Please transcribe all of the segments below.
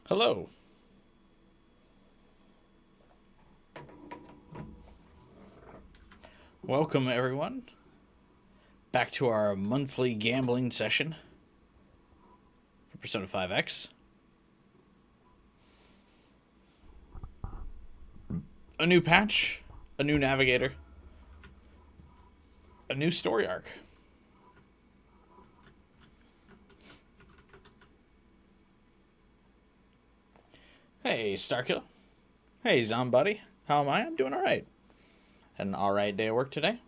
Hello. Welcome, everyone, back to our monthly gambling session for Persona 5X. A new patch, a new Navigator, a new story arc. Hey, Starkiller. Hey, Zombuddy. How am I? I'm doing alright. Had an alright day of work today.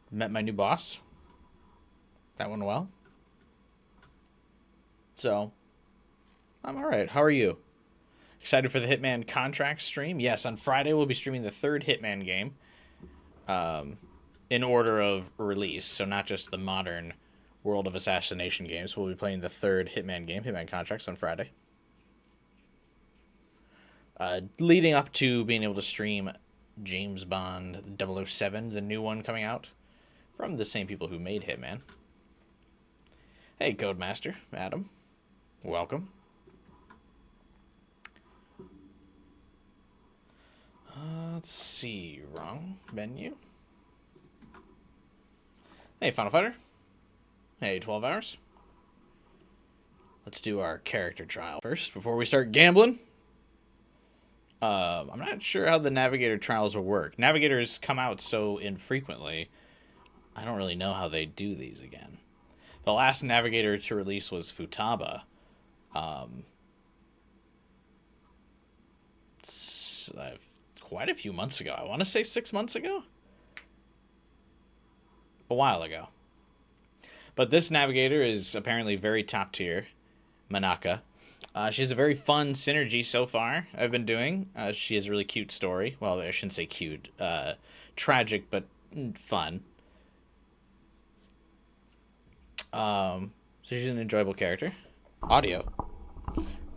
Met my new boss. That went well. So, I'm alright. How are you? Excited for the Hitman Contract stream? Yes, on Friday we'll be streaming the third Hitman game. In order of release, so not just the modern World of Assassination games. We'll be playing the third Hitman game, Hitman Contracts, on Friday. Leading up to being able to stream James Bond 007, the new one coming out, from the same people who made Hitman. Hey, Codemaster, Adam. Welcome. Let's see. Wrong menu. Hey, Final Fighter. Hey, 12 hours. Let's do our character trial first before we start gambling. I'm not sure how the Navigator trials will work. Navigators come out so infrequently, I don't really know how they do these again. The last Navigator to release was Futaba. Quite a few months ago. I want to say 6 months ago? A while ago. But this Navigator is apparently very top tier. Manaka. She has a very fun synergy so far I've been doing. She has a really cute story. Well, I shouldn't say cute. Tragic, but fun. So she's an enjoyable character. Audio.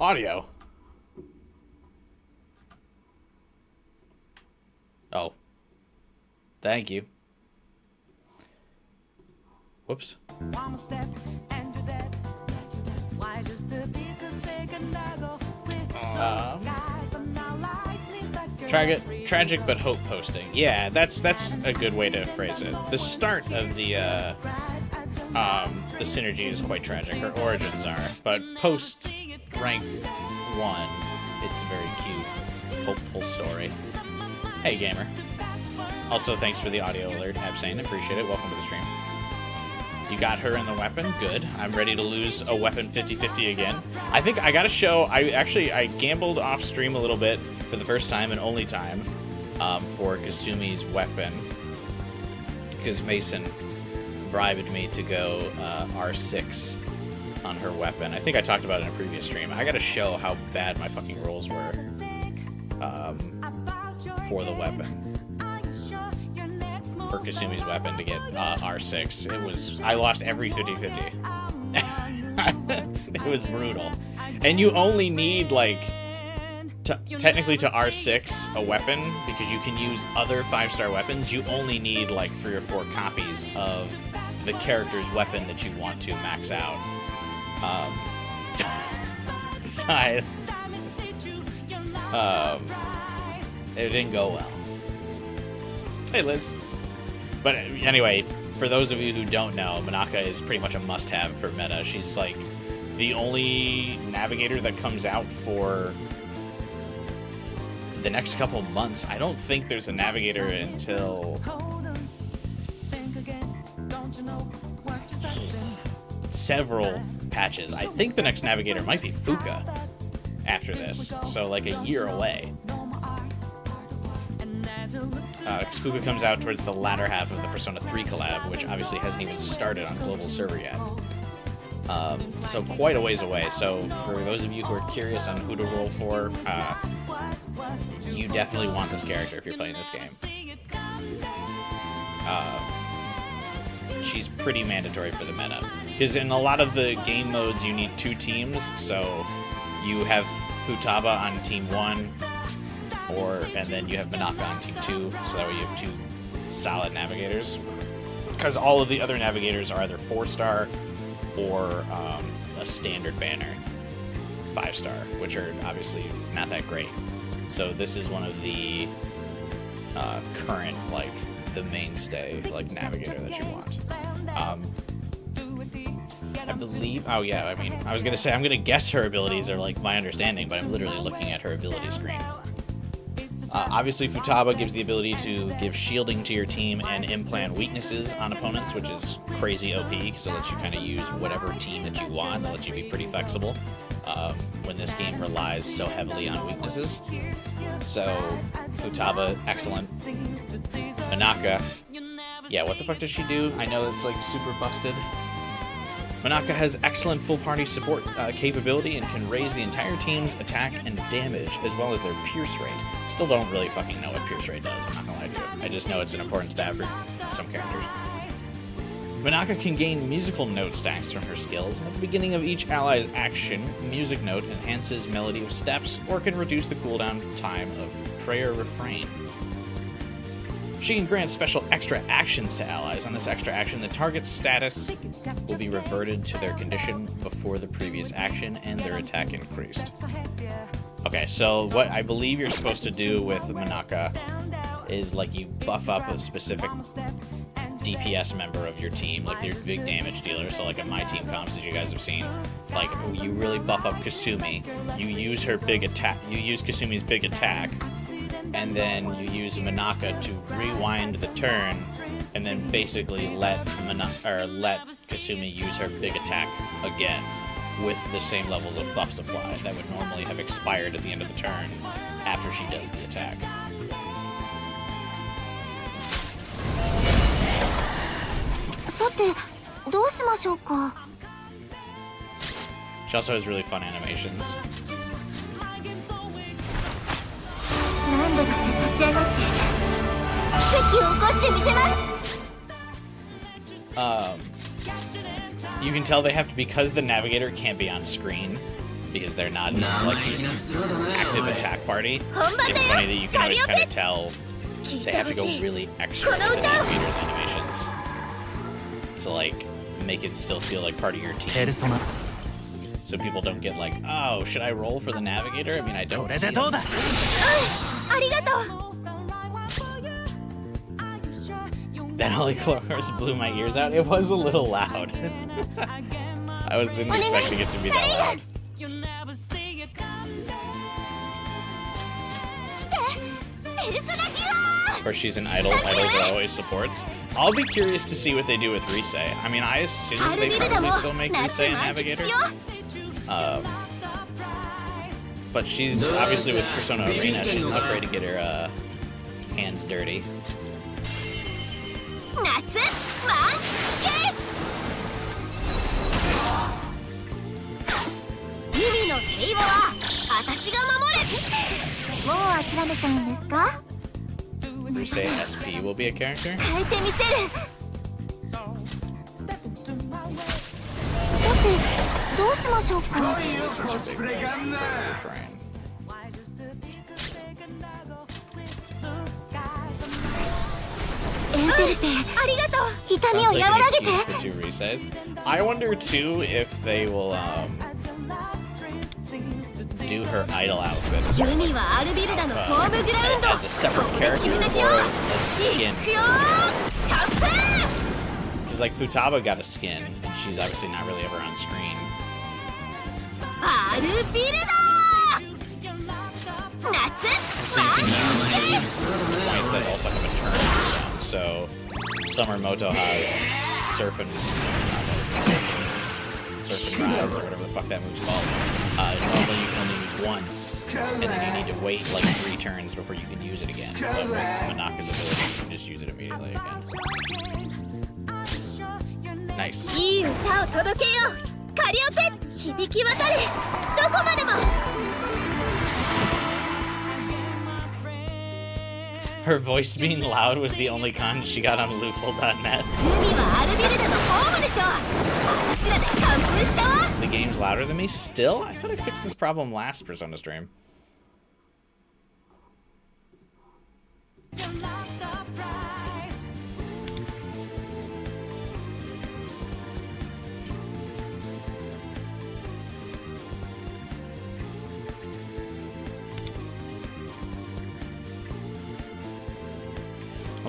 Audio. Oh. Thank you. Whoops. Tragic but hope posting. Yeah, that's a good way to phrase it. The start of the synergy is quite tragic. Her origins are, but post rank 1, it's a very cute, hopeful story. Hey, gamer. Also, thanks for the audio alert, Absane. Appreciate it. Welcome to the stream. You got her in the weapon. Good. I'm ready to lose a weapon 50-50 again. I think I got to show... I gambled off stream a little bit for the first time and only time for Kasumi's weapon. Because Mason bribed me to go R6 on her weapon. I think I talked about it in a previous stream. I got to show how bad my fucking rolls were for the weapon. For Kasumi's weapon to get R6. It was... I lost every 50-50. It was brutal. And you only need, like... technically to R6 a weapon, because you can use other 5-star weapons, you only need, like, 3 or 4 copies of the character's weapon that you want to max out. Side. It didn't go well. Hey, Liz. But anyway, for those of you who don't know, Manaka is pretty much a must-have for meta. She's like the only Navigator that comes out for the next couple months. I don't think there's a Navigator until several patches. I think the next Navigator might be Fuka after this, so like a year away. Fuka comes out towards the latter half of the Persona 3 collab, which obviously hasn't even started on global server yet. So quite a ways away. So for those of you who are curious on who to roll for, you definitely want this character if you're playing this game. She's pretty mandatory for the meta. Because in a lot of the game modes, you need 2 teams. So you have Futaba on Team 1, and then you have Manaka on Team 2, so that way you have 2 solid Navigators. Because all of the other Navigators are either 4-star or a standard banner. 5-star, which are obviously not that great. So this is one of the current, like, the mainstay, like, Navigator that you want. I believe, oh yeah, I mean, I was gonna say, I'm gonna guess her abilities are, like, my understanding, but I'm literally looking at her ability screen. Obviously, Futaba gives the ability to give shielding to your team and implant weaknesses on opponents, which is crazy OP, because it lets you kind of use whatever team that you want. It lets you be pretty flexible when this game relies so heavily on weaknesses. So, Futaba, excellent. Manaka, yeah, what the fuck does she do? I know it's, like, super busted. Manaka has excellent full party support capability and can raise the entire team's attack and damage, as well as their pierce rate. Still don't really fucking know what pierce rate does, I'm not gonna lie to you. I just know it's an important stat for some characters. Manaka can gain musical note stacks from her skills. At the beginning of each ally's action, music note enhances melody of steps, or can reduce the cooldown time of prayer refrain. She can grant special extra actions to allies. On this extra action, the target's status will be reverted to their condition before the previous action and their attack increased. Okay, so what I believe you're supposed to do with Manaka is, like, you buff up a specific DPS member of your team, like your big damage dealer. So, like, in my team comps that you guys have seen, like, you really buff up Kasumi. You use her big attack. You use Kasumi's big attack. And then you use Manaka to rewind the turn, and then basically let Kasumi use her big attack again with the same levels of buff supply that would normally have expired at the end of the turn after she does the attack. She also has really fun animations. You can tell they have to, because the Navigator can't be on screen, because they're not like active attack party. It's funny that you can always kind of tell they have to go really extra with the Navigator's animations to, like, make it still feel like part of your team. So people don't get like, oh, should I roll for the Navigator? I mean, I don't see them. That Holy Clovers blew my ears out. It was a little loud. I wasn't expecting it to be that loud. Of course, she's an idol. Idols are always supports. I'll be curious to see what they do with Risei. I mean, I assume they probably still make Risei a Navigator. But she's obviously with Persona Arena. She's not afraid to get her hands dirty. Risei SP will be a character. I wonder too if they will do her idol outfit as, as a separate character or as a skin. Because, like, Futaba got a skin, and she's obviously not really ever on screen. So you can use points that also have a turn for them. So Summer Motoha's Surf and Rise, or whatever the fuck that move's called. Normally you can only use once, and then you need to wait like 3 turns before you can use it again. But with Manaka's ability, you can just use it immediately again. Nice. Her voice being loud was the only con she got on Luful.net. The game's louder than me still? I thought I fixed this problem last Persona stream.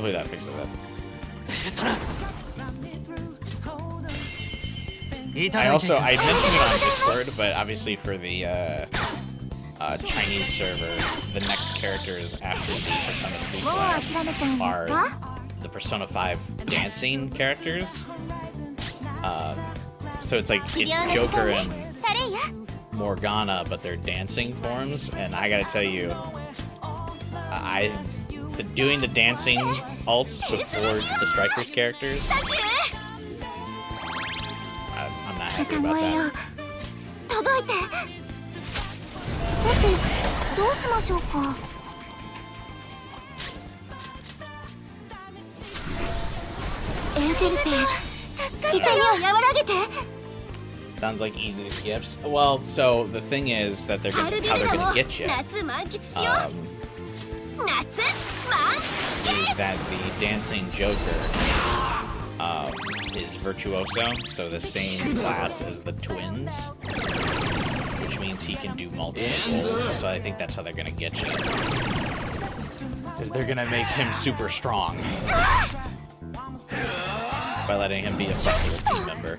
Hopefully that fixes it. I mentioned it on Discord, but obviously for the Chinese server, the next characters after the Persona 3 collab are the Persona 5 dancing characters. So it's like, it's Joker and Morgana, but they're dancing forms, and I gotta tell you, doing the dancing ults before the Strikers characters, I'm not happy about that. Sounds like easy skips. Well, so the thing is that how they're gonna get you is that the dancing Joker is Virtuoso, so the same class as the twins, which means he can do multiple roles. So I think that's how they're gonna get you, is they're gonna make him super strong by letting him be a flexible team member.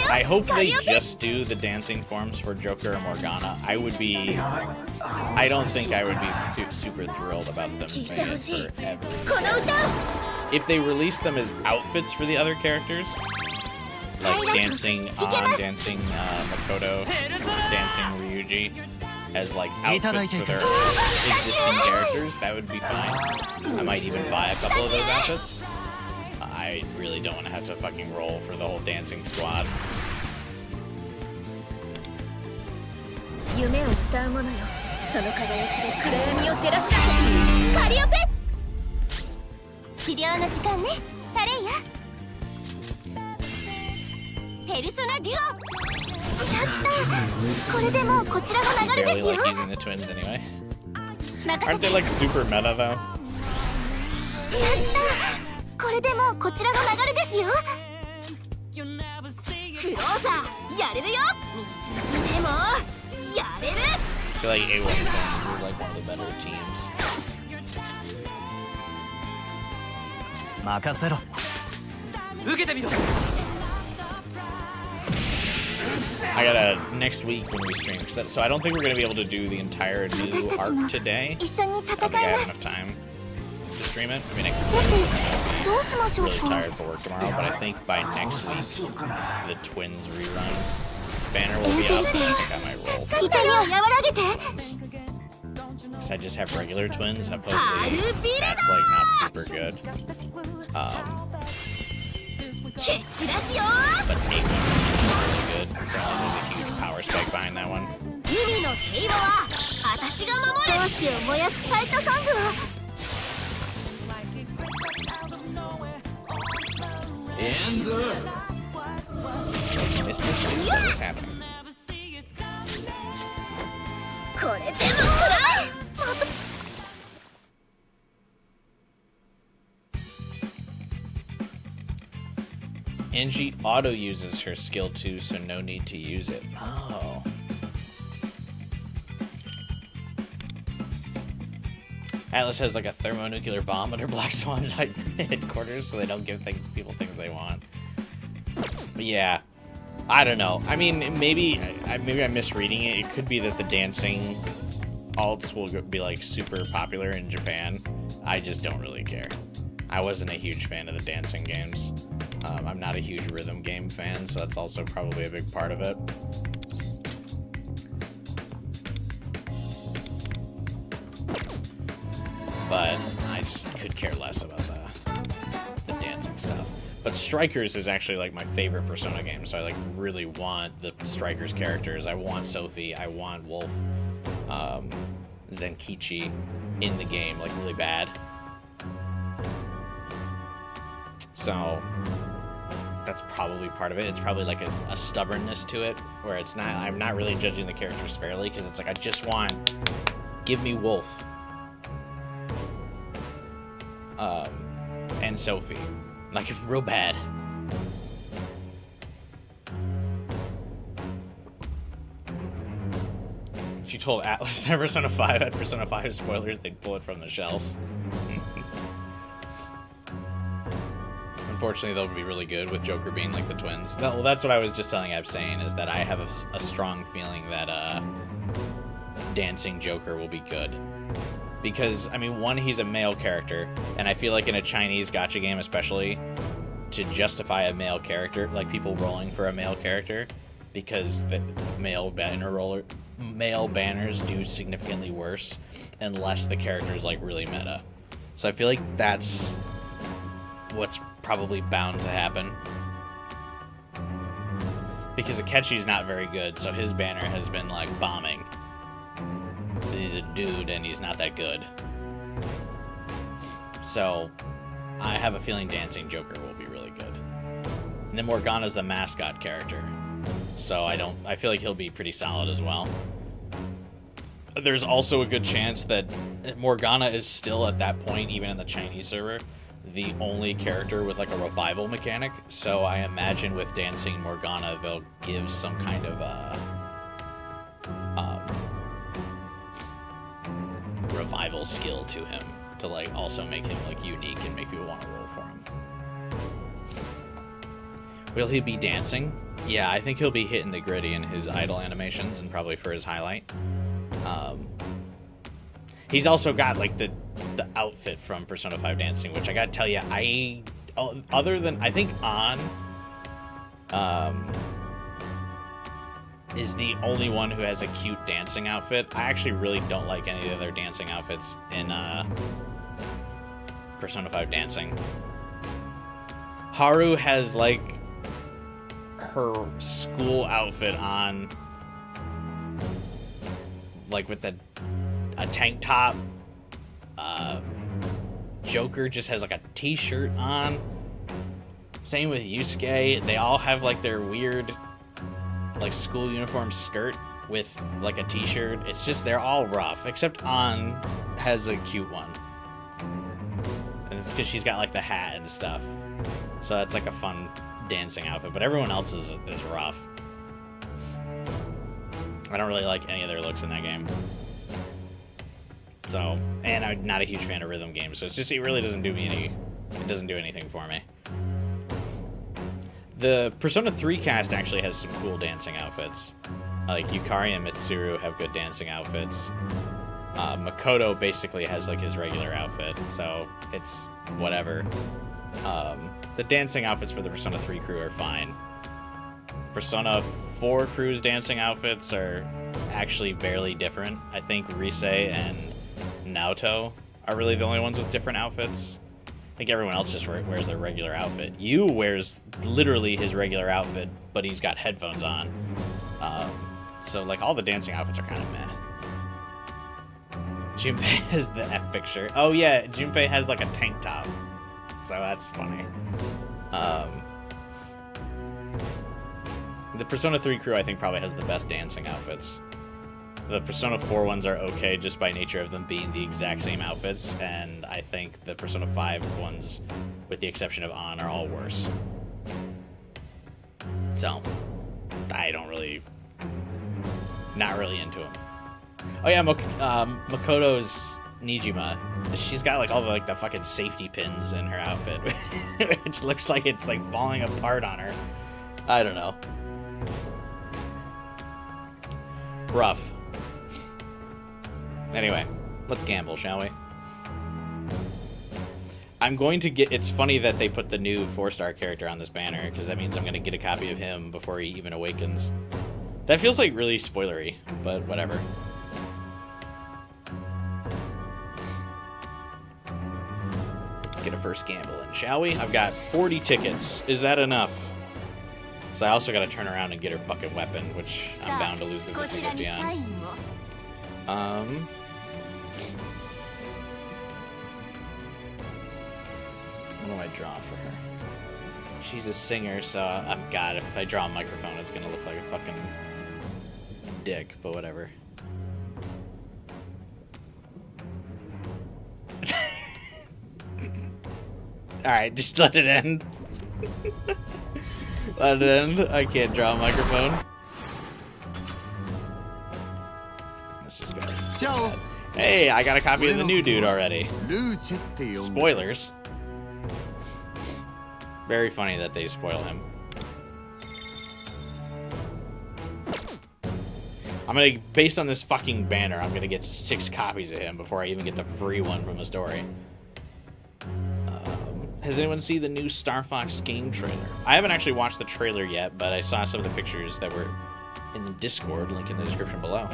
I hope they just do the dancing forms for Joker and Morgana. I don't think I would be super thrilled about them doing it for every. If they release them as outfits for the other characters, like dancing dancing Makoto, dancing Ryuji, as like outfits for their existing characters, that would be fine. I might even buy a couple of those outfits. I really don't want to have to fucking roll for the whole dancing squad. Barely like using the twins anyway. Aren't they like super meta though? I feel like A1 is like one of the better teams. I gotta, next week when we stream, so I don't think we're gonna be able to do the entire new arc today. I don't think I have enough time to stream it. I mean, I'm really tired for work tomorrow, but I think by next week, the Twins rerun banner will be up, and I think I might roll. Because I just have regular Twins, and supposedly that's like not super good. But A1 is really good. There's a huge power spike behind that one. Is this what's happening? Angie auto uses her skill too, so no need to use it. Oh. Atlas has like a thermonuclear bomb under Black Swan's headquarters, so they don't give people things they want. But yeah, I don't know. I mean, maybe I'm misreading it. It could be that the dancing alts will be like super popular in Japan. I just don't really care. I wasn't a huge fan of the dancing games. I'm not a huge rhythm game fan, so that's also probably a big part of it. But I just could care less about the dancing stuff. But Strikers is actually like my favorite Persona game, so I like really want the Strikers characters. I want Sophie, I want Wolf, Zenkichi in the game, like really bad. So that's probably part of it. It's probably like a stubbornness to it, where it's not, I'm not really judging the characters fairly, because it's like, I just want, give me Wolf. And Sophie. Like, real bad. you told Atlas that Persona 5 had Persona 5 spoilers, they'd pull it from the shelves. Unfortunately, they'll be really good with Joker being like the twins. Well, that's what I was just telling Absane, is that I have a strong feeling that dancing Joker will be good. Because, I mean, one, he's a male character, and I feel like in a Chinese gacha game especially, to justify a male character, like people rolling for a male character, because the male banners do significantly worse unless the character is like really meta. So I feel like that's what's probably bound to happen. Because Akechi's not very good, so his banner has been like bombing. He's a dude and he's not that good. So I have a feeling Dancing Joker will be really good. And then Morgana's the mascot character. So I feel like he'll be pretty solid as well. There's also a good chance that Morgana is still at that point, even in the Chinese server, the only character with like a revival mechanic. So I imagine with Dancing Morgana, they'll give some kind of revival skill to him to like also make him like unique and make people want to roll for him. Will he be dancing? Yeah, I think he'll be hitting the gritty in his idle animations and probably for his highlight. He's also got like the outfit from Persona 5 Dancing, which I gotta tell you, other than I think An is the only one who has a cute dancing outfit. I actually really don't like any of their dancing outfits in Persona 5 Dancing. Haru has like her school outfit on, like with a tank top. Joker just has like a t-shirt on. Same with Yusuke. They all have like their weird like school uniform skirt with like a t-shirt. It's just, they're all rough, except An has a cute one. And it's because she's got like the hat and stuff. So that's like a fun dancing outfit, but everyone else is rough. I don't really like any of their looks in that game. So, and I'm not a huge fan of rhythm games, so it's just, it really doesn't do me it doesn't do anything for me. The Persona 3 cast actually has some cool dancing outfits. Like Yukari and Mitsuru have good dancing outfits. Makoto basically has like his regular outfit, so it's whatever. The dancing outfits for the Persona 3 crew are fine. Persona 4 crew's dancing outfits are actually barely different. I think Rise and Naoto are really the only ones with different outfits. I think everyone else just wears their regular outfit. Yu wears literally his regular outfit, but he's got headphones on. So like all the dancing outfits are kind of meh. Junpei has the F picture. Oh yeah, Junpei has like a tank top. So that's funny. The Persona 3 crew I think probably has the best dancing outfits. The Persona 4 ones are okay just by nature of them being the exact same outfits, and I think the Persona 5 ones, with the exception of An, are all worse. So, I don't really... not really into them. Oh yeah, Makoto's Nijima. She's got like all the fucking safety pins in her outfit, which looks like it's like falling apart on her. I don't know. Rough. Anyway, let's gamble, shall we? I'm going to get... It's funny that they put the new 4-star character on this banner, because that means I'm going to get a copy of him before he even awakens. That feels like really spoilery, but whatever. Let's get a first gamble in, shall we? I've got 40 tickets. Is that enough? So I also got to turn around and get her fucking weapon, which I'm bound to lose the 50-50 on. What do I draw for her? She's a singer, so God, if I draw a microphone, it's gonna look like a fucking dick, but whatever. Alright, just let it end. Let it end. I can't draw a microphone. Hey, I got a copy of the new dude already. Spoilers. Very funny that they spoil him. I'm gonna, based on this fucking banner, I'm gonna get 6 copies of him before I even get the free one from the story. Has anyone seen the new Star Fox game trailer? I haven't actually watched the trailer yet, but I saw some of the pictures that were in the Discord, link in the description below.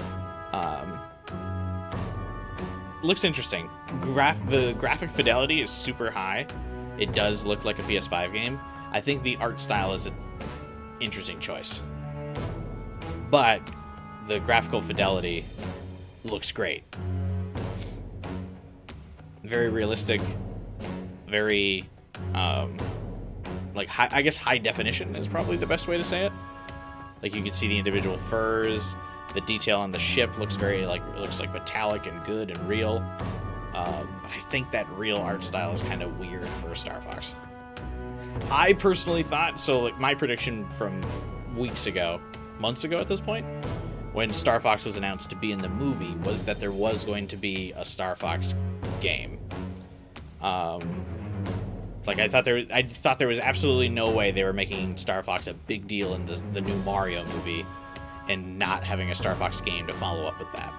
Looks interesting. The graphic fidelity is super high. It does look like a PS5 game. I think the art style is an interesting choice. But the graphical fidelity looks great. Very realistic. Very, like, I guess high definition is probably the best way to say it. Like, you can see the individual furs. The detail on the ship looks very, like, it looks like metallic and good and real. But I think that real art style is kind of weird for Star Fox. I personally thought, so like my prediction from weeks ago, months ago at this point, when Star Fox was announced to be in the movie, was that there was going to be a Star Fox game. Like I thought there was absolutely no way they were making Star Fox a big deal in the new Mario movie and not having a Star Fox game to follow up with that.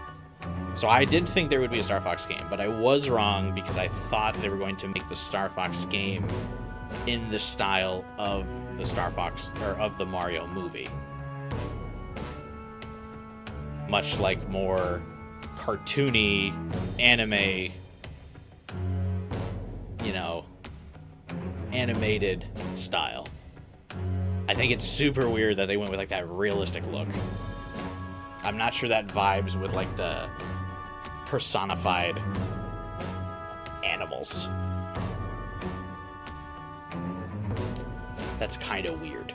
So I did think there would be a Star Fox game, but I was wrong because I thought they were going to make the Star Fox game in the style of the Star Fox, or of the Mario movie. Much like more cartoony anime, you know, animated style. I think it's super weird that they went with like that realistic look. I'm not sure that vibes with like the personified animals. That's kind of weird.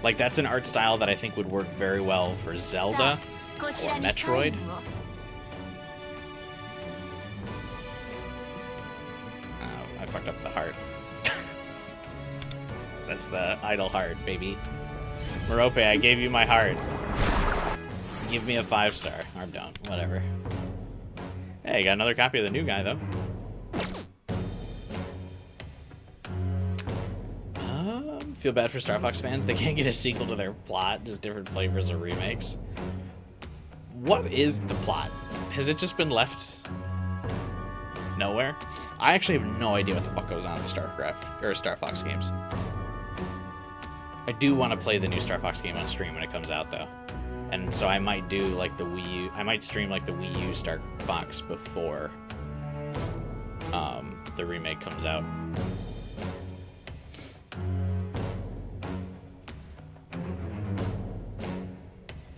Like, that's an art style that I think would work very well for Zelda or Metroid. Oh, I fucked up the heart. That's the idle heart, baby. Merope, I gave you my heart. Give me a 5-star. Or don't. Whatever. Hey, got another copy of the new guy, though. Feel bad for Star Fox fans. They can't get a sequel to their plot, just different flavors of remakes. What is the plot? Has it just been left nowhere? I actually have no idea what the fuck goes on in the StarCraft or Star Fox games. I do want to play the new Star Fox game on stream when it comes out, though. And so I might do like the Wii U. I might stream like the Wii U Star Fox before the remake comes out.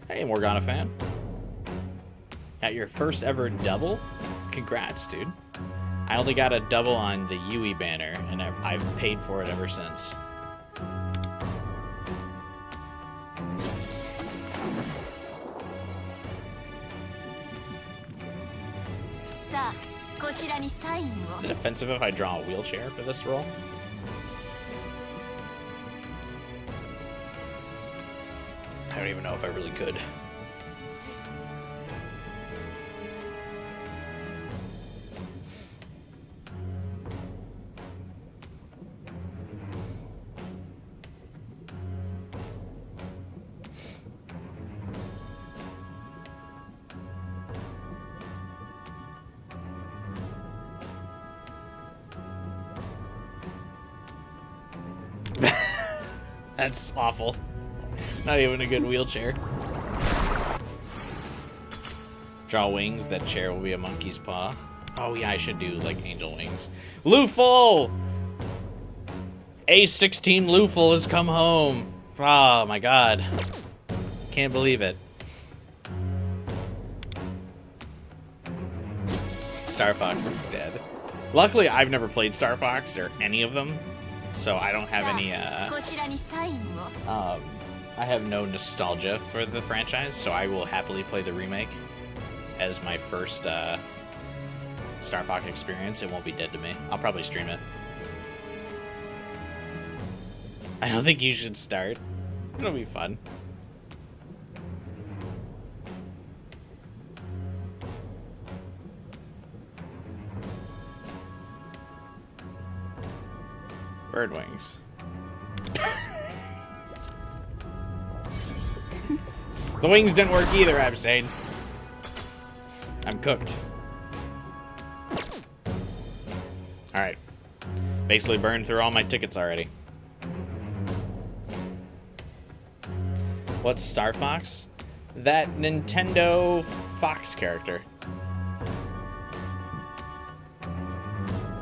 Hey, Morgana fan. Got your first ever double? Congrats, dude. I only got a double on the Yui banner, and I've paid for it ever since. Is it offensive if I draw a wheelchair for this role? I don't even know if I really could. That's awful. Not even a good wheelchair. Draw wings, that chair will be a monkey's paw. Oh yeah, I should do like angel wings. Luful! A16 Luful has come home. Oh my god. Can't believe it. Star Fox is dead. Luckily, I've never played Star Fox or any of them, so I don't have any, I have no nostalgia for the franchise, so I will happily play the remake as my first Star Fox experience. It won't be dead to me. I'll probably stream it. I don't think you should start. It'll be fun. Bird wings. The wings didn't work either, I'm saying. I'm cooked. Alright. Basically burned through all my tickets already. What's Star Fox? That Nintendo Fox character.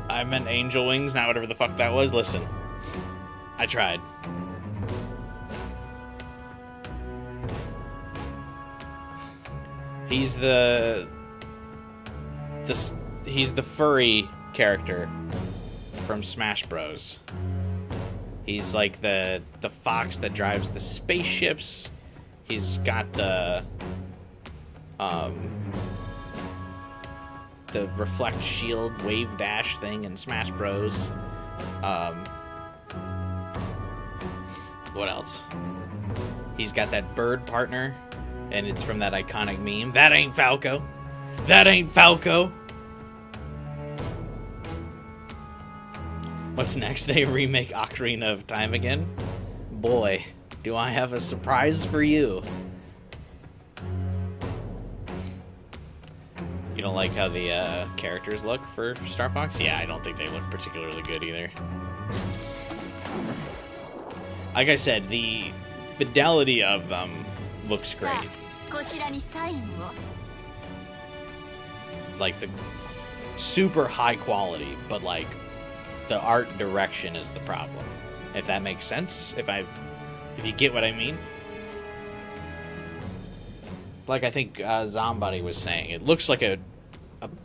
I meant Angel Wings, not whatever the fuck that was. Listen, I tried. He's the furry character from Smash Bros. He's like the fox that drives the spaceships. He's got the reflect shield wave dash thing in Smash Bros. What else? He's got that bird partner, and it's from that iconic meme. That ain't Falco. That ain't Falco. What's next? They remake Ocarina of Time again? Boy, do I have a surprise for you. You don't like how the characters look for Star Fox? Yeah, I don't think they look particularly good either. Like I said, the fidelity of them looks great. Like the super high quality, but like the art direction is the problem. If that makes sense, if you get what I mean. Like I think Zombody was saying, it looks like a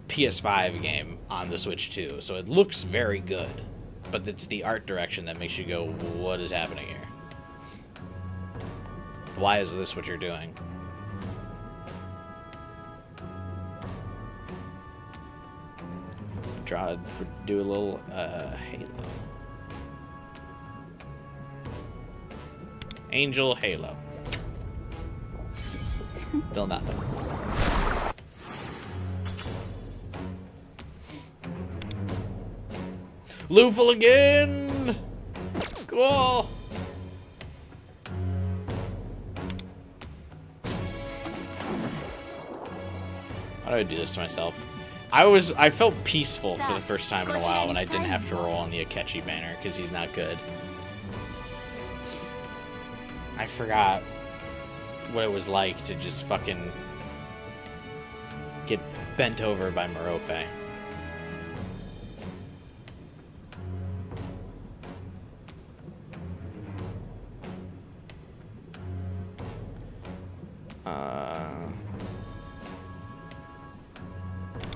PS5 game on the Switch too, so it looks very good. But it's the art direction that makes you go, what is happening here? Why is this what you're doing? Do a little Halo. Angel Halo. Still nothing. Loofle again! Cool! Why do I do this to myself? I felt peaceful for the first time in a while when I didn't have to roll on the Akechi banner, because he's not good. I forgot what it was like to just fucking get bent over by Merope.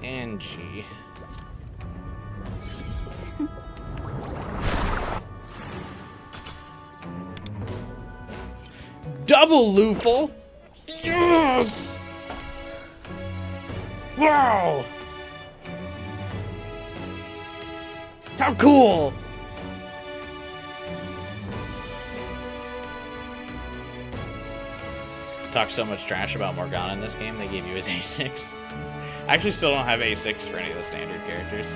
Angie. Double Loofle! Yes! Wow! How cool! Talked so much trash about Morgana in this game, they gave you his A6. I actually still don't have A6 for any of the standard characters.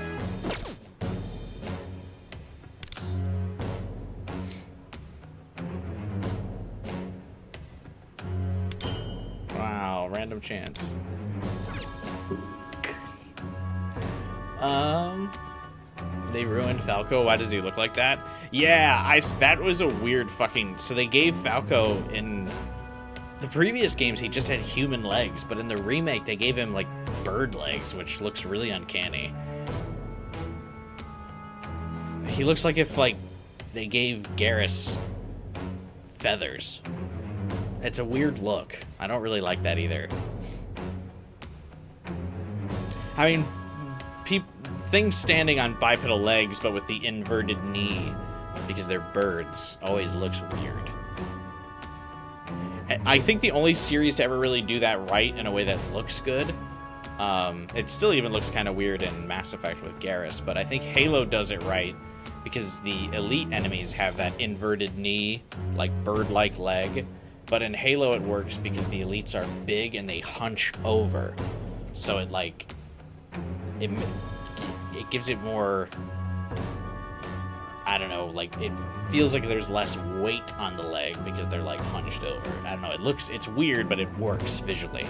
Wow, random chance. They ruined Falco. Why does he look like that? Yeah, that was a weird fucking... So they gave Falco in the previous games, he just had human legs, but in the remake, they gave him, like, bird legs, which looks really uncanny. He looks like if, like, they gave Garrus feathers. It's a weird look. I don't really like that either. I mean, things standing on bipedal legs, but with the inverted knee, because they're birds, always looks weird. I think the only series to ever really do that right in a way that looks good, it still even looks kind of weird in Mass Effect with Garrus, but I think Halo does it right because the elite enemies have that inverted knee, like bird-like leg. But in Halo it works because the elites are big and they hunch over. So it like it gives it more, I don't know, like it feels like there's less weight on the leg because they're like hunched over. I don't know, it's weird, but it works visually.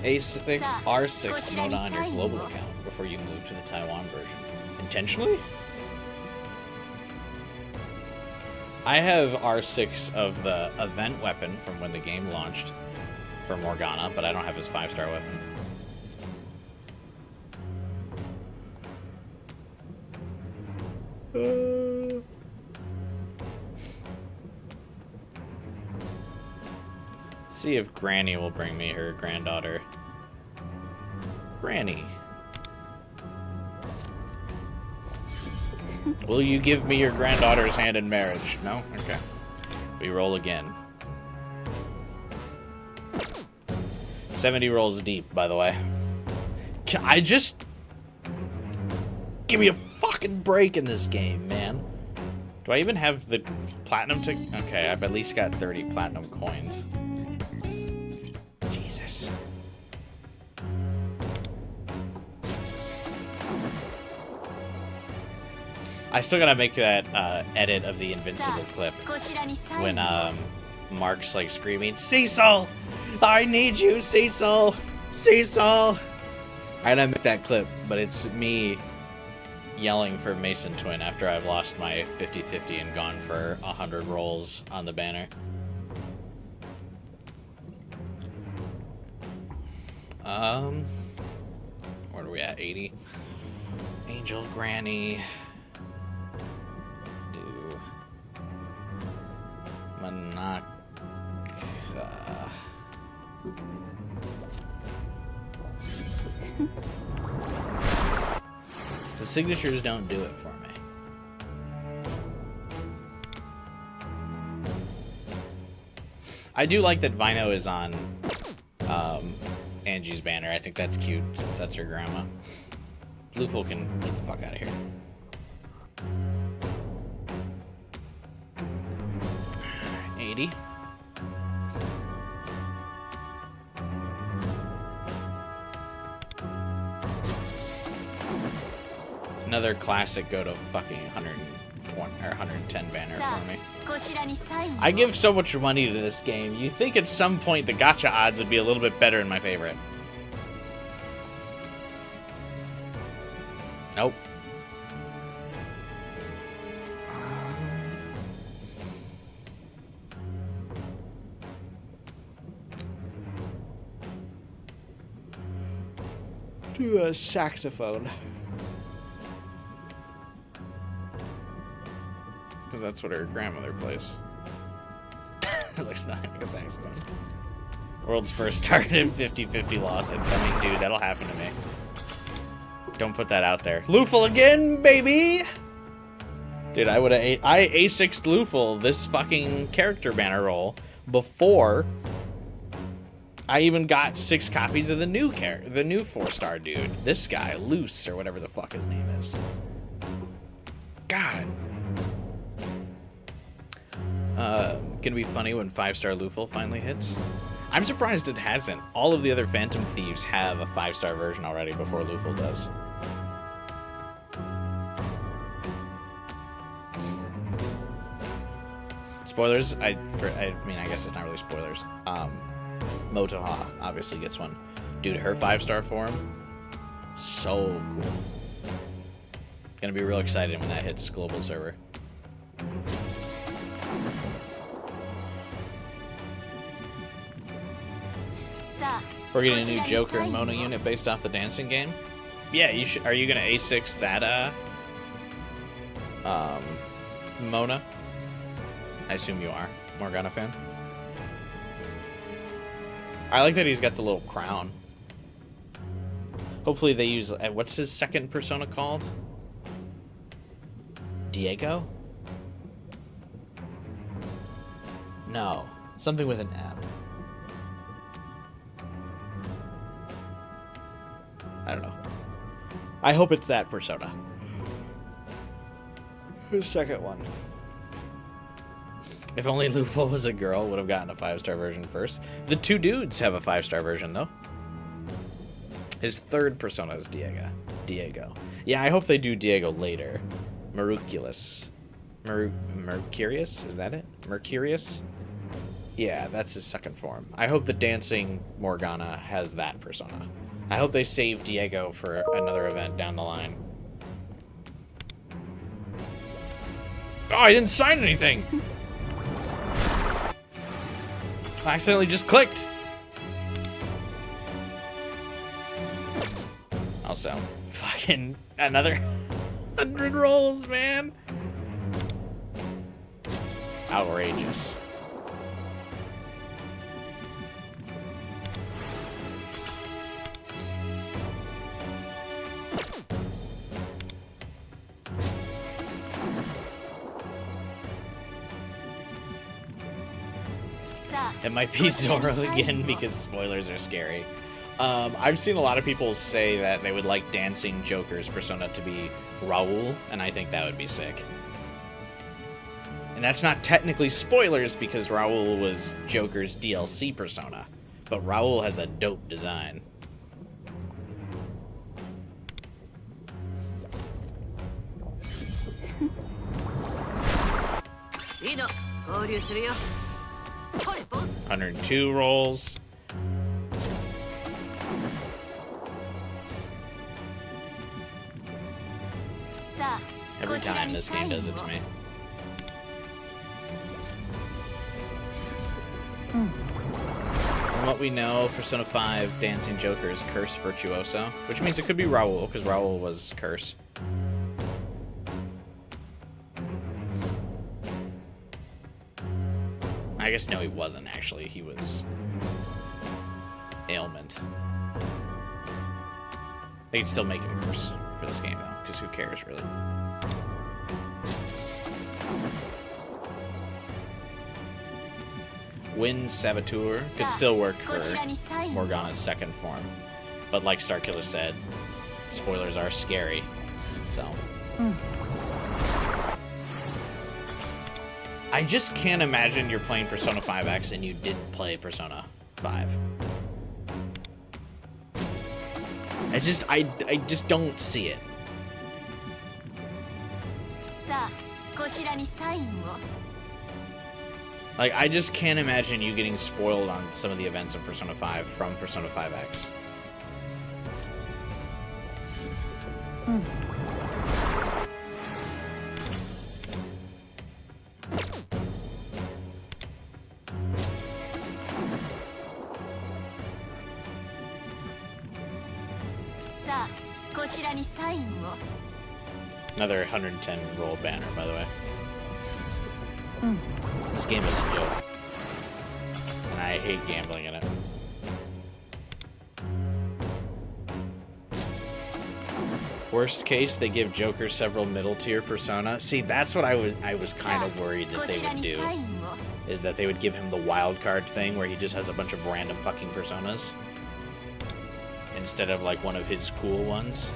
A6, R6 Mona on your global account before you move to the Taiwan version. Intentionally? I have R6 of the event weapon from when the game launched for Morgana, but I don't have his 5-star weapon. See if Granny will bring me her granddaughter. Granny. Will you give me your granddaughter's hand in marriage? No? Okay. We roll again. 70 rolls deep, by the way. I just... Give me a fucking break in this game, man. Do I even have the platinum to... Okay, I've at least got 30 platinum coins. Jesus. I still gotta make that edit of the Invincible clip when Mark's like screaming, Cecil! I need you, Cecil! Cecil! I gotta make that clip, but it's me yelling for Mason Twin after I've lost my 50-50 and gone for 100 rolls on the banner. Where are we at? 80? Angel Granny. Do Manaka. The signatures don't do it for me. I do like that Vino is on Angie's banner. I think that's cute since that's her grandma. Bluefool can get the fuck out of here. $80. Another classic go to fucking 120 or 110 banner for me. I give so much money to this game. You think at some point the gacha odds would be a little bit better in my favorite. Nope. Do a saxophone. Because that's what her grandmother plays. It looks nothing like a saxophone. World's first targeted 50-50 loss incoming. Dude, that'll happen to me. Don't put that out there. Luful again, baby! Dude, I A6'd Luful this fucking character banner roll before I even got 6 copies of the new 4-star dude. This guy, Luce, or whatever the fuck his name is. God. Gonna be funny when 5-star Luful finally hits. I'm surprised it hasn't. All of the other Phantom Thieves have a 5-star version already before Luful does. Spoilers, I mean, I guess it's not really spoilers. Motoha obviously gets one. Dude, her 5-star form, so cool. Gonna be real excited when that hits global server. We're getting a new Joker and Mona unit based off the dancing game. Yeah, you should. Are you gonna A6 that Mona? I assume you are. Morgana fan. I like that he's got the little crown. Hopefully they use what's his second persona called? Diego? No, something with an M. I hope it's that Persona. The second one. If only Lufo was a girl, would have gotten a 5-star version first. The two dudes have a 5-star version, though. His third Persona is Diego. Yeah, I hope they do Diego later. Mercurius. Mercurius? Is that it? Mercurius? Yeah, that's his second form. I hope the dancing Morgana has that Persona. I hope they save Diego for another event down the line. Oh, I didn't sign anything! I accidentally just clicked! Also, fucking another 100 rolls, man! Outrageous. It might be Zoro again because spoilers are scary. I've seen a lot of people say that they would like Dancing Joker's persona to be Raul, and I think that would be sick. And that's not technically spoilers because Raul was Joker's DLC persona, but Raul has a dope design. $102 rolls. Every time this game does it to me. From what we know, Persona 5 Dancing Joker is Curse Virtuoso, which means it could be Raul, because Raul was Curse. I guess no, he wasn't actually. He was Ailment. They could still make him Curse for this game though, because who cares really? Wind Saboteur could still work for Morgana's second form, but like Starkiller said, spoilers are scary. So. I just can't imagine you're playing Persona 5X and you didn't play Persona 5. I just don't see it. Like, I just can't imagine you getting spoiled on some of the events of Persona 5 from Persona 5X. Another 110 roll banner, by the way. This game is a joke. And I hate gambling in it. Worst case, they give Joker several middle tier persona. See, that's what I was kind of worried that they would do. Is that they would give him the wild card thing where he just has a bunch of random fucking personas. Instead of like one of his cool ones.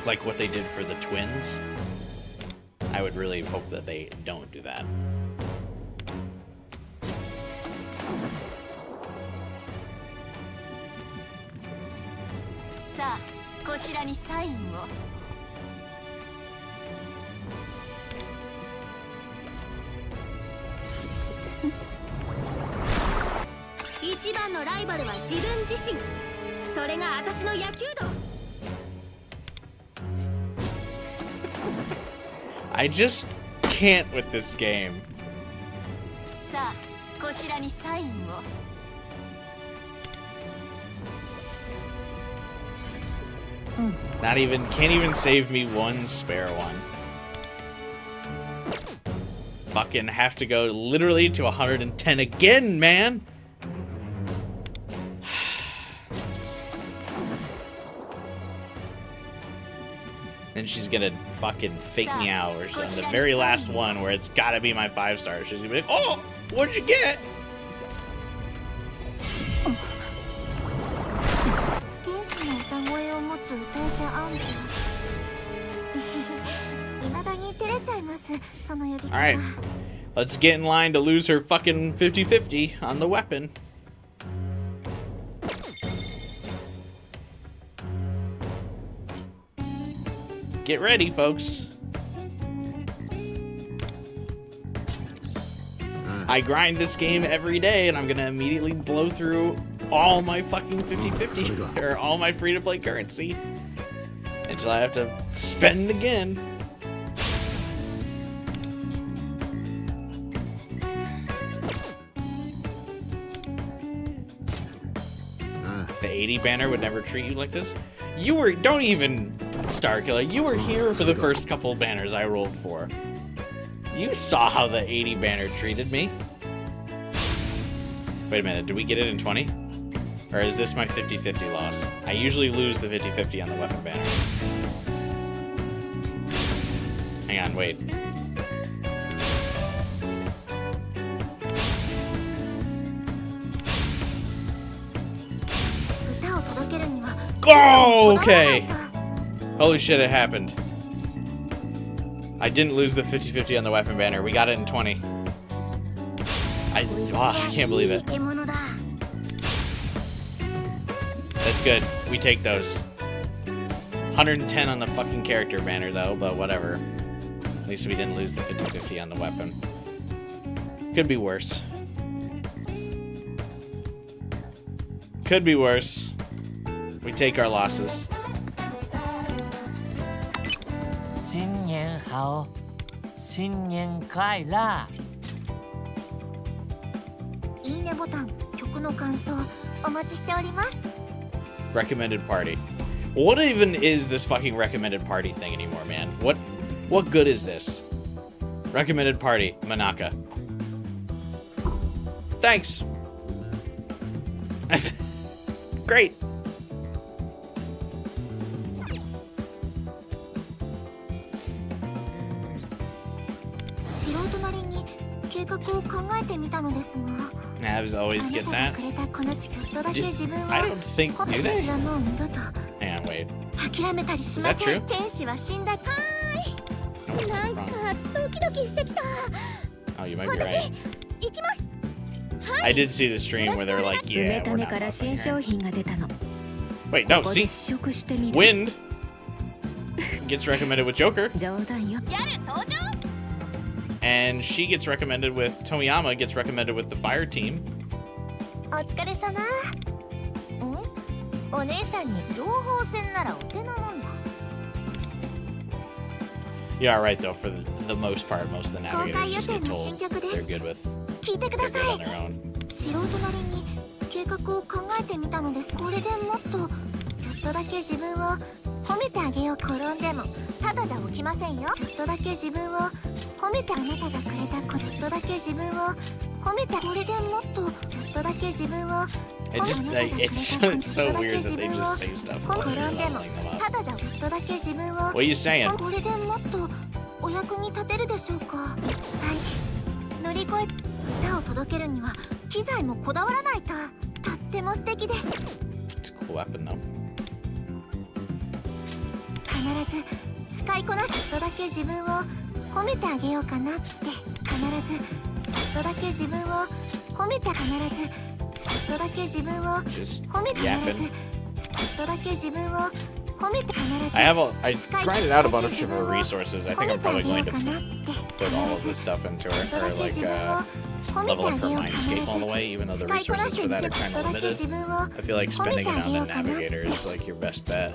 Like what they did for the twins. I would really hope that they don't do that. I just can't with this game. Can't even save me one spare one. Fucking have to go literally to 110 again, man. And she's gonna fucking fake me out, or on the very last one where it's gotta be my 5 stars, she's gonna be like, "Oh, what'd you get?" Alright. Let's get in line to lose her fucking 50-50 on the weapon. Get ready, folks. I grind this game every day, and I'm gonna immediately blow through all my fucking 50-50, or all my free-to-play currency, until I have to spend again. The 80 banner would never treat you like this. You were, don't even, Starkiller, you were here for the first couple banners I rolled for. You saw how the 80 banner treated me. Wait a minute, did we get it in 20? Or is this my 50-50 loss? I usually lose the 50-50 on the weapon banner. Hang on, wait. Oh, okay. Holy shit, it happened. I didn't lose the 50-50 on the weapon banner. We got it in 20. I can't believe it. That's good. We take those. 110 on the fucking character banner, though, but whatever. At least we didn't lose the 50-50 on the weapon. Could be worse. Could be worse. We take our losses. Recommended party. What even is this fucking recommended party thing anymore, man? What good is this? Recommended party, Manaka. Thanks. Great. Navs always get that. I don't think, do they? Hang on, wait. Is that true? Oh, you might be right. I did see the stream where they were like, yeah, we're not her. Wait, no, see? Wind gets recommended with Joker. And she gets recommended with Tomiyama, gets recommended with the fire team. You are right though, for the most part, most of the navigators just get told they're good with, they're good on their own. It's so weird that they just say stuff while they're leveling them up. What are you saying? It's a cool weapon though. Just yapping. I grinded out a bunch of her resources. I think I'm probably going to put all of this stuff into her, or like level up her mindscape all the way, even though the resources for that are kind of limited. I feel like spending it on the Navigator is like your best bet.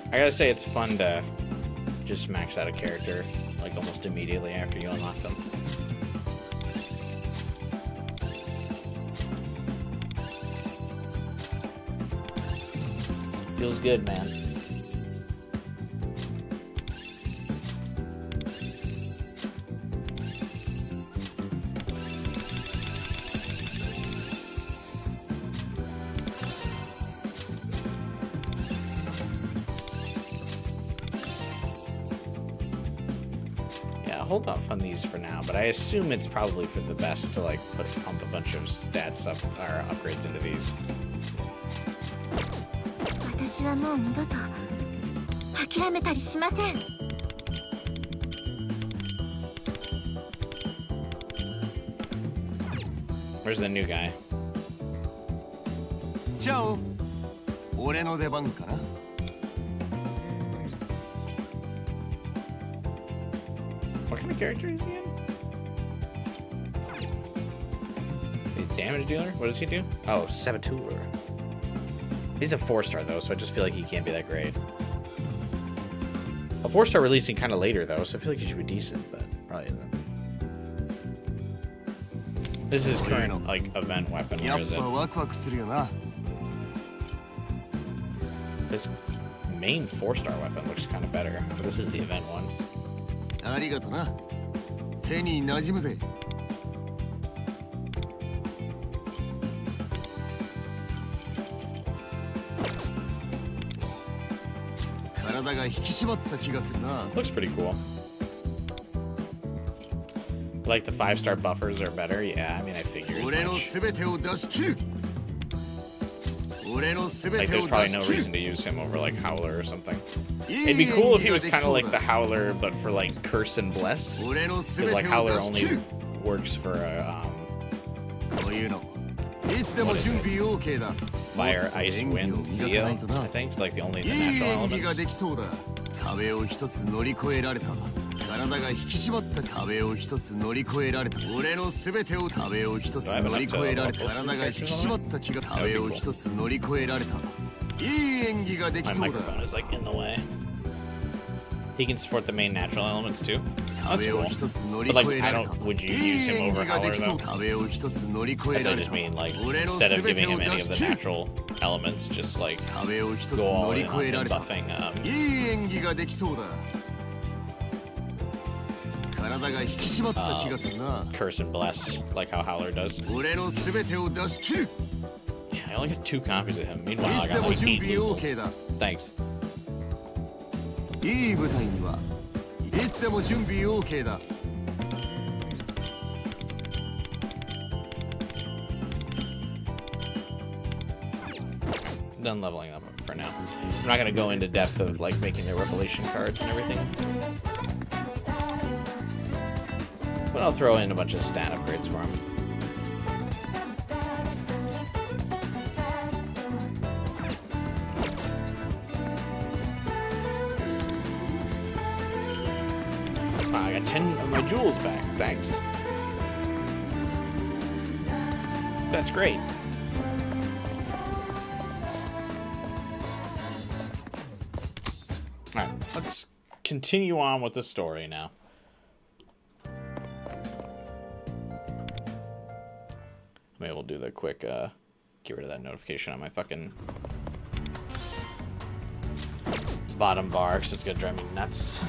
I gotta say, it's fun to just max out a character like almost immediately after you unlock them. Feels good, man. hold off on these for now, but I assume it's probably for the best to like pump a bunch of stats up or upgrades into these. 私はもう二度と諦めたりしません。Where's the new guy? じゃあ、俺の出番かな。What kind of character is he in? Damage dealer? What does he do? Oh, saboteur. He's a 4-star though, so I just feel like he can't be that great. A 4-star releasing kind of later though, so I feel like he should be decent, but probably isn't. This is his current like event weapon. Where is it? His main 4-star weapon looks kind of better, but this is the event one. ありがとな。手に馴染むぜ。体が引き締まった気がするな。Looks pretty cool. Like the 5-star buffers are better. Yeah, I mean I figured. 俺のすべてを出し切る。 Like, there's probably no reason to use him over, like, Howler or something. It'd be cool if he was kind of like the Howler, but for, like, Curse and Bless. Because, like, Howler only works for, what is it? Fire, Ice, Wind, Seal, I think. Like, the only the natural elements. 体が引き締まった壁を一つ乗り越えられた。俺のすべてを壁を一つ乗り越えられた。体が引き締まった気が壁を一つ乗り越えられた。いい演技ができそうだ。My microphone is like in the way. He can support the main natural elements too. That's cool. But like, I don't. Would you use him over Howler though? As I just mean, like, instead of giving him any of the natural elements, just like go all in on him buffing. いい演技ができそうだ。 Curse and Bless, like how Howler does. Yeah, I only got 2 copies of him. Meanwhile, I got like 8 levels. Thanks. Done leveling up for now. I'm not gonna go into depth of like making their revelation cards and everything. But I'll throw in a bunch of stat upgrades for him. I got 10 of my jewels back. Thanks. That's great. Alright, let's continue on with the story now. Maybe we'll do the quick, get rid of that notification on my fucking bottom bar, because it's gonna drive me nuts.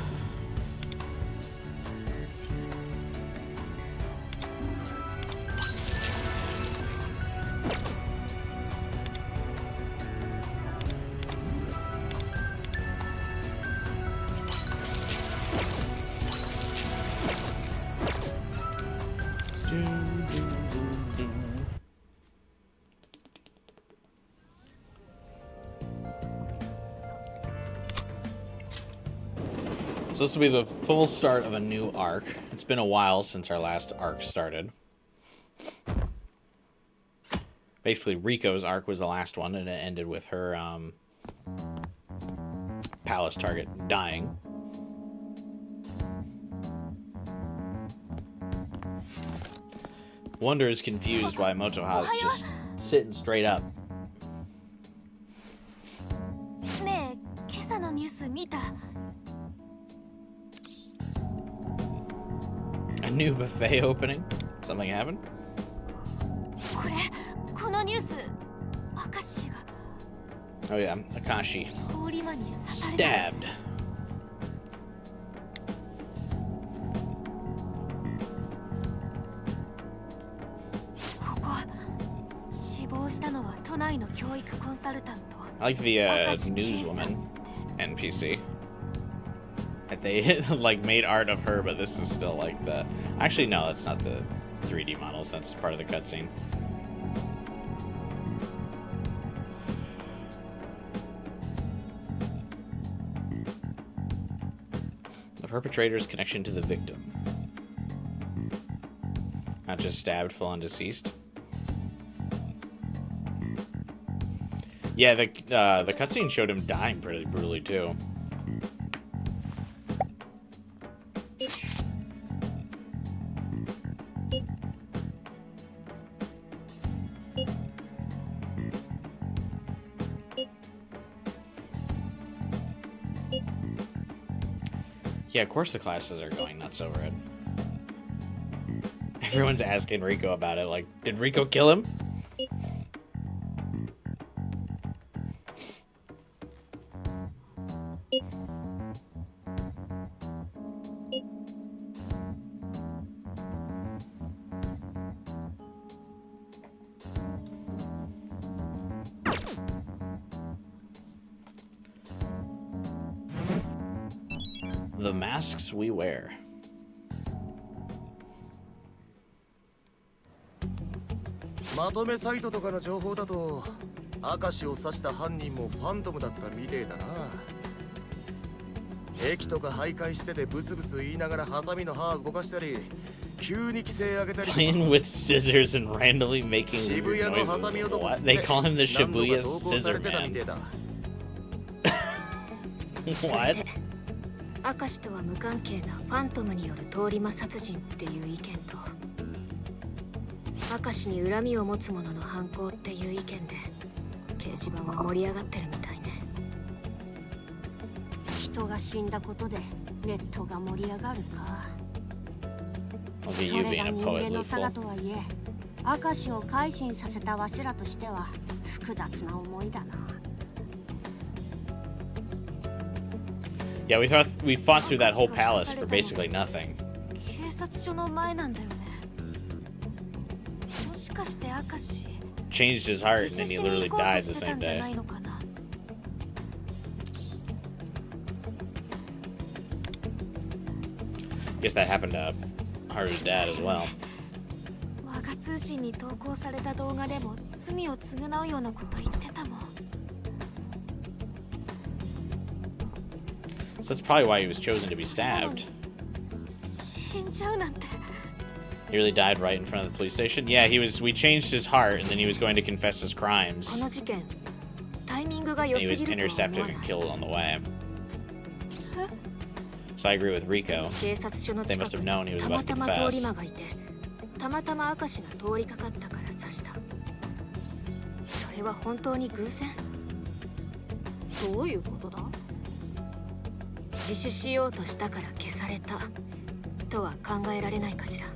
So this will be the full start of a new arc. It's been a while since our last arc started. Basically, Rico's arc was the last one, and it ended with her palace target dying. Wonder is confused why Motoha's just sitting straight up. A new buffet opening? Something happened? Oh yeah, Akashi. Stabbed. I like the newswoman NPC. art. They like made art of her, but this is still like the. Actually, no, that's not the 3D models. That's part of the cutscene. The perpetrator's connection to the victim. Not just stabbed, full on deceased. Yeah, the cutscene showed him dying pretty brutally too. Yeah, of course the classes are going nuts over it. Everyone's asking Rico about it, like, did Rico kill him? The masks we wear. まとめサイトとかの情報だと、明石を刺した犯人もファントムだったみてえだな。駅とか徘徊しててブツブツ言いながらハサミの刃動かしたり、急に規制上げたり。Playing with scissors and randomly making weird noises. What? They call him the Shibuya Scissor Man. What? 明石とは無関係なファントムによる通り魔殺人っていう意見と、明石に恨みを持つ者の犯行っていう意見で掲示板は盛り上がってるみたいね。人が死んだことでネットが盛り上がるか。それが人間の差がとはいえ、明石を改心させたわしらとしては複雑な思いだな。Yeah, we fought through that whole palace for basically nothing. 警察署の前なんだよね。もしかして明石 Changed his heart and then he literally died the same day. Guess that happened to Haru's dad as well. 我が通信に投稿された動画でも罪を償うようなこと言ってたもん。So that's probably why he was chosen to be stabbed. 死んじゃうなんて。 He really died right in front of the police station? Yeah, we changed his heart and then he was going to confess his crimes. この事件、タイミングが良す And ぎ he る was とは思 intercepted わない。 and killed on the way. So I agree with Rico. 警察署の They 近 must く have に known he was た about ま to たま通り confess. 魔がいて、たまたま明石が通りかかったから刺した。それは本当に偶然？どういうことだ？自首しようとしたから消されたとは考えられないかしら。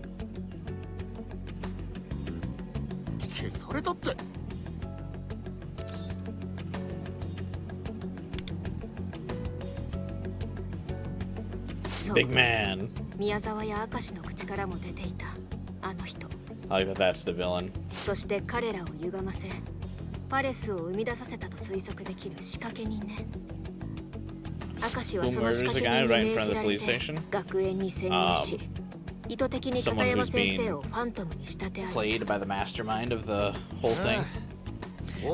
消されたって。そう。 Big man. 宮沢や明石の口からも出ていたあの人。 I like that that's the villain. そして彼らを歪ませ、パレスを生み出させたと推測できる仕掛け人ね。明石はその仕掛け人に命じられて学園に潜入し、意図的に片山先生をファントムに仕立て上げた。 Played by the mastermind of the whole thing.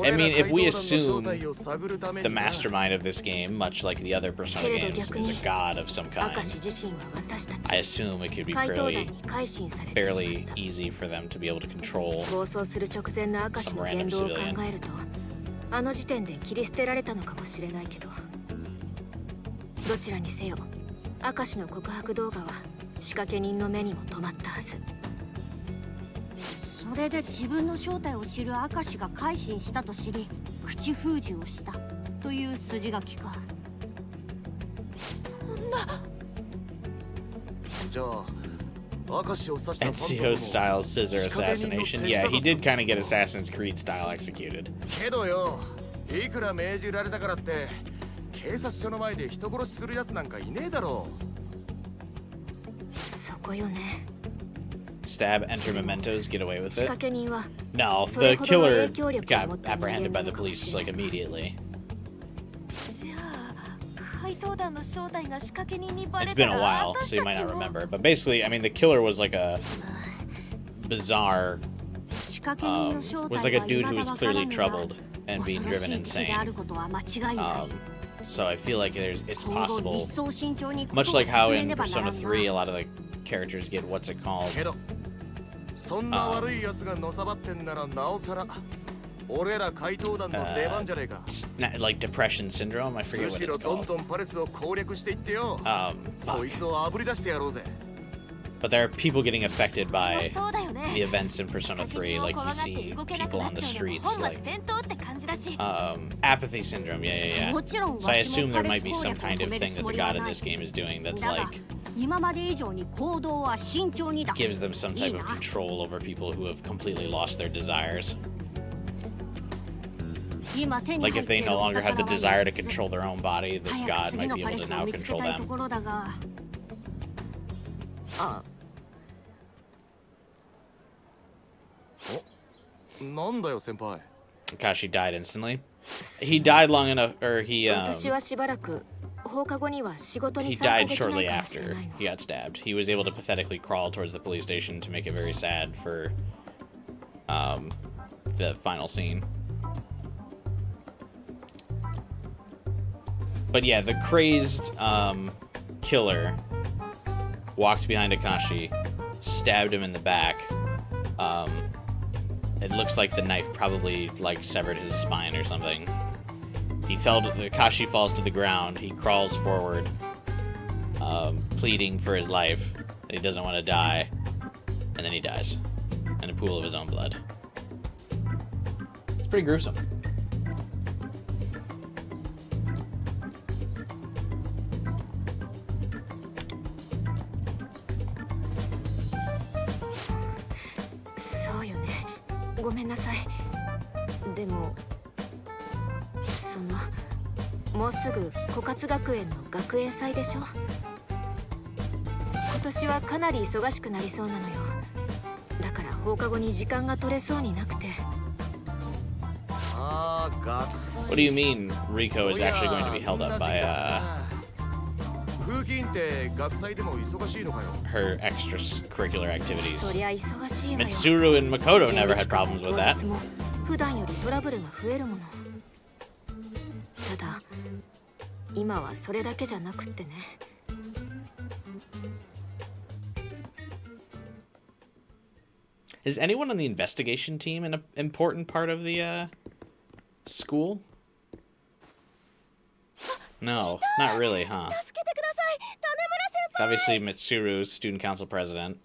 I mean, if we assume the mastermind of this game, much like the other Persona games, is a god of some kind, 明石自身は私たち I assume it could be 怪盗団に fairly, 改心されてしまっ fairly た。 easy for them to be able to control. 暴走する直前の明石の言動を考えると、あの時点で切り捨てられたのかもしれないけど、どちらにせよ、明石の告白動画は仕掛け人の目にも留まったはず。それで自分の正体を知る明石が改心したと知り、口封じをしたという筋書きか。そんな。じゃあ。 Ezio style scissor assassination. Yeah, he did kind of get Assassin's Creed style executed. けどよ、いくら命じられたからって警察署の前で人殺しするやつなんかいねえだろう。そこよね。 Stab, enter mementos, get away with it. 仕掛け人は No, the killer got apprehended by the police like immediately. じゃあ、怪 It's been a while, so you might not remember. But basically, I mean, the killer was like a bizarre, was like a dude who was clearly troubled and being driven insane. So I feel like it's possible, much like how in Persona 3 a lot of the characters get what's it called? Like depression syndrome. I forget what it's called. But there are people getting affected by the events in Persona 3, like you see people on the streets, like apathy syndrome. Yeah. So I assume there might be some kind of thing that the god in this game is doing that's like gives them some type of control over people who have completely lost their desires. Like if they no longer have the desire to control their own body, this god might be able to now control them. Akashi died instantly. He died long enough, or he died shortly after he got stabbed. He was able to pathetically crawl towards the police station to make it very sad for the final scene. But yeah, the crazed killer walked behind Akashi, stabbed him in the back. It looks like the knife probably like severed his spine or something. Akashi falls to the ground. He crawls forward, pleading for his life that he doesn't want to die, and then he dies in a pool of his own blood. It's pretty gruesome. What do you mean Rico is actually going to be held up by her extracurricular activities? Mitsuru and Makoto never had problems with that. Is anyone on the investigation team an important part of the school? No, not really, huh? Obviously, Mitsuru's student council president.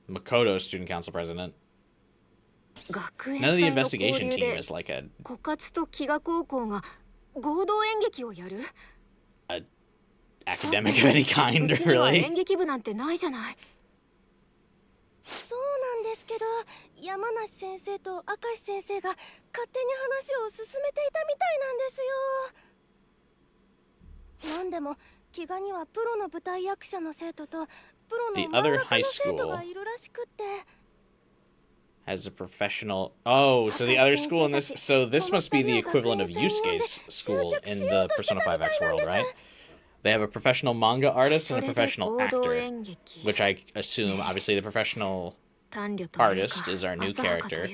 Makoto's student council president. None of the investigation team is like a academic of any kind, really. そうなんですけど、山梨先生と明石先生が勝手に話を進めていたみたいなんですよ。なんでも祈願にはプロの舞台役者の生徒とプロの漫画家の生徒がいるらしくて。As a professional. Oh, so the other school in this. So this must be the equivalent of Yusuke's school in the Persona 5X world, right? They have a professional manga artist and a professional actor, which I assume, obviously, the professional artist is our new character,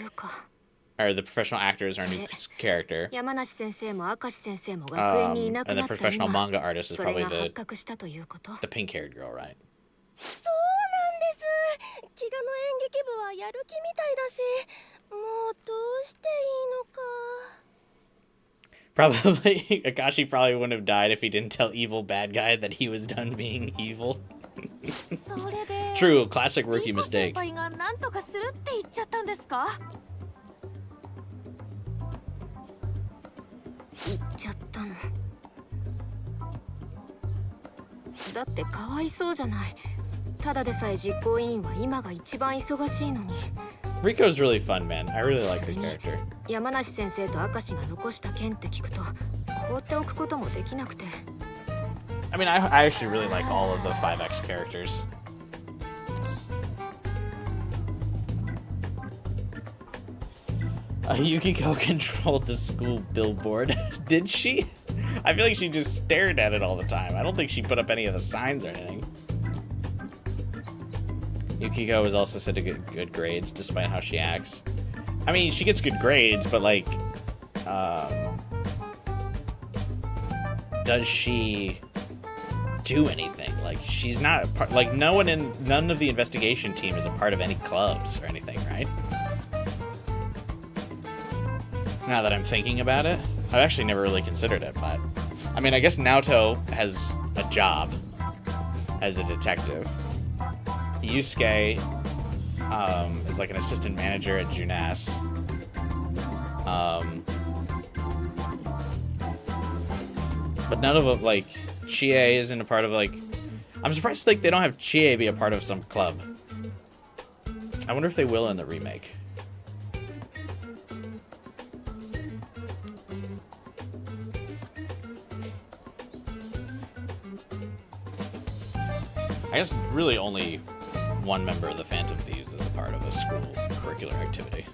or the professional actor is our new character, and the professional manga artist is probably the pink-haired girl, right? 祈願の演劇部はやる気みたいだし、もうどうしていいのか。Probably, Akashi probably wouldn't have died if he didn't tell evil bad guy that he was done being evil. True, classic rookie mistake. Rico's really fun, man. I really like the character. I mean, I actually really like all of the 5X characters. Yukiko controlled the school billboard. Did she? I feel like she just stared at it all the time. I don't think she put up any of the signs or anything. Yukiko is also said to get good grades despite how she acts. I mean, she gets good grades, but like, does she do anything? Like, she's not a part, like none of the investigation team is a part of any clubs or anything, right? Now that I'm thinking about it, I've actually never really considered it, but I mean, I guess Naoto has a job as a detective. Yusuke is like an assistant manager at Junas. But none of them, like, Chie isn't a part of, like... I'm surprised, like, they don't have Chie be a part of some club. I wonder if they will in the remake. I guess really only one member of the Phantom Thieves is a part of a school curricular activity.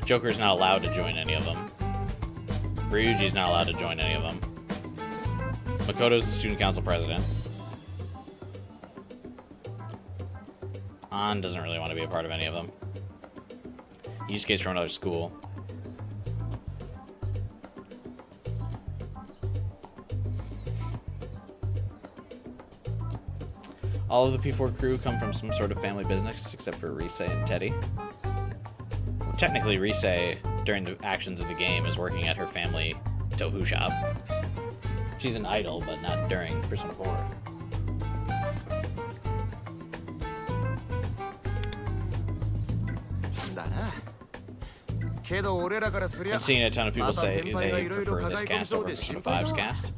Joker's not allowed to join any of them. Ryuji's not allowed to join any of them. Makoto's the student council president. An doesn't really want to be a part of any of them. Yusuke's from another school. All of the P4 crew come from some sort of family business, except for Rise and Teddy. Well, technically, Rise, during the actions of the game, is working at her family tofu shop. She's an idol, but not during Persona 4. I'm seeing a ton of people say they prefer this cast over Persona 5's cast.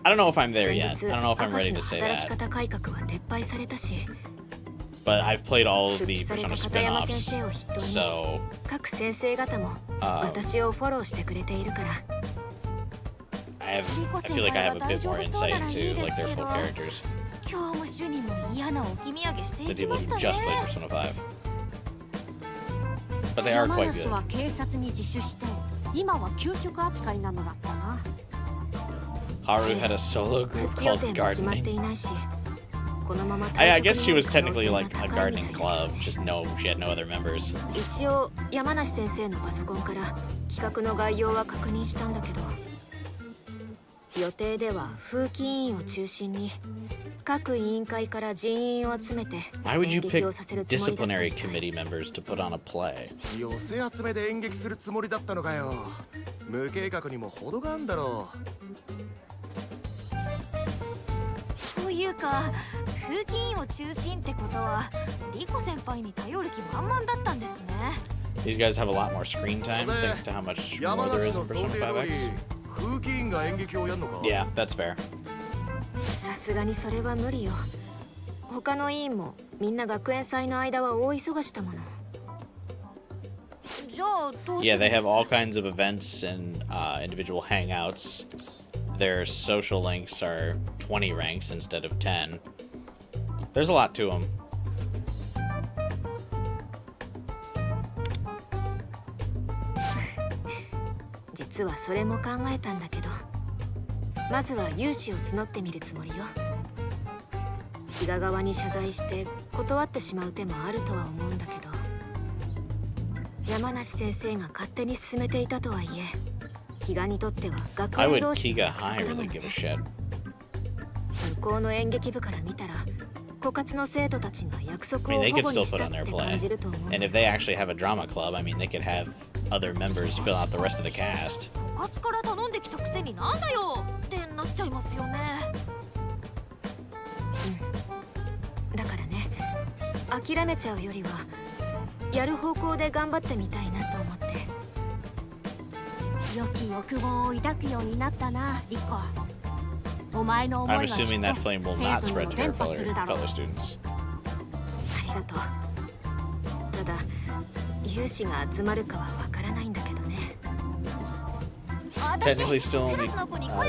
I don't know if I'm there yet. I don't know if I'm ready to say that. But I've played all of the Persona spin-offs, so... I feel like I have a bit more insight into like their full characters. The people who just played Persona 5. But they are quite good. Haru had a solo group called Gardening. I guess she was technically like a gardening club, just she had no other members. Why would you pick disciplinary committee members to put on a play? These guys have a lot more screen time thanks to how much more there is in Persona 5X. Yeah, that's fair. Yeah, they have all kinds of events and individual hangouts. Their social links are 20 ranks instead of 10. There's a lot to them. I would Kiga High really give a shit. I mean, they could still put on their play. And if they actually have a drama club, I mean, they could have other members fill out the rest of the cast. I'm assuming that flame will not spread to her fellow students. technically still only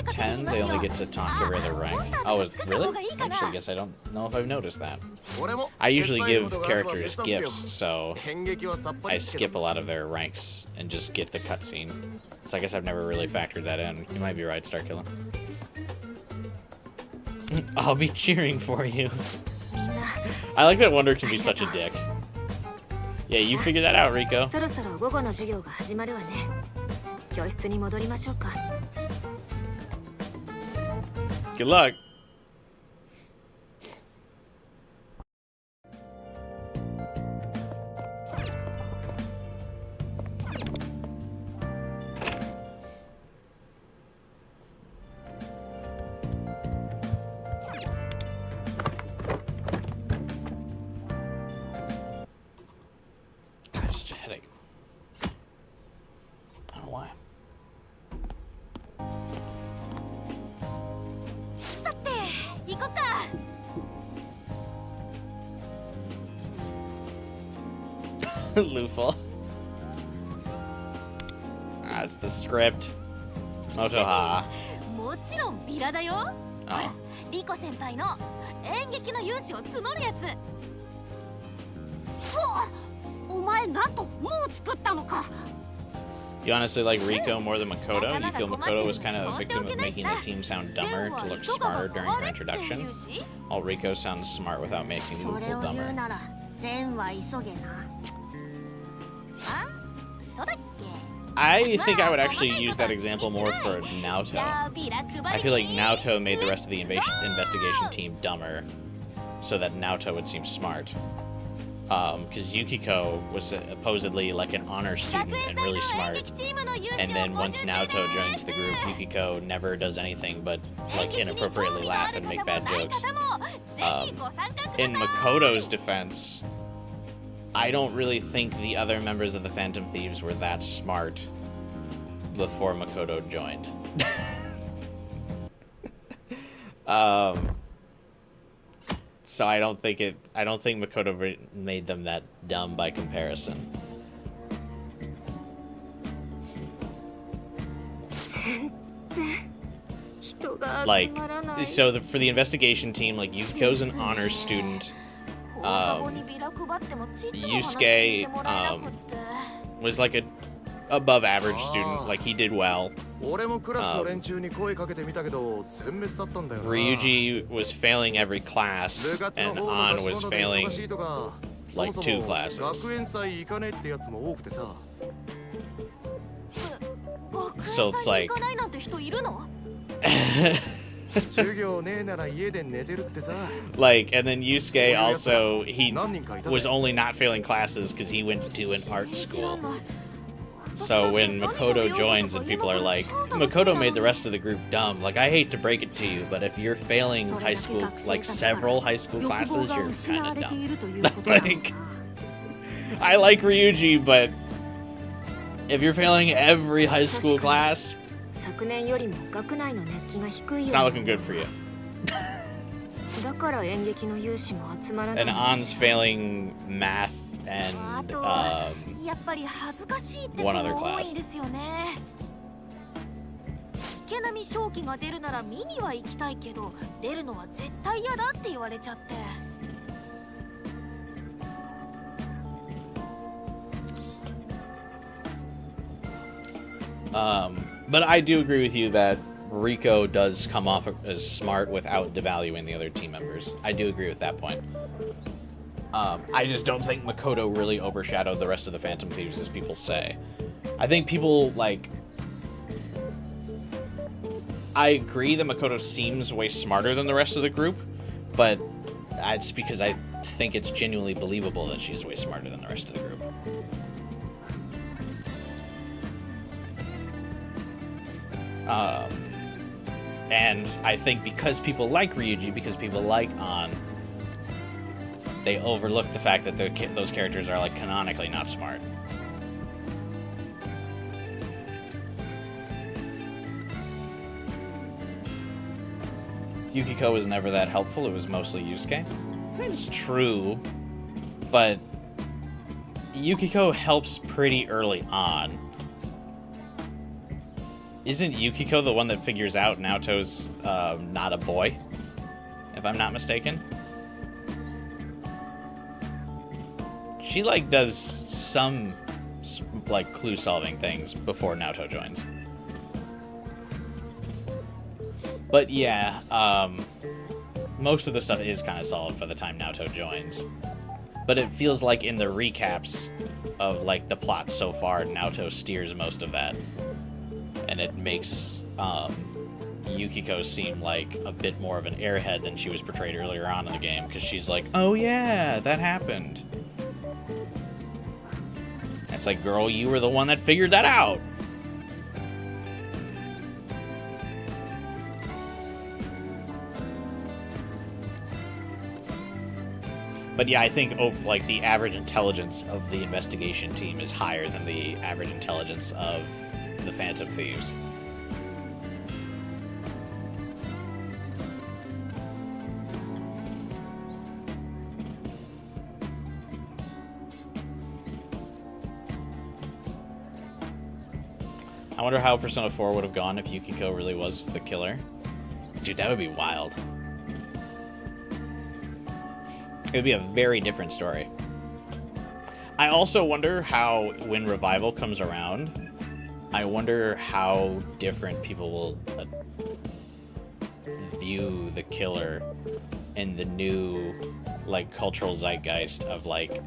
10. They only get to taunt give her their rank. Oh, really? Actually, I guess I don't know if I've noticed that. I usually give characters gifts, so I skip a lot of their ranks and just get the cutscene. So I guess I've never really factored that in. You might be right, Starkiller. I'll be cheering for you. I like that Wonder can be such a dick. Yeah, you figure that out, Rico. Good luck. Luful. That's the script. Motoha. Oh. You honestly like Rico more than Makoto? You feel Makoto was kind of a victim of making the team sound dumber to look smarter during her introduction? While Rico sounds smart without making Luful dumber. I think I would actually use that example more for Naoto. I feel like Naoto made the rest of the investigation team dumber so that Naoto would seem smart. Because Yukiko was supposedly like an honor student and really smart. And then once Naoto joins the group, Yukiko never does anything but like inappropriately laugh and make bad jokes. In Makoto's defense, I don't really think the other members of the Phantom Thieves were that smart before Makoto joined. So I don't think Makoto made them that dumb by comparison. Like, so for the investigation team, like Yukiko's an honors student. Yusuke was like a above average student, like he did well. Ryuji was failing every class, and An was failing like 2 classes. So it's like like, and then Yusuke also, he was only not failing classes because he went to an art school. So when Makoto joins and people are like, Makoto made the rest of the group dumb, like, I hate to break it to you, but if you're failing high school, like several high school classes, you're kind of dumb. Like, I like Ryuji, but if you're failing every high school class, it's not looking good for you. And An's failing math and one other class. But I do agree with you that Rico does come off as smart without devaluing the other team members. I do agree with that point. I just don't think Makoto really overshadowed the rest of the Phantom Thieves, as people say. I think people, like... I agree that Makoto seems way smarter than the rest of the group, but it's because I think it's genuinely believable that she's way smarter than the rest of the group. And I think because people like Ryuji, because people like An, they overlook the fact that those characters are, like, canonically not smart. Yukiko was never that helpful. It was mostly Yusuke. That's true, but Yukiko helps pretty early on. Isn't Yukiko the one that figures out Naoto's not a boy? If I'm not mistaken. She, like, does some, like, clue-solving things before Naoto joins. But, yeah, most of the stuff is kind of solved by the time Naoto joins. But it feels like in the recaps of, like, the plot so far, Naoto steers most of that. And it makes Yukiko seem like a bit more of an airhead than she was portrayed earlier on in the game, because she's like, oh yeah, that happened. And it's like, girl, you were the one that figured that out. But yeah, I think like the average intelligence of the investigation team is higher than the average intelligence of the Phantom Thieves. I wonder how Persona 4 would have gone if Yukiko really was the killer. Dude, that would be wild. It would be a very different story. I also wonder how, when Revival comes around, I wonder how different people will view the killer in the new, like, cultural zeitgeist of, like,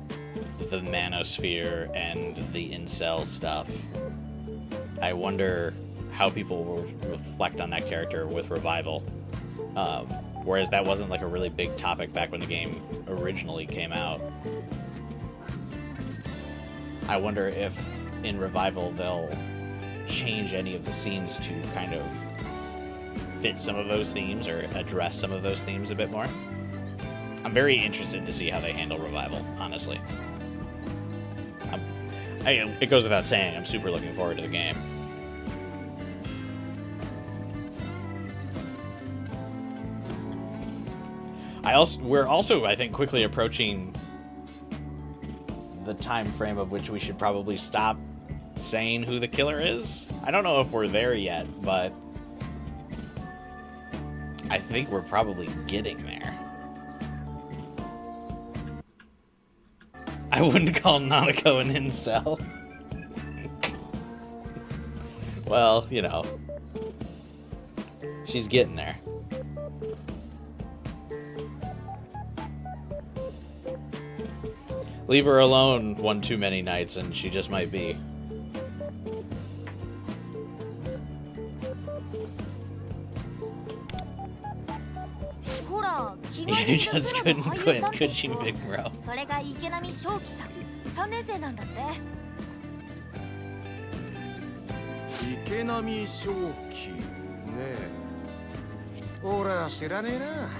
the manosphere and the incel stuff. I wonder how people will reflect on that character with Revival. Whereas that wasn't, like, a really big topic back when the game originally came out. I wonder if in Revival they'll change any of the scenes to kind of fit some of those themes or address some of those themes a bit more. I'm very interested to see how they handle Revival, honestly. It goes without saying, I'm super looking forward to the game. We're also, I think, quickly approaching the time frame of which we should probably stop saying who the killer is. I don't know if we're there yet, but I think we're probably getting there. I wouldn't call Nanako an incel. Well, you know, she's getting there. Leave her alone one too many nights and she just might be. You just couldn't quit, could you, big bro?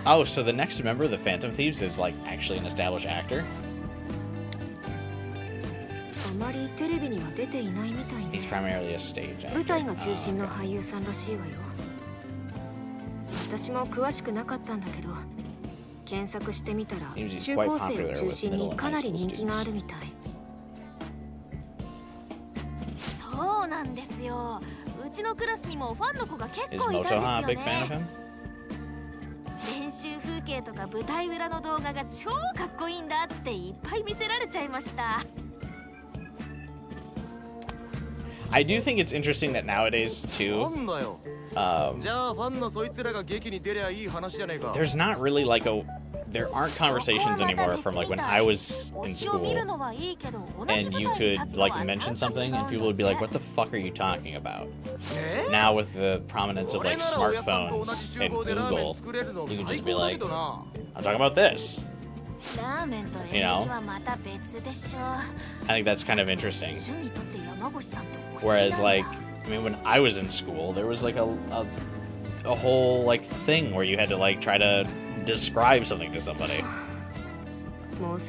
Oh, so the next member of the Phantom Thieves is, like, actually an established actor? He's primarily a stage actor. Seems he's quite popular with middle and high school students. Is Motoha a big fan of him? 練習風景とか舞台裏の動画が超かっこいいんだっていっぱい見せられちゃいました。 I do think it's interesting that nowadays too, there's not really like there aren't conversations anymore from like when I was in school, and you could like mention something and people would be like, what the fuck are you talking about? Now with the prominence of like smartphones and Google, you can just be like, I'm talking about this. You know? I think that's kind of interesting. Whereas, like, I mean, when I was in school, there was like a whole like thing where you had to like try to describe something to somebody. You'd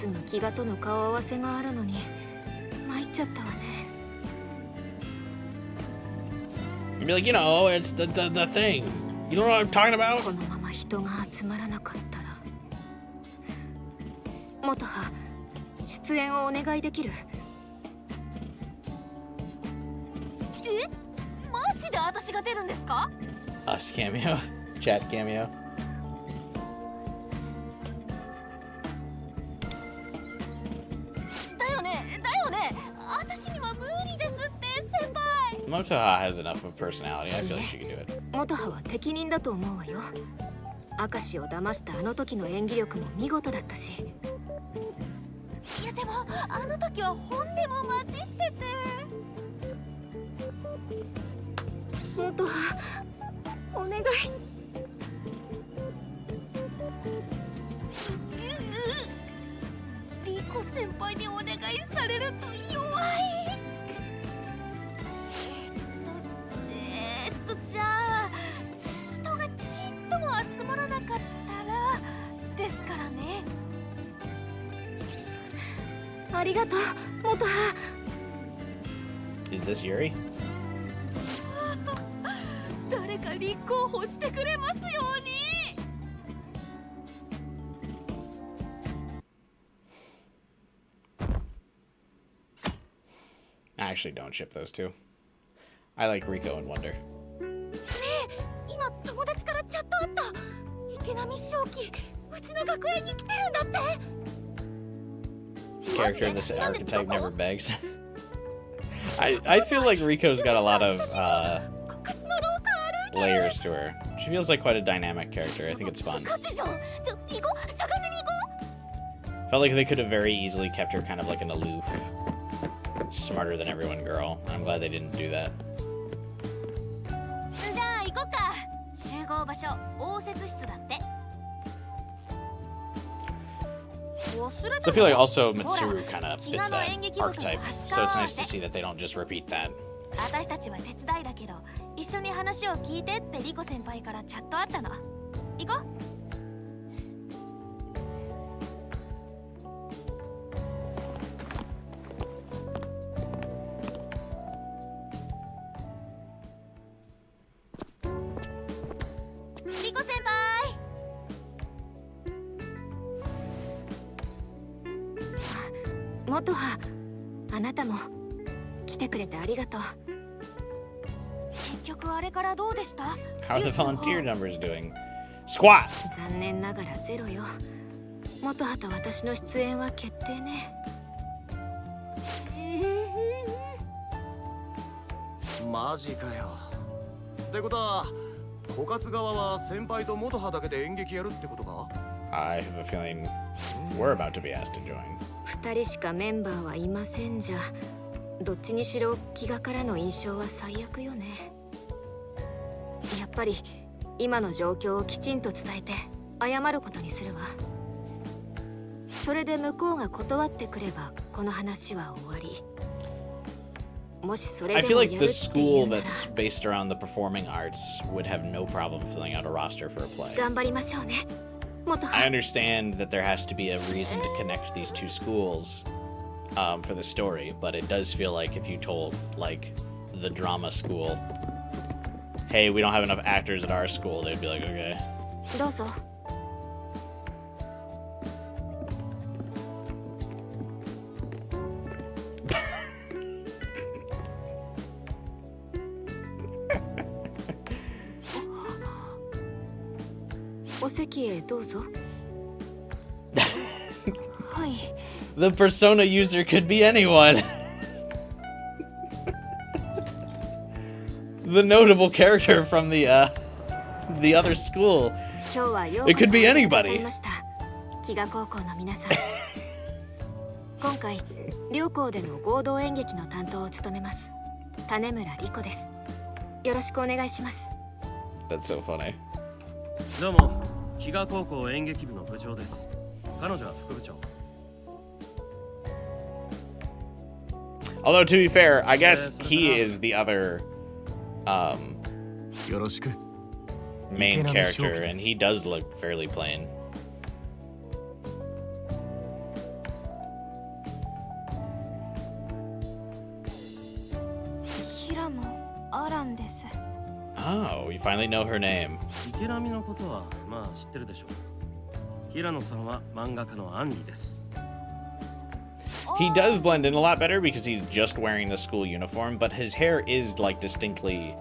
be like, you know, it's the thing. You know what I'm talking about? 元葉、出演をお願いできる？え？マジで？で私が出るんですか？ Us cameo. Chat cameo. だよねだよね、私には無理ですって先輩。 Motoha has enough of personality. I feel like she can do it. 元葉は適任だと思うわよ。明石を騙したあの時の演技力も見事だったし。いやでもあの時は本音も混じってて。元葉お願い。リコ先輩にお願いされると弱い。じゃあ人がちっとも集まらなかったらですからね。ありがとう元葉。 Is this Yuri? 誰か立候補してくれますように。 I actually don't ship those two. I like Rico and Wonder. ねえ、今友達からチャットあった。池波正輝、うちの学園に来てるんだって。 Character in this archetype never begs. I feel like Rico's got a lot of layers to her. She feels like quite a dynamic character. I think it's fun. Felt like they could have very easily kept her kind of like an aloof, smarter than everyone girl. I'm glad they didn't do that. じゃあ行こっか。集合場所応接室だって。 So I feel like also Mitsuru kind of fits that archetype. So it's nice to see that they don't just repeat that. 私たちは手伝いだけど一緒に話を聞いてってリコ先輩からチャットあったの。行こう。 リコ先輩。 元葉、あなたも来てくれてありがとう。結局あれからどうでした？ How are the volunteer numbers doing? Squat! 残念ながらゼロよ。元葉と私の出演は決定ね。マジかよ。ってことは枯渇側は先輩と元葉だけで演劇やるってことか？ I have a feeling we're about to be asked to join. 2人しかメンバーはいませんじゃ。どっちにしろ気がからの印象は最悪よね。やっぱり今の状況をきちんと伝えて謝ることにするわ。それで向こうが断ってくればこの話は終わり。もしそれ I で feel も like やる the っていう school なら that's based around the performing arts would have no problem filling out a roster for a play. 頑張りましょうね。元 I 葉。 understand that there has to be a reason to connect these two schools for the story, but it does feel like if you told, like, the drama school, hey, we don't have enough actors at our school, they'd be like, okay. どうぞ。お席へどうぞ。はい。 The persona user could be anyone. The notable character from the other school. 今日はよう It could be こそありがとうござ anybody. いました。飢餓高校の皆さん。今回両校での合同演劇の担当を務めます種村理子です。よろしくお願いします。 That's so funny. どうも、飢餓高校演劇部の部長です。彼女は副部長。 Although to be fair, I guess he is the other よろしく。 main character, and he does look fairly plain. 平野アランです。 Oh, you finally know her name. 池波のことはまあ知ってるでしょう。平野さんは漫画家のアンリです。 He does blend in a lot better because he's just wearing the school uniform, but his hair is like distinctly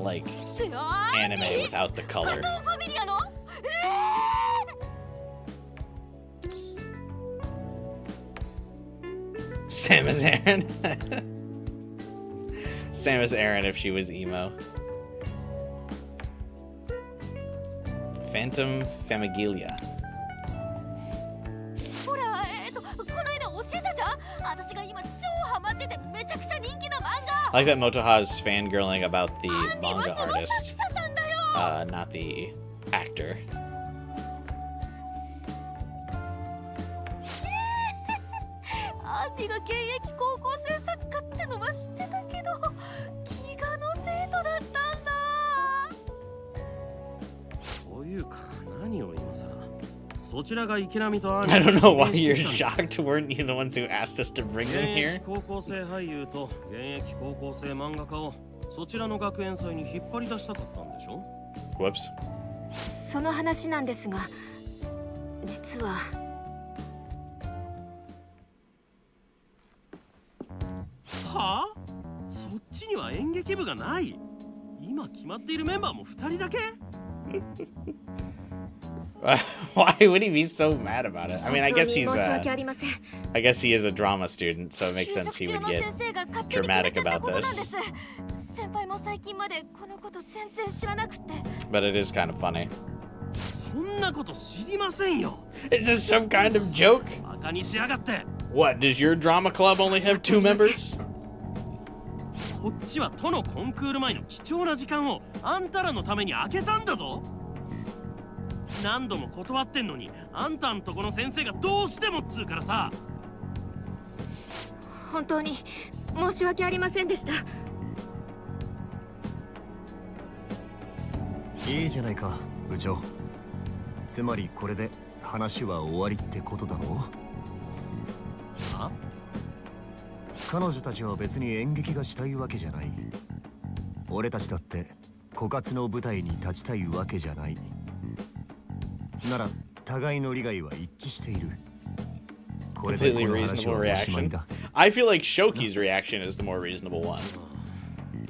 like anime without the color. ファミリアのSamus Aran. Samus Aran if she was emo. Phantom Famigilia. ほらこの間教えたじゃん私が今超ハマっててめちゃくちゃ人気な漫画 I like that Motoha's fangirling about the manga その作 artist, 者さんだよ not the actor. アンリが現役高校生作家ってのは知ってたけど気がの生徒だったんだというか何を今さらそちらが池波とアン I リ don't know why you're shocked. Weren't you the ones who asked us to bring 現 them 役 here? 高校生俳優と現役高校生漫画家をそちらの学園祭に引っ張り出したかったんでしょ Whoops. その話なんですが、実ははあそっちには演劇部がない今決まっているメンバーも2人だけ Why would he be so mad about it? I mean, I 本 guess 当に he's 申し訳あり I ません。 guess he is a drama student, so it makes 就 sense 職 he 中 would の get 先生が勝手に決め dramatic ちゃった about ことなんで this. す先輩も最近までこのこと全然知らなくて But it is kind of funny. そんなこと知りませんよ Is this some kind of joke? バカにしやがって What, does your drama club only have 2 members? こっちは都のコンクール前の貴重な時間をあんたらのために空けたんだぞ何度も断ってんのにあんたんとこの先生がどうしてもっつうからさ本当に申し訳ありませんでした。いいじゃないか部長。つまりこれで話は終わりってことだろう。は彼女たちは別に演劇がしたいわけじゃない。俺たちだって枯渇の舞台に立ちたいわけじゃない。なら互いの利害は一致している。これでこ Completely の話 reasonable はおしまい reaction. だ。I feel like Shoki's reaction is the more reasonable one.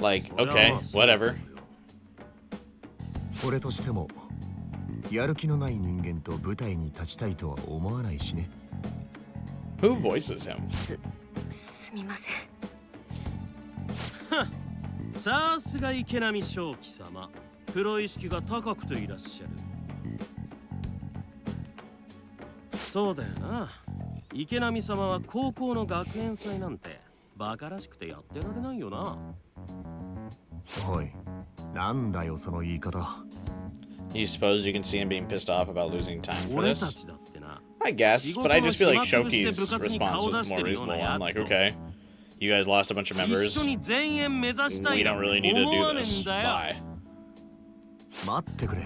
Like, okay, whatever. 俺としてもやる気のない人間と舞台に立ちたいとは思わないしね。Who voices him? すみません。さすが池波正輝様プロ意識が高くていらっしゃるそうだよな池波様は高校の学園祭なんてバカらしくてやってられないよなおい、なんだよその言い方。You suppose you can see him being pissed off about losing time for 俺た this? ちだってな I guess, but I just feel like Shoki's response was the more reasonable one. Like, okay, you guys lost a bunch of 一 members. 緒に全員目指したい We な don't ん really て need to 思わ do ねえ this. んだよ Bye. 待ってくれ。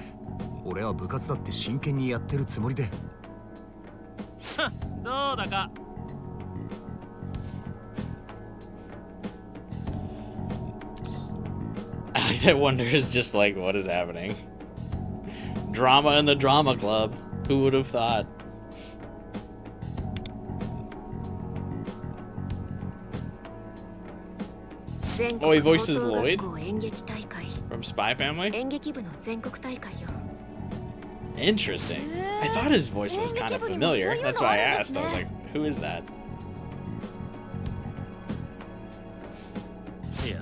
俺は部活だって真剣にやってるつもりで。どうだか That wonder is just like, what is happening? Drama in the drama club. Who would have thought? Oh, he voices Lloyd? 演劇大会 From Spy Family? 演劇部の全国大会よ。 Interesting. I thought his voice was kind of familiar. That's why I asked. I was like, who is that? いや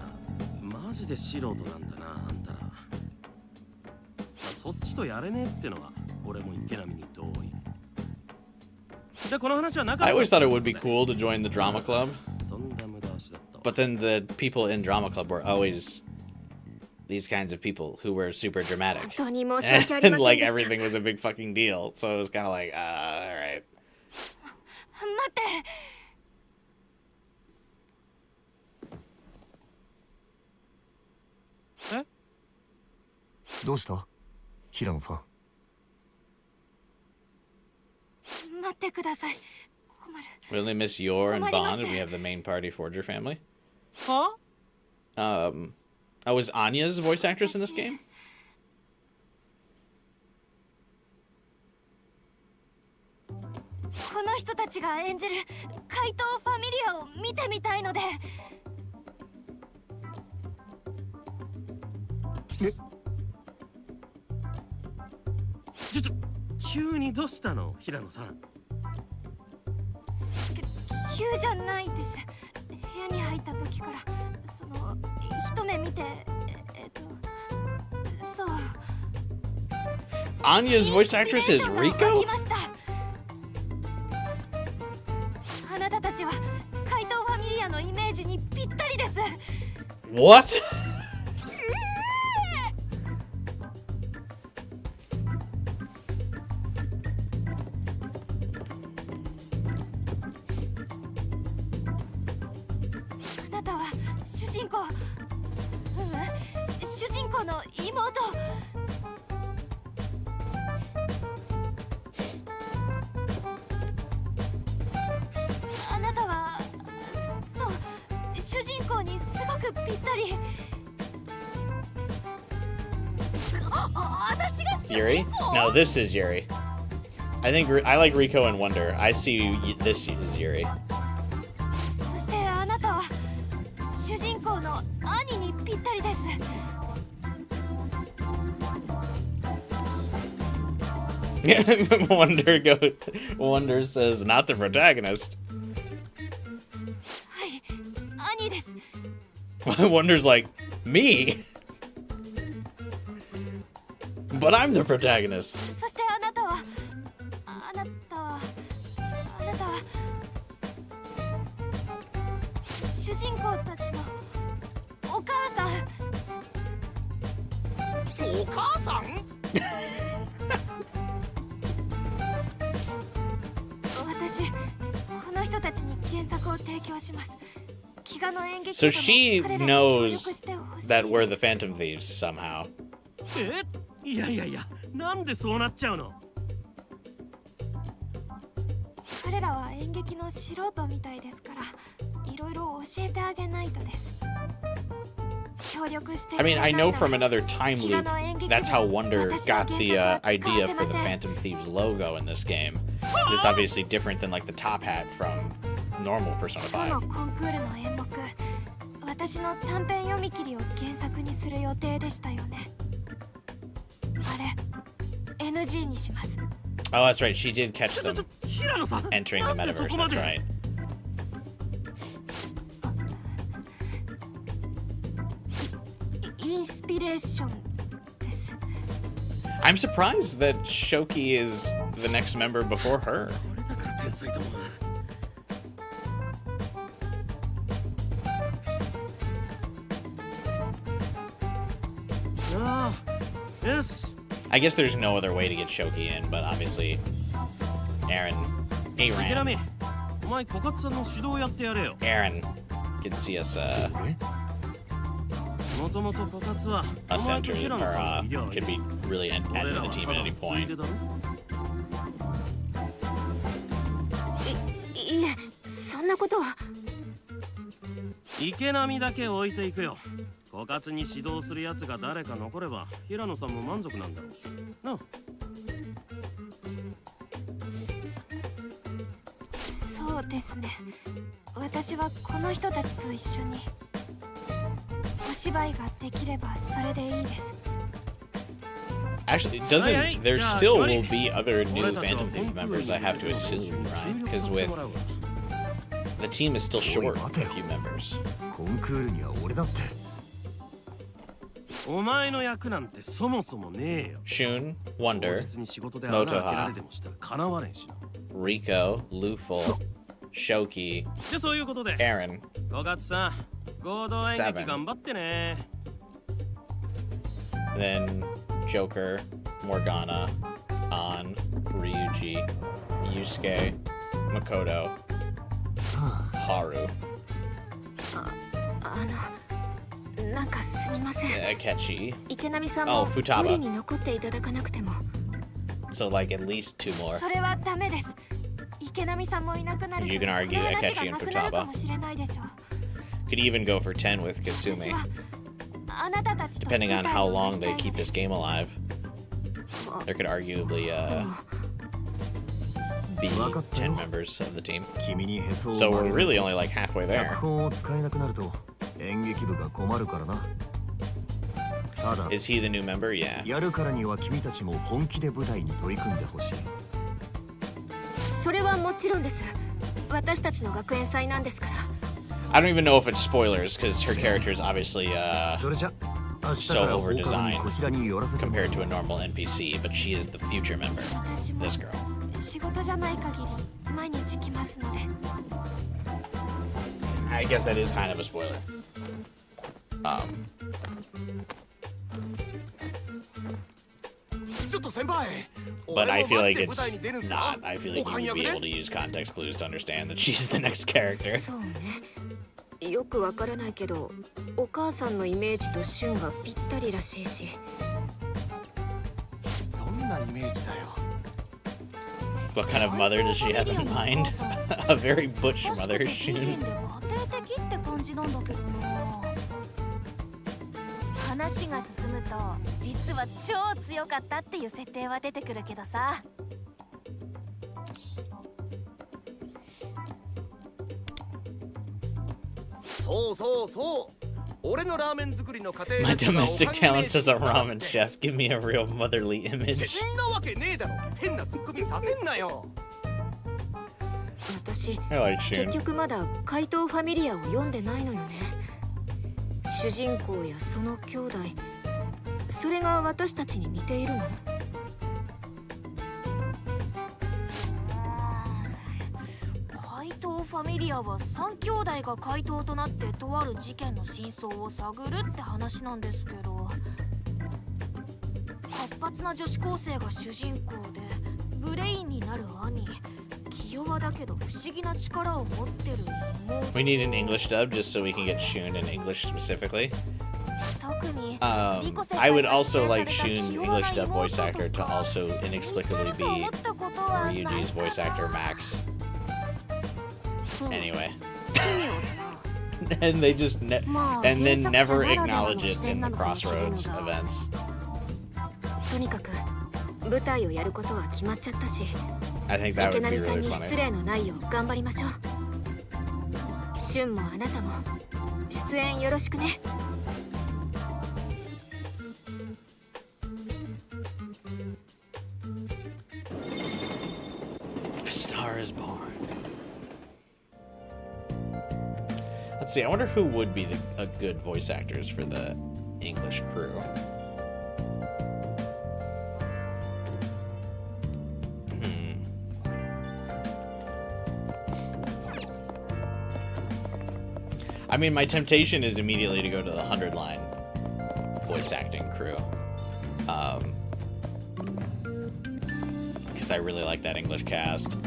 マジで素人なんだなあんたらそっちとやれねえってのは俺も池波に同意でこの話はなかった I always thought it would be cool to join the drama club. とんだ無駄足だったわ But then the people in drama club were always these kinds of people who were super dramatic. 本当に申し訳あり And ません like でした。 everything was a big fucking deal. So it was kind of like, all right. 待ってどうした平野さん。待ってください困る We only miss Yor and 困りま Bond, せん。 and we have the main party Forger family. は Oh, was Anya's voice actress in this game? この人たちが演じる怪盗ファミリアを見てみたいので急にどうしたの平野さん。急じゃないです。部屋に入った時からその一目見てそう。 Anya's voice actress is インスピレーションが湧 Rico? きました。あなたたちは怪盗ファミリアのイメージにぴったりです。 What? あなたは主人公、主人公の妹。あなたはそう、主人公にすごくぴったり。私が主 Yuri? 人公？ No, this is Yuri. I think I like Rico and Wonder. I see this is Yuri. そしてあなたは主人公の兄にぴったりです。 Wonder says not the protagonist. はい、兄です。 Wonder's like, me? But I'm the protagonist. そしてあなたは主人公たちのお母さん。お母さん？私この人たちに原作を提供します。飢餓の演劇 So she 彼らに協力 knows してほしい that we're the Phantom Thieves somehow. いやいやいや、なんでそうなっちゃうの？彼らは演劇の素人みたいですから、いろいろ教えてあげないとです。協力して I mean, I know from くれ another time ないなら loop 飢餓の演劇 that's how Wonder 私の got 原 the 作は idea 使 for わせ the ません。 Phantom Thieves logo in this game. It's obviously different than like the top hat from normal Persona この 5. コンクールの演目、私の短編読み切りを原作にする予定でしたよね。あれ NG にします。 Oh, that's right. She did catch them 平野さん entering the なんでそ metaverse. こま That's で right. インスピレーションです。 I'm surprised that Shoki is the next member before her. これだから天才だもん。ああ、よし。 I guess there's no other way to get Shoki in, but obviously Aaron 池 Aaron 波、お前小勝さんの指導やってやれよ。 Aaron can see us もともと小勝は us お前と enter 平 or 野さんの医療 could be really added 俺 to ら the は team た at だ any つい point. でだろ。いえ、そんなことは。池波だけ置いていくよ。枯渇に指導するやつが誰か残れば平野さんも満足なんだろうしな。そうですね。私はこの人たちと一緒にお芝居ができればそれでいいです。 Actually, there still will be other new Phantom Thief members, I have to assume, right? Because with the team is still short a few members. コンクールには俺だって。お前の役なんてそもそもねえよ。 Shun, 当 Wonder, 日に仕事で穴開けられてもしたらかなわれんしな。 Rico, Luful, Shoki, じゃあそういうことで、 Aaron. 小勝さん、合同演劇頑張ってね。 Then Joker, Morgana, An, Ryuji, Yusuke, Makoto, Haru, なんかすみません。 Akechi. 池波さん Oh, も Futaba. 無理に残っていただかなくても。 So like at least two more. それはダメです。池波さんもいなくなると You can argue この話 Akechi が and なくなる Futaba. かもしれないでしょう。 Could even go for 10 with 私 Kasumi, はあなたたちと depending on 舞台 how を long やりた they い keep ので this す。 game alive. There could arguably be 10 members of the team. 君にへそを So 曲 we're げる really only like halfway 脚 there. 本を使えなくなると演劇部が困るからな。Is he the new member? Yeah. やるからには君たちも本気で舞台に取り組んでほしい。それはもちろんです。私たちの学園祭なんですから。I don't even know if it's spoilers because her character is obviously それじゃ so over-designed compared to a normal NPC, but she is the future member. 私も This girl. 仕事じゃない限り毎日来ますので。 I guess that is kind of a spoiler. But I feel like it's not. I feel like you would be able to use context clues to understand that she's the next character. そうね。よくわからないけど、お母さんのイメージとシュンがぴったりらしいし。どんなイメージだよ。 What kind of mother does she have in mind? A very butch mother, Shun. 家庭的って感じなんだけどな。話が進むと実は超強かったっていう設定は出てくるけどさ。そうそうそう。俺のラーメン作りの過程 My domestic talents as a ramen chef give me a real motherly image. そんなわけねえだろ。変なツッコミさせんなよ。私、 I like 結 Shun. 局まだ怪盗ファミリアを読んでないのよね。主人公やその兄弟、それが私たちに似ているの。怪盗ファミリアは3兄弟が怪盗となってとある事件の真相を探るって話なんですけど、活発な女子高生が主人公でブレインになる兄、気弱だけど不思議な力を持ってる妹。 We need an English dub just so we can get Shun in English specifically. 特に I would also like Shun's English dub voice actor to also inexplicably be Ryuji's voice actor Max. Anyway. And they just and then never acknowledge it in the Crossroads events. とにかく舞台をやることは決まっちゃったし、 I think that 池 would be 波さん really に失 funny. 礼のないよう頑張りましょう。シュンもあなたも出演よろしくね。 A Star is Born. Let's see. I wonder who would be a good voice actors for the English crew. I mean, my temptation is immediately to go to the 100-line voice acting crew. Because I really like that English cast.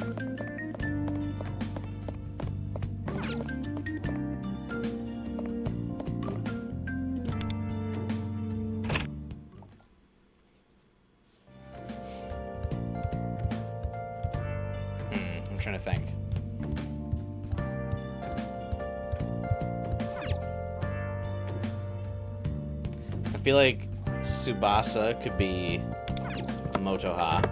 I'm trying to think. I feel like Tsubasa could be Motoha.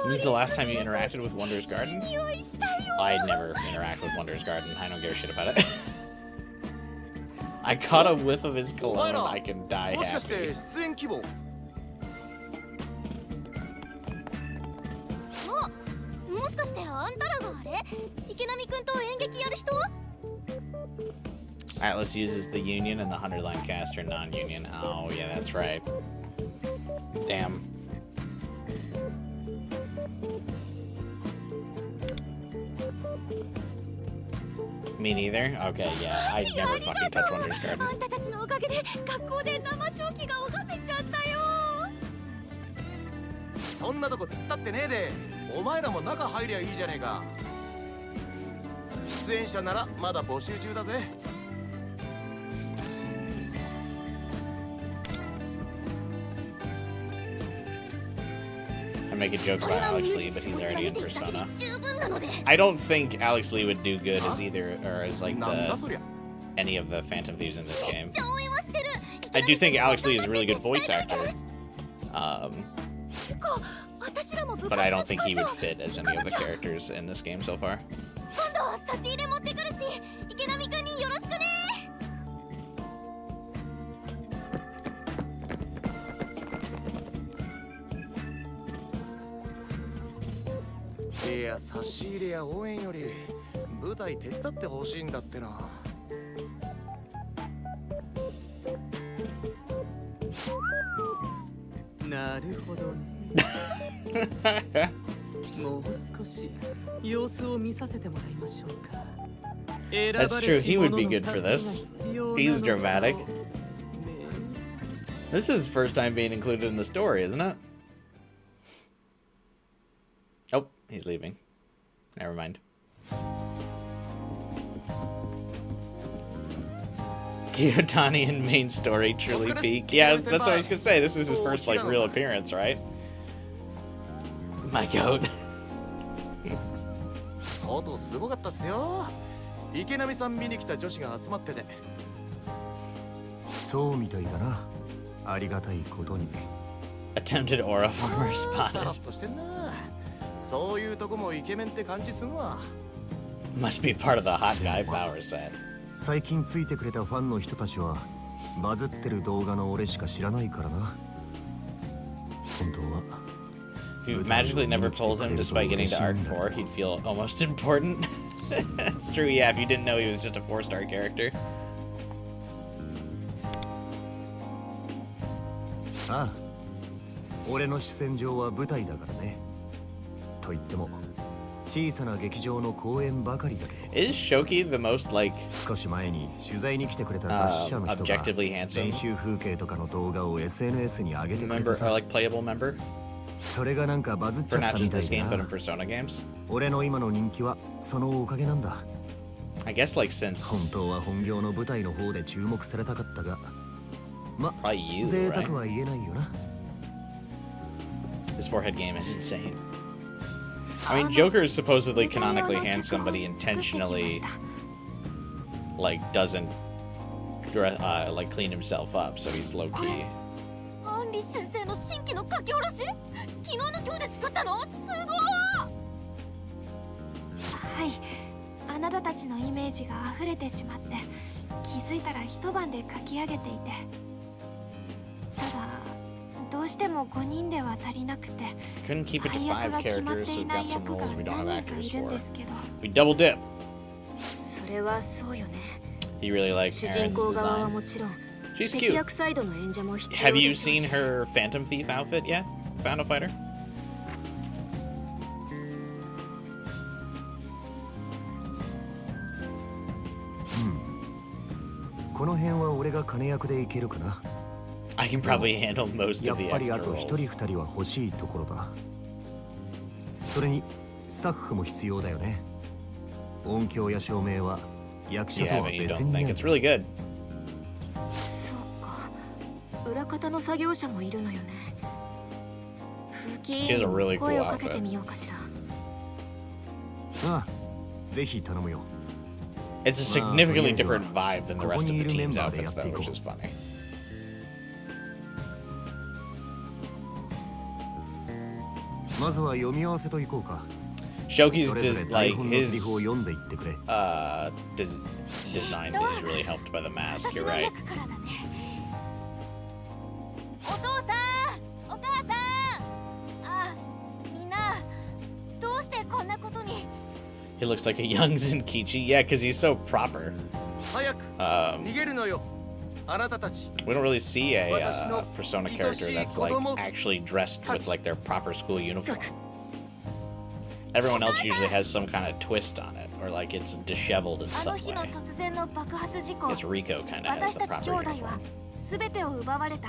When's the last time you interacted with Wonder's Garden? I never interact with Wonder's Garden. I don't give a shit about it. I caught a whiff of his cologne. I can die happy. もしかしてあんたらがあれ？池波くんと演劇やる人？ Atlas uses the union and the 100-line cast are non-union. Oh, yeah, that's right. Damn. Me neither? Okay, yeah, I never fucking touch Wonder's Garden. あんたたちのおかげで学校で生正気が拝めちゃったよ。そんなとこ突っ立ってねえで。お前らも中入りゃいいじゃねえか。出演者ならまだ募集中だぜ。I'm make a joke about Alex Lee, but he's already in Persona. I don't think Alex Lee would do good as either, or as like any of the Phantom Thieves in this game. I do think Alex Lee is a really good voice actor. But I don't think he would fit as any of the characters in this game so far.いや、差し入れや応援より舞台手伝ってほしいんだってな。なるほどね。もう少し様子を見させてもらいましょうか。That's true, he would be good for this. He's dramatic. This is his first time being included in the story, isn't it? Oh, he's leaving. Never mind. Gyotani in main story truly peak. Yeah, that's what I was gonna say. This is his first like real appearance, right? My goat. 外すごかったっすよ。池波さん見に来た女子が集まってて。そうみたいだな。ありがたいことに。Attempted aura farmer spotted. さらっとしてんな。そういうとこもイケメンって感じすんわ。Must be part of the hot guy power set. 最近ついてくれたファンの人たちはバズってる動画の俺しか知らないからな。本当は。If you magically never pulled him despite getting to Arc 4, he'd feel almost important. It's true, yeah, if you didn't know he was just a 4-star character. ああ、俺の主戦場は舞台だからね。と言っても小さな劇場の公演ばかりだけど。Is Shoki the most like 少し前に取材に来てくれた雑誌社の人が objectively handsome 練習風景とかの動画を SNS に上げてくれて member さ。 or like playable member それがなんかバズっち for ゃっ not たみ just たい this game だ but in な。 Persona games? 俺の今の人気はそのおかげなんだ。 I guess like since 本当は本業の舞台の方で注目されたかったが、ま、 probably you, 贅 right? 沢は言えないよな。 His forehead game is insane. I mean, Joker is supposedly canonically handsome, but he intentionally like doesn't like clean himself up, so he's low key. アンリ先生の新規の書き下ろし？昨日の今日で作ったの？すごい！はい、あなたたちのイメージが溢れてしまって気づいたら一晩で書き上げていて、ただどうしても5人では足りなくて Couldn't keep it to 配役 5 が決まっ characters, て so い we've ない got some 役が roles we don't have 何人か actors いるん for. ですけど、 We double dip. それはそうよね。 He really likes 主人 Aaron's 公側は design. もちろん She's 敵 cute. 役サイドの演者も必要 Have で you しょうし seen her Phantom Thief outfit yet? Final Fighter? この辺は俺が金役でいけるかな。 I can probably handle most や of っ the ぱりあ extra と1人 roles. 2人は欲しいところだ。それにスタッフも必要だよね。音響や照明は役者と Yeah, は but you 別 don't にな think い。 it's really good. そうか、裏方の作業者もいるのよね。風紀 She 委 has a 員に really も cool 声をかけ outfit. てみようかしら。ああ、ぜひ頼むよ。 It's a Wow, significantly please, different vibe than the rest of the team's member outfits, though, でやっていこう。 which is funny. まずは読み合わせといこうか。 Shoki's それぞれ just 台 like 本のセリ his フを読んでいってくれ。 design is really helped by the mask. 私 You're の right. 役からだね。お父さん、お母さん、あ、みんな、どうしてこんなことに？ He looks like a young Zenkichi. Yeah, because he's so proper. 早く逃げるのよ。あなたたち。 We don't really see a Persona character that's like actually dressed with like their proper school uniform. Everyone else usually has some kind of twist on it, or like it's disheveled in あの some 日の way. 突然の爆発事 I 故、 guess Rico kind of has 私 the たち兄 proper 弟は uniform. 全てを奪われた。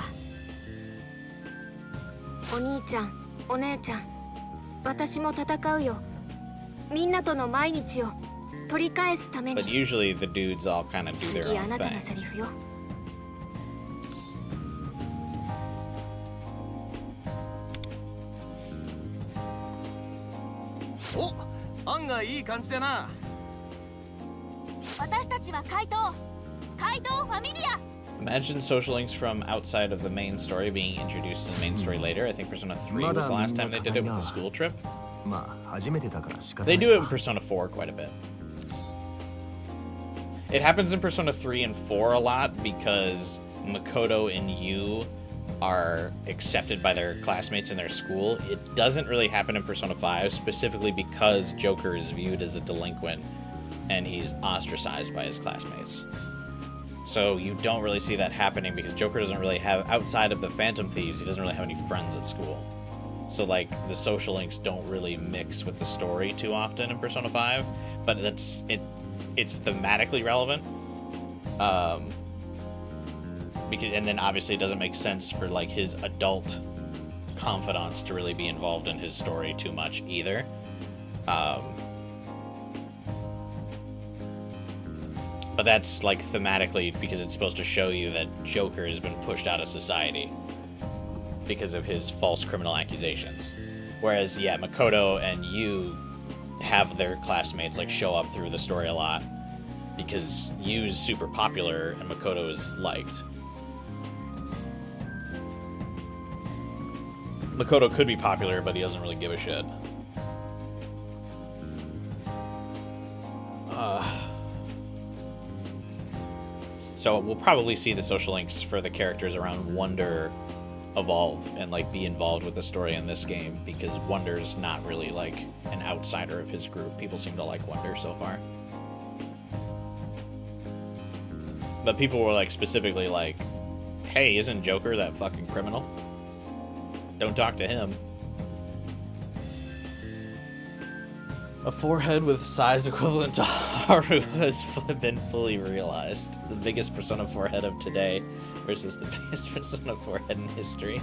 お兄ちゃん、お姉ちゃん、私も戦うよ。みんなとの毎日を取り返すために。 But usually the dudes all kind of do their 次あ own なたの thing. セリフよ。お、案外いい感じだな。私たちは怪盗ファミリア。 Imagine social links from outside of the main story being introduced in the main story later. I think Persona 3 was the last time they did it with the school trip. まあ初めてだから仕方な They い do it in Persona 4 quite a bit. It happens in Persona 3 and 4 a lot because Makoto and Yu are accepted by their classmates in their school. It doesn't really happen in Persona 5, specifically because Joker is viewed as a delinquent and he's ostracized by his classmates. So you don't really see that happening because Joker doesn't really have, outside of the Phantom Thieves, he doesn't really have any friends at school. So like the social links don't really mix with the story too often in Persona 5, but it's thematically relevant. Because, and then obviously it doesn't make sense for like his adult confidants to really be involved in his story too much either. But that's like thematically because it's supposed to show you that Joker has been pushed out of society because of his false criminal accusations. Whereas, yeah, Makoto and Yu have their classmates like show up through the story a lot because Yu's super popular and Makoto is liked. Makoto could be popular, but he doesn't really give a shit. So we'll probably see the social links for the characters around Wonder evolve and like be involved with the story in this game because Wonder's not really like an outsider of his group. People seem to like Wonder so far. But people were like specifically like, hey, isn't Joker that fucking criminal? Don't talk to him. A forehead with size equivalent to Haru has been fully realized. The biggest Persona 4 head of today versus the biggest Persona 4 head in history.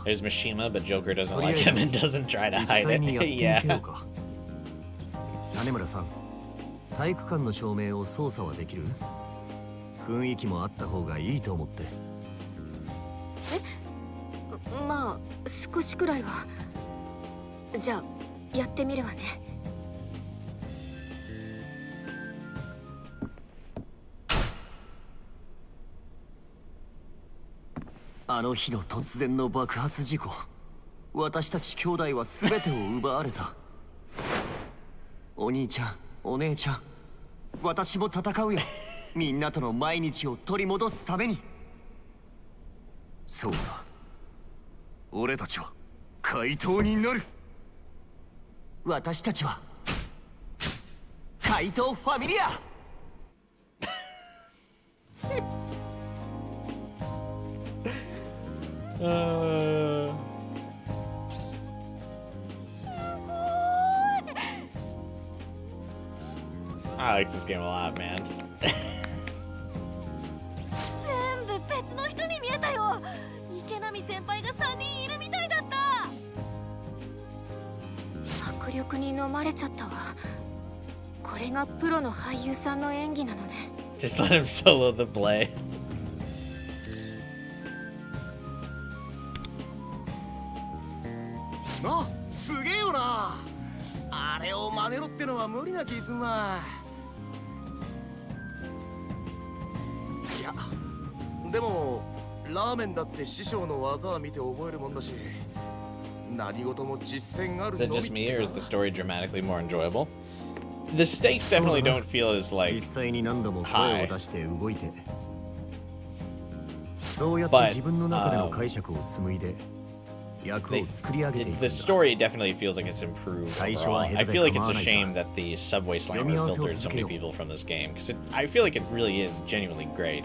There's Mishima, but Joker doesn't like him and doesn't try to hide it. Yeah. 金村さん、体育館の照明を操作はできる？雰囲気もあった方がいいと思って。まあ少しくらいは。じゃあやってみるわね。あの日の突然の爆発事故、私たち兄弟は全てを奪われた。お兄ちゃん、お姉ちゃん、私も戦うよ。みんなとの毎日を取り戻すために。そうだ。俺たちは怪盗になる。私たちは怪盗ファミリア。I like this game a lot, man. 全部別の人に見えたよ。池波先輩が3人いるみたいだった。迫力に飲まれちゃったわ。これがプロの俳優さんの演技なのね。Just let him solo the play. あ、すげえよな。あれを真似ろってのは無理な気すんわ。いや、でもラーメンだって師匠の技は見て覚えるもんだし、何事も実践ある Is it のみ。 just me, or is the story dramatically more enjoyable? The stakes definitely don't feel as like 実際に何度も声を出して動いて、そうやって But, 自分の中での解釈を紡いで。the story definitely feels like it's improved overall. I feel like it's a shame that the subway slammer filtered so many people from this game because I feel like it really is genuinely great.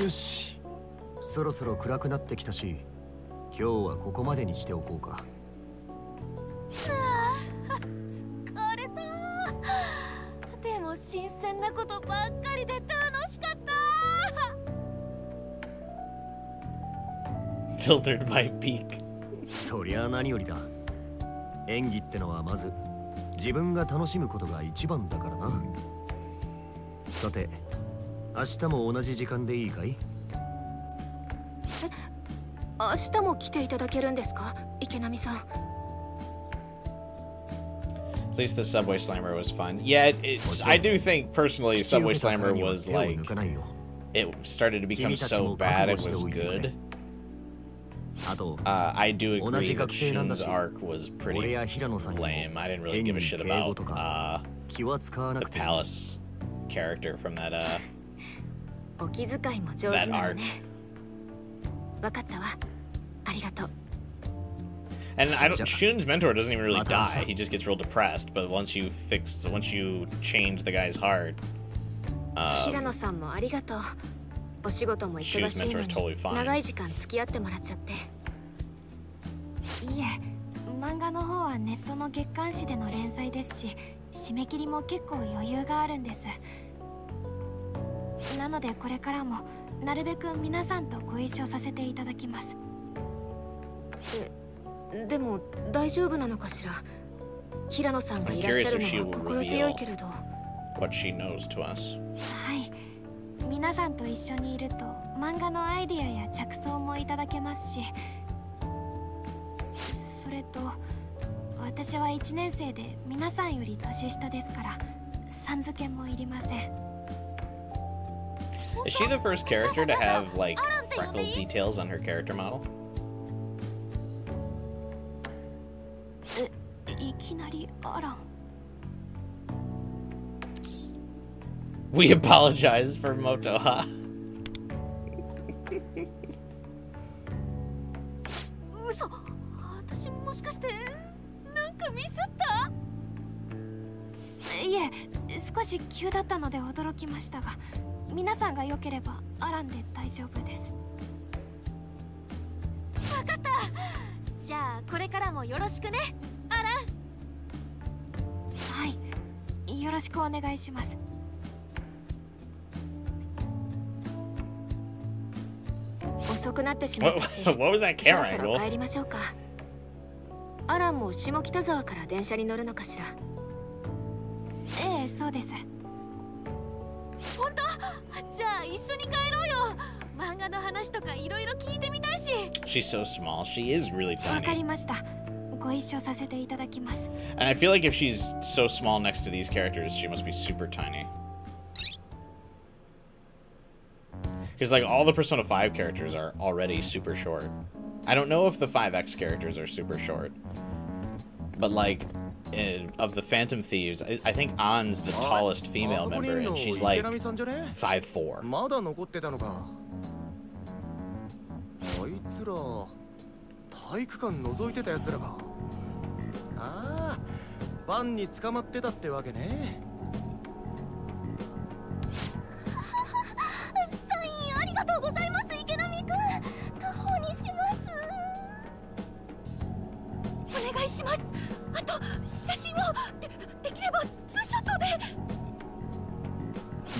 よし、そろそろ暗くなってきたし、今日はここまでにしておこうか。疲れた。でも新鮮なことばっかりで楽しかった。Filtered by Peak. そりゃ何よりだ。演技ってのはまず自分が楽しむことが一番だからな。さて、明日も同じ時間でいいかい？明日も来ていただけるんですか、池波さん。At least the Subway Slammer was fun. Yeah, I do think personally Subway Slammer was like, it started to become so bad it was good. I do agree that Shun's arc was pretty lame. I didn't really give a shit about the Palace character from that お気遣いも上手なのね。わかったわ。ありがとう。And Shun's mentor doesn't even really die. He just gets real depressed. But once you change the guy's heart, 平野さんもありがとう。お仕事も忙しいのに totally fine. 長い時間付き合ってもらっちゃって。いえ、漫画の方はネットの月刊誌での連載ですし、締め切りも結構余裕があるんです。なのでこれからもなるべく皆さんとご一緒させていただきます。でも大丈夫なのかしら。平野さんがいらっしゃるのは心強いけれど。What she knows to us. はい。皆さんと一緒にいると漫画のアイディアや着想もいただけますし、それと私は1年生で皆さんより年下ですからさん付けもいりません。 Is she the first character to have like freckled details on her character model? いきなりアラン。We apologize for Motoha. 嘘。私もしかしてなんかミスった？いえ、少し急だったので驚きましたが、皆さんが良ければアランで大丈夫です。わかった。じゃあこれからもよろしくね、アラン。はい、よろしくお願いします。遅くなってしまったし、 What was that そ camera ろそろ angle? 帰りましょうか。アランも下北沢から電車に乗るのかしら。ええ、そうです。本当？じゃあ一緒に帰ろうよ。漫画の話とかいろいろ聞いてみたいし。 She's so small. She is really わかり tiny. ました。ご一緒させていただきます。 And I feel like if she's so small next to these characters, she must be super tiny. Because like all the Persona 5 characters are already super short. I don't know if the 5X characters are super short. But like of the Phantom Thieves, I think An's the tallest female member and she's like 5'4". まだ残ってたのか。あいつら体育館覗いてたやつらか。ああ、ファンに捕まってたってわけね。サインありがとうございます、池波くん。家宝にします。お願いします。あと写真を できればツーショットで。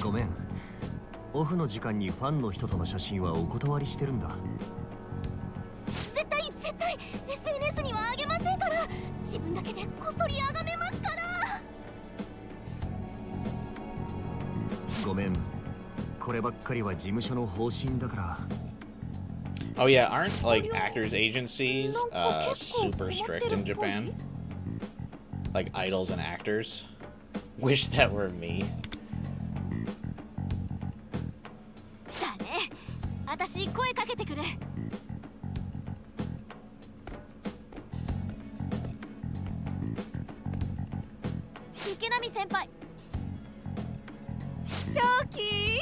ごめん、オフの時間にファンの人との写真はお断りしてるんだ。絶対 SNS にはあげませんから。自分だけでこっそりあがめますから。ごめん、こればっかりは事務所の方針だから。Oh yeah, aren't like actors agencies super strict in Japan? Like idols and actors? Wish that were me. だね。私声かけてくる。池波先輩。正気。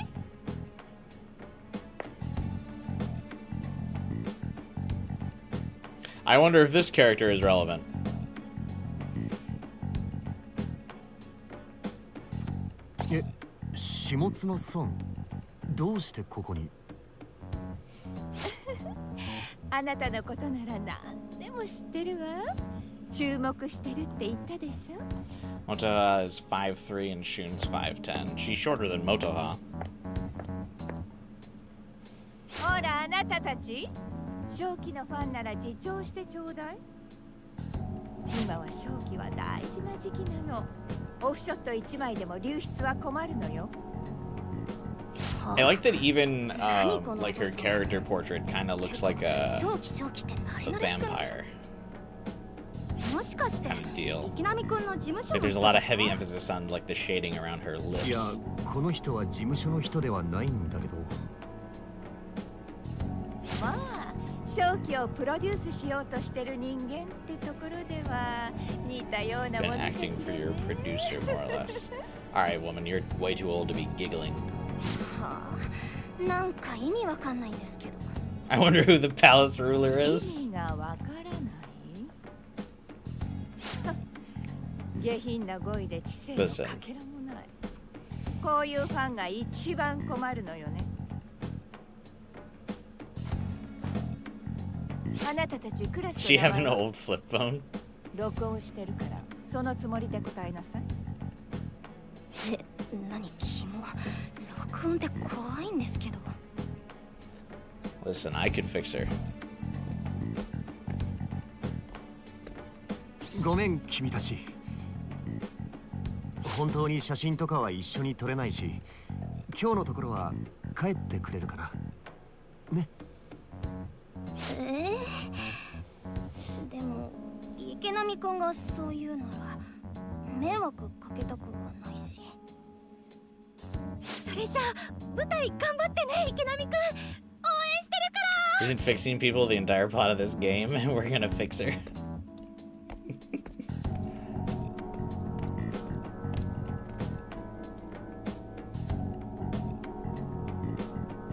I wonder if this character is relevant. 下妻さん、どうしてここに？あなたのことなら何でも知ってるわ。注目してるって言ったでしょ。Motoha is 5'3" and Shun's 5'10". She's shorter than Motoha. ほらあなたたち、正気のファンなら自重してちょうだい。今は正気は大事な時期なの。オフショット1枚でも流出は困るのよ。I like that even like her character portrait kind of looks like a 正気正気って慣れ慣れしくない？ vampire もしかして kind of deal. 池波くんの事務所 Like の there's a lot of heavy emphasis on like the shading around her いや lips. この人は事務所の人ではないんだけど。まあ正気をプロデュースしようとしてる人間ってところでは似たようなも Been のか acting し for ら your ね。 producer more or less. All right, woman, you're way too old to be giggling. はあ、なんか意味わかんないんですけど。 I wonder who the palace ruler 意 is. 味がわからない下品な語彙で知性のかけらもない。こういうファンが一番困るのよね。あなたたちクラス Does she の have 名 an 前は old flip phone? 録音してるからそのつもりで答えなさい。え、何キモ。録音って怖いんですけど。 Listen, I could fix her. ごめん君たち。本当に写真とかは一緒に撮れないし、今日のところは帰ってくれるかな。ね。でも池波くんがそう言うなら迷惑かけたくはないし。それじゃあ舞台頑張ってね池波くん応援してるから Isn't fixing people the entire plot of this game? We're gonna fix her.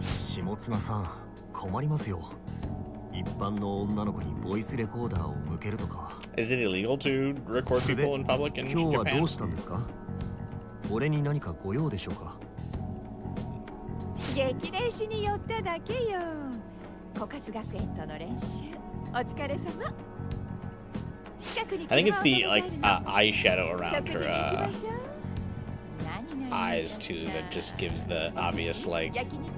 下綱さん、困りますよ。一般の女の子にボイスレコーダーを向けるとか。 Is it illegal to record それで people in public in 今日はど Japan? うしたんですか？俺に何かご用でしょうか？激励しに寄っただけよ。枯渇学園との練習お疲れ様。近くに I think it's the 車を like 止めるの eyeshadow 食 around 事に her 行きましょう。何がいい eyes too that just gives the obvious like 焼肉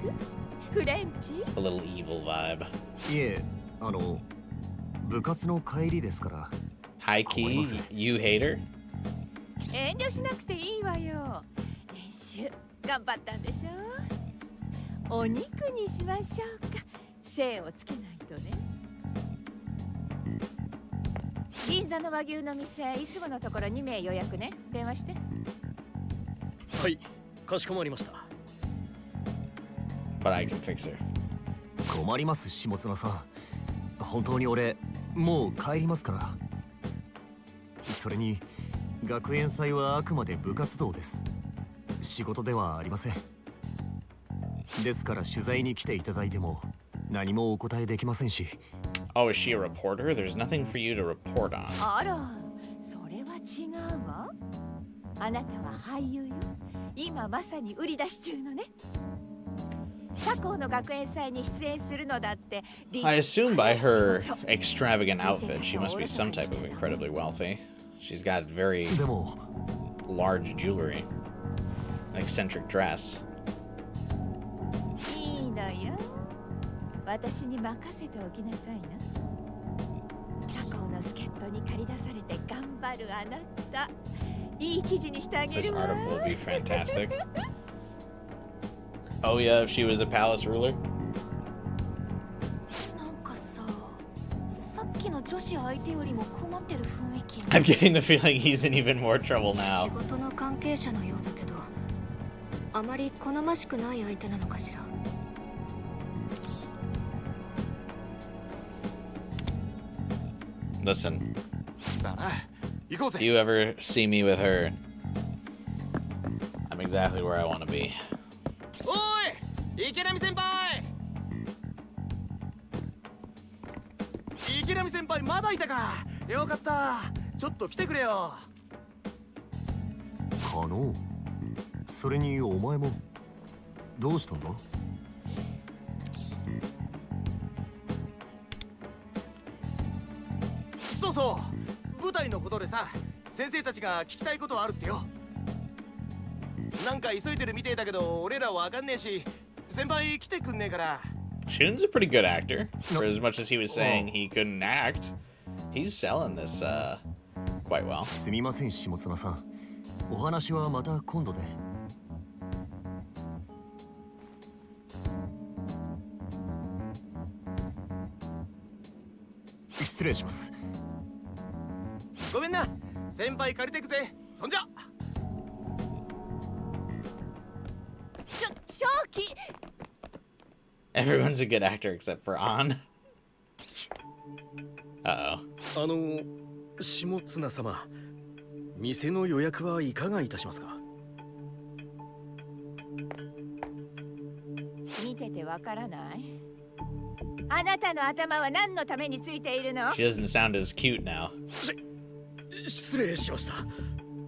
フレンチ a little evil vibe. いえ、部活の帰りですから。 High key, you hate her? 遠慮しなくていいわよ。練習頑張ったんでしょ。お肉にしましょうか。精をつけないとね。銀座の和牛の店、いつものところ2名予約ね。電話して。はい、かしこまりました。 But I can fix her. 困ります下綱さん。本当に俺もう帰りますから。それに学園祭はあくまで部活動です。仕事ではありません。ですから取材に来ていただいても何もお答えできませんし。 Oh, is she a reporter? There's nothing for you to report on. あら、それは違うわ。あなたは俳優よ。今まさに売り出し中のね。他校の学園祭に出演するのだって。I assume by her extravagant outfit, she must be some type of incredibly wealthy. She's got very でも large jewelry, an eccentric dress. いいのよ。私に任せておきなさいな。他校の助っ人に駆り出されて頑張るあなた。いい記事にしてあげ This るわ。 article will be fantastic. Oh yeah, if she was a palace ruler? なんかささっきの女子相手よりも困ってる雰囲気 I'm getting the feeling he's in even more trouble 仕 now. 事の関係者のようだけど、あまり好ましくない相手なのかしら。 Listen, だな。行こう if ぜ。 you ever see me with her, I'm exactly where I want to be. おい、池波先輩。池波先輩まだいたか。よかった。ちょっと来てくれよ。可能。それにお前もどうしたんだ？そうそう。舞台のことでさ、先生たちが聞きたいことあるってよ。なんか急いでるみてえだけど、俺らわかんねえし、先輩来てくんねえから。 Shun's a pretty good actor. For as much as he was saying he couldn't act, he's selling this quite well. すみません下妻さん。お話はまた今度で。失礼します。ごめんな。先輩借りてくぜ。そんじゃ。正気 Everyone's a good actor except for An. Uh-oh. 下綱様、店の予約はいかがいたしますか？見ててわからない？あなたの頭は何のためについているの？ She doesn't sound as cute now. 失礼しました。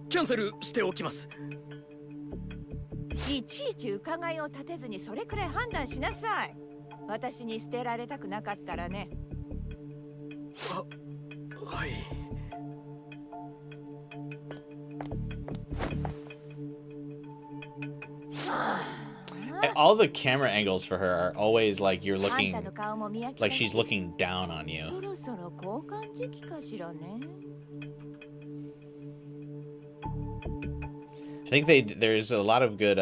キャンセルしておきます。いちいち伺いを立てずにそれくらい判断しなさい。私に捨てられたくなかったらね。はい。All the camera angles for her are always like you're looking, あんたの顔も見飽きたし like she's looking down on そ you. ろそろ交換時期かしらね。I think there's a lot of good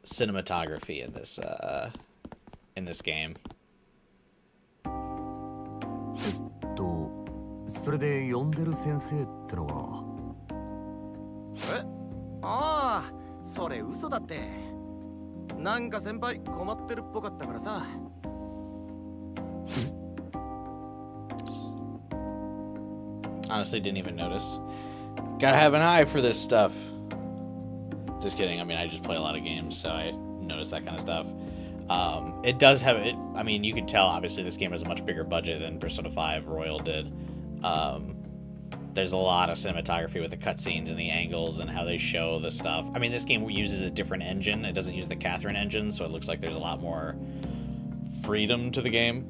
cinematography in this game. それで呼んでる先生ってのは。ああ、それ嘘だって。なんか先輩困ってるっぽかったからさ。Honestly, didn't even notice. Gotta have an eye for this stuff. Just kidding. I mean, I just play a lot of games, so I notice that kind of stuff. It does have it. I mean, you can tell. Obviously, this game has a much bigger budget than Persona 5 Royal did. There's a lot of cinematography with the cutscenes and the angles and how they show the stuff. I mean, this game uses a different engine. It doesn't use the Catherine engine, so it looks like there's a lot more freedom to the game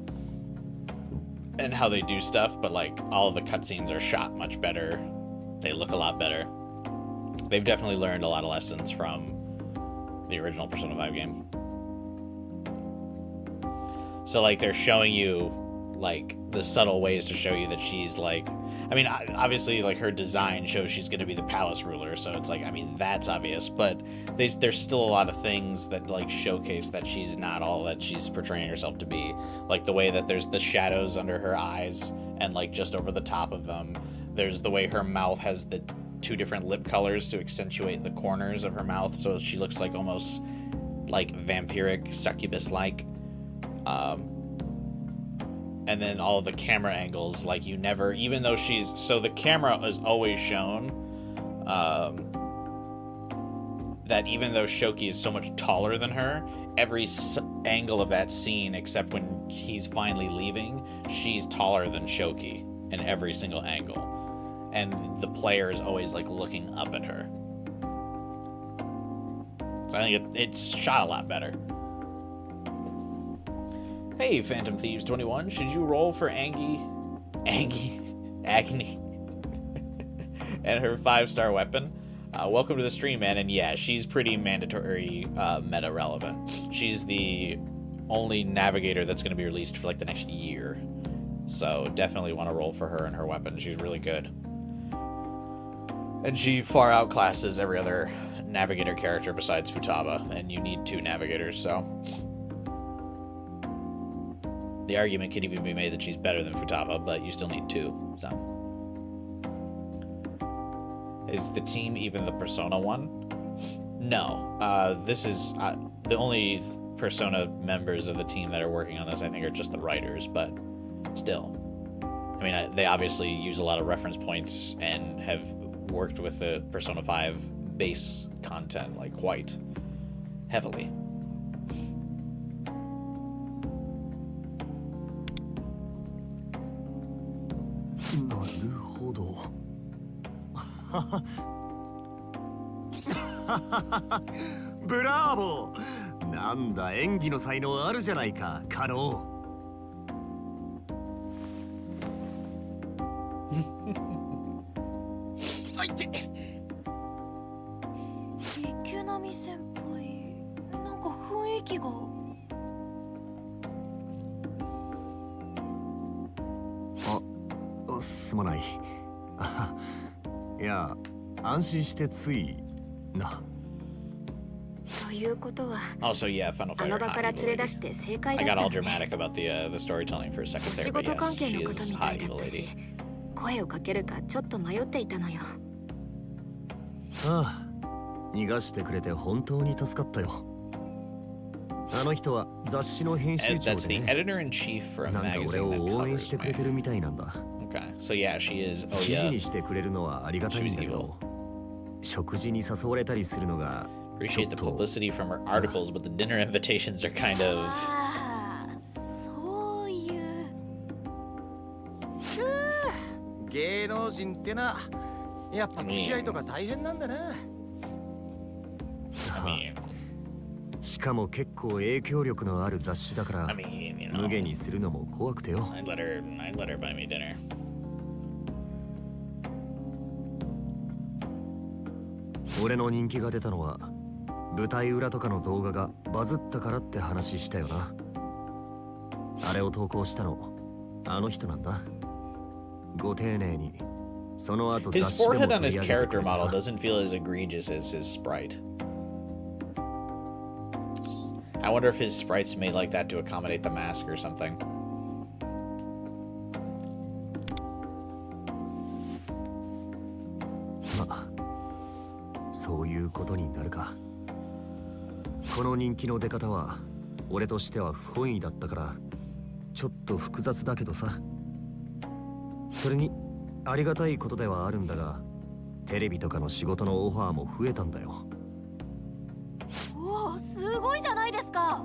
and how they do stuff. But like, all of the cutscenes are shot much better. They look a lot better. They've definitely learned a lot of lessons from the original Persona 5 game. So like, they're showing you like the subtle ways to show you that she's like, I mean, obviously like her design shows she's going to be the palace ruler, so it's like, I mean, that's obvious, but there's still a lot of things that like showcase that she's not all that she's portraying herself to be. Like the way that there's the shadows under her eyes and like just over the top of them. There's the way her mouth has the two different lip colors to accentuate the corners of her mouth, so she looks like almost like vampiric, succubus-like. And then all the camera angles, like you never, even though she's, so the camera is always shown that even though Shoki is so much taller than her, every angle of that scene, except when he's finally leaving, she's taller than Shoki in every single angle. And the player is always like looking up at her. So I think it's shot a lot better. Hey, Phantom Thieves 21, should you roll for Agni, and her 5-star weapon? Welcome to the stream, man. And yeah, she's pretty mandatory meta relevant. She's the only Navigator that's going to be released for like the next year. So definitely want to roll for her and her weapon. She's really good. And she far outclasses every other Navigator character besides Futaba. And you need 2 Navigators, so... The argument could even be made that she's better than Futaba, but you still need 2, so... Is the team even the Persona one? No. This is... the only Persona members of the team that are working on this, I think, are just the writers, but still. I mean, they obviously use a lot of reference points and have worked with the Persona 5 base content, like, quite heavily. なるほど。ブラーボー。なんだ演技の才能あるじゃないか、カノ。あいて。池波先輩、なんか雰囲気が。すまない。あ、いや、安心してついな。ということは、 Also, yeah, Final あ Fighter の場から hot 連 evil れ出 lady. して正解だ I った got all のね。 dramatic about the storytelling for a second お仕 there, but 事 yes, 関係 she のこと is みた hot いだ evil った lady. し、声をかけるかちょっと迷っていたのよ。ああ、逃がしてくれて本当に助かったよ。あの人は雑誌の編集 Ed, 長 that's で the ね。 editor in chief for a なんか俺 magazine を that 応援 covers してくれ me. てるみたいなんだ。 Okay, so yeah, she is. Oh 記事 yeah, にしてくれるのはありがたいんだけど、食事に誘われたりするのがちょ appreciate っ the と。 publicity from her articles, but the dinner invitations are kind of. ああ、そういう。芸能人ってな、やっぱ付き合いとか大変なんだな。 I mean, しかも結構影響力のある雑誌だから I mean, you 無 know, 限にするのも怖くてよ。 I'd let her buy me dinner. 俺の人気が出たのは舞台裏とかの動画がバズったからって話したよな。あれを投稿したのあの人なんだ。ご丁寧にその後 His 雑誌でも forehead 取 on り his 上げてく character れて model さ。 doesn't feel as egregious as his sprite. I wonder if his sprite's made like that to accommodate the mask or something. まあそういうことになるか。この人気の出方は俺としては不本意だったからちょっと複雑だけどさ。それにありがたいことではあるんだが、テレビとかの仕事のオファーも増えたんだよ。おお、すごいじゃないですか。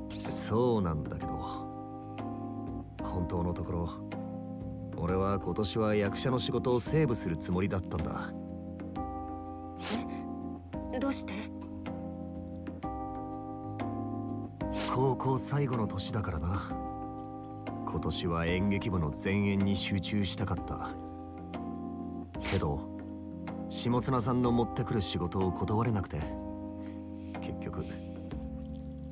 そうなんだけど、本当のところ俺は今年は役者の仕事をセーブするつもりだったんだ。どうして？高校最後の年だからな。今年は演劇部の前演に集中したかった。けど下綱さんの持ってくる仕事を断れなくて、結局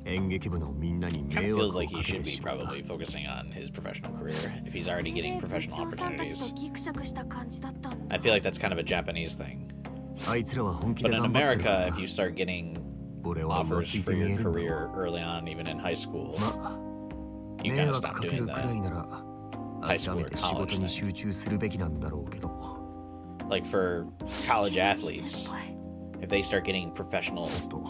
演劇部のみんなに Kind 迷 of 惑 feels を like か he け should て be しまった。 probably focusing on his professional career if he's already getting professional 部長さんたち opportunities. とギクシャクした感じだったんだ。 I feel like that's kind of a Japanese thing. あいつらは本気 But で in 頑張ってるか America, ら if you start getting 俺は浮 offers つい for て見え your るんだ。 career early on, even in high school, まあ you 迷 kind of 惑 stop かけ doing るくらい that. なら High 諦 school め or て仕 college 事に thing. 集中するべきなんだろうけど。 Like for college 先 athletes, 輩 if they start getting professional と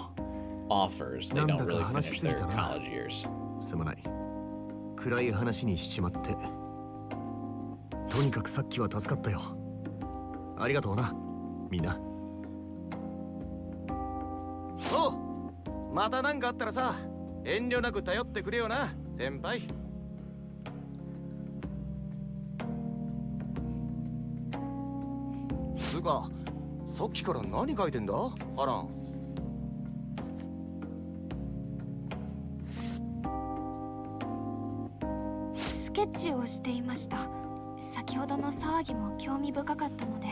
offers, they don't really finish their college years. すまない。暗い話にしちまって。とにかくさっきは助かったよ。ありがとうな、みんな。おう、また何かあったらさ、遠慮なく頼ってくれよな、先輩。つうか、さっきから何書いてんだ、アラン。スケッチをしていました。先ほどの騒ぎも興味深かったので。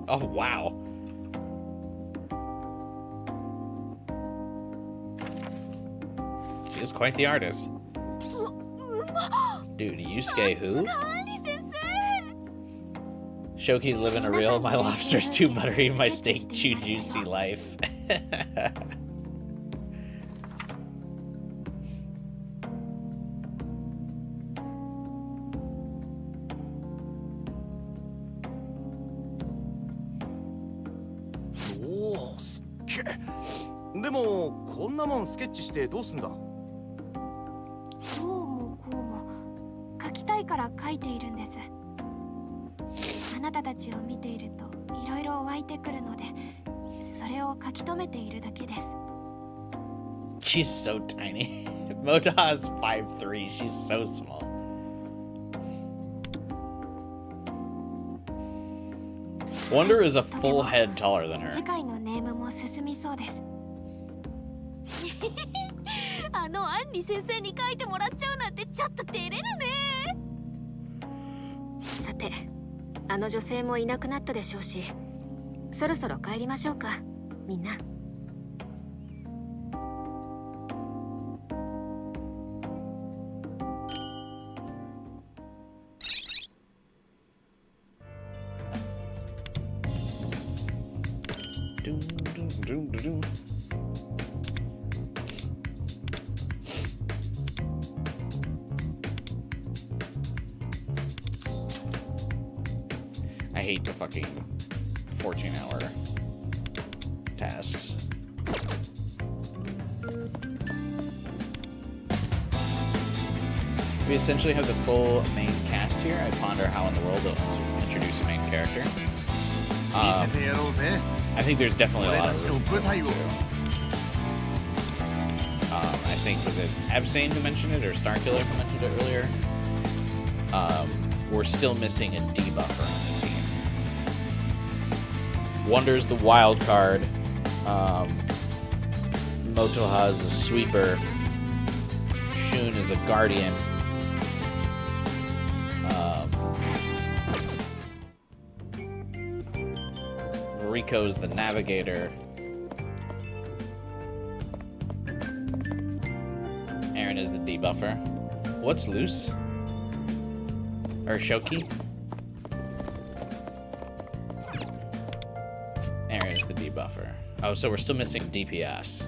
Oh wow. She is quite the artist. Dude, Yusuke who? 管理先生。 Shoki's living a real my lobster's too buttery, my steak too juicy life. おお、すっげえ。でもこんなもんスケッチしてどうすんだ。どうもこうも書きたいから書いているんです。あなたたちを見ているといろいろ湧いてくるので、それを書き留めているだけです。 She's so tiny. Mota's 5'3", she's so small. Wonder is a full head taller than her. 次回のネームも進みそうです。あのアンリ先生に書いてもらっちゃうなんてちょっと照れるね。さて、あの女性もいなくなったでしょうし、そろそろ帰りましょうか、みんな。I hate the fucking 14-hour tasks. We essentially have the full main cast here. I ponder how in the world they'll introduce a main character. 見せてやろうぜ I think there's definitely a 俺 lot た of ちの room. 舞台を I think, was it Absane who mentioned it, or Starkiller who mentioned it earlier? We're still missing a debuffer on the team. Wonder's the wild card. Motoha is a sweeper. Shun is a guardian. Rico's the navigator. Aaron is the debuffer. What's loose? Or Shoki? Aaron is the debuffer. Oh, so we're still missing DPS.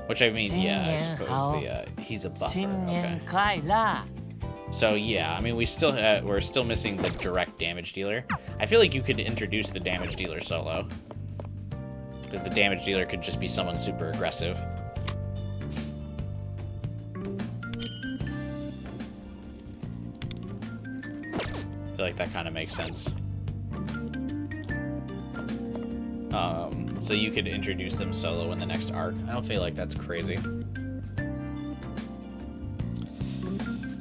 Which I mean, yeah, I suppose he's a buffer. Okay. So yeah, I mean, we're still missing the direct damage dealer. I feel like you could introduce the damage dealer solo, because the damage dealer could just be someone super aggressive. I feel like that kind of makes sense. So you could introduce them solo in the next arc. I don't feel like that's crazy.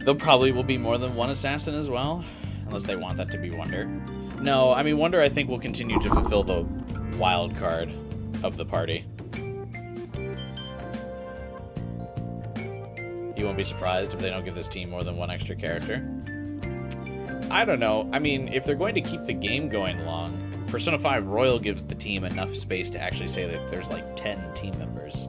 There probably will be more than one assassin as well, unless they want that to be Wonder. No, I mean, Wonder I think will continue to fulfill the wild card of the party. You won't be surprised if they don't give this team more than one extra character. I don't know. I mean, if they're going to keep the game going long, Persona 5 Royal gives the team enough space to actually say that there's like 10 team members.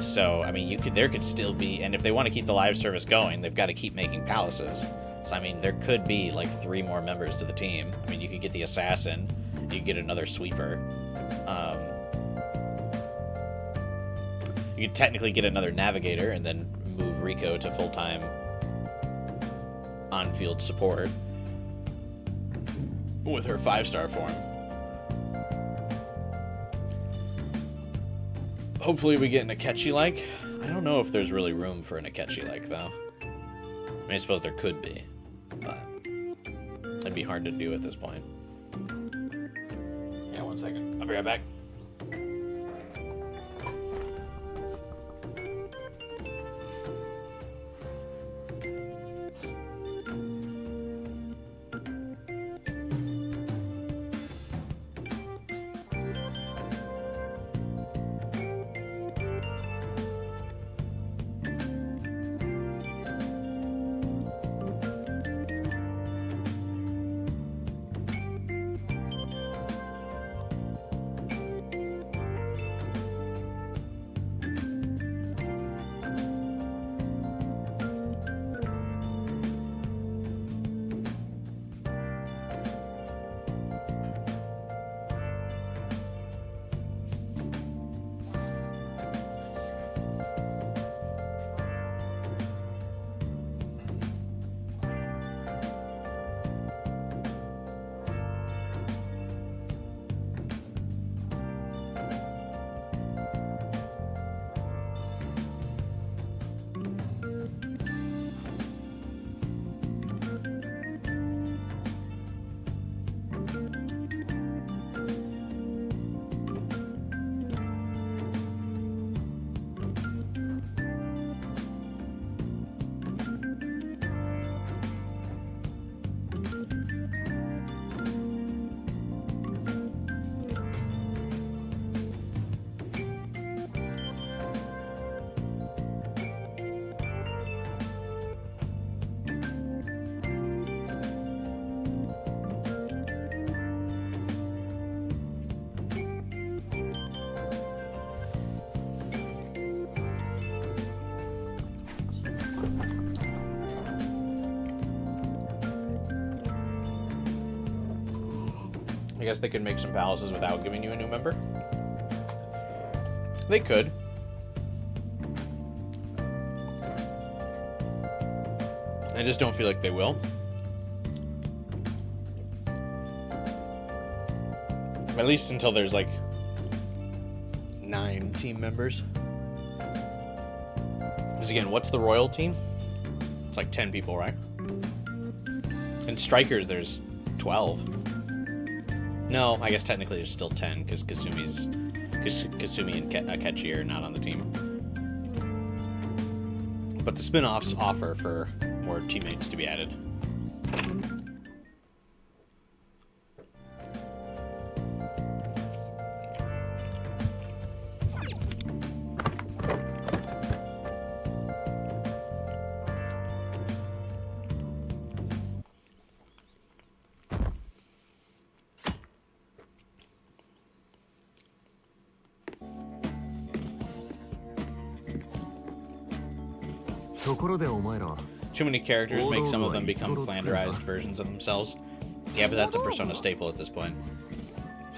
So, I mean, there could still be, and if they want to keep the live service going, they've got to keep making palaces. So, I mean, there could be like 3 more members to the team. I mean, you could get the assassin, you could get another sweeper. You could technically get another navigator and then move Rico to full-time on-field support with her 5-star form. Hopefully we get an Akechi-like. I don't know if there's really room for an Akechi-like, though. I mean, I suppose there could be, but it'd be hard to do at this point. Yeah, 1 second. I'll be right back. I guess they could make some palaces without giving you a new member. They could. I just don't feel like they will. At least until there's like 9 team members. Because again, what's the royal team? It's like 10 people, right? And strikers, there's 12. No, I guess technically there's still 10 because Kasumi and Akechi are not on the team. But the spin-offs offer for more teammates to be added. ところでお前ら Too many characters make some of them become flanderized versions of themselves. Yeah, but that's a Persona staple at this point.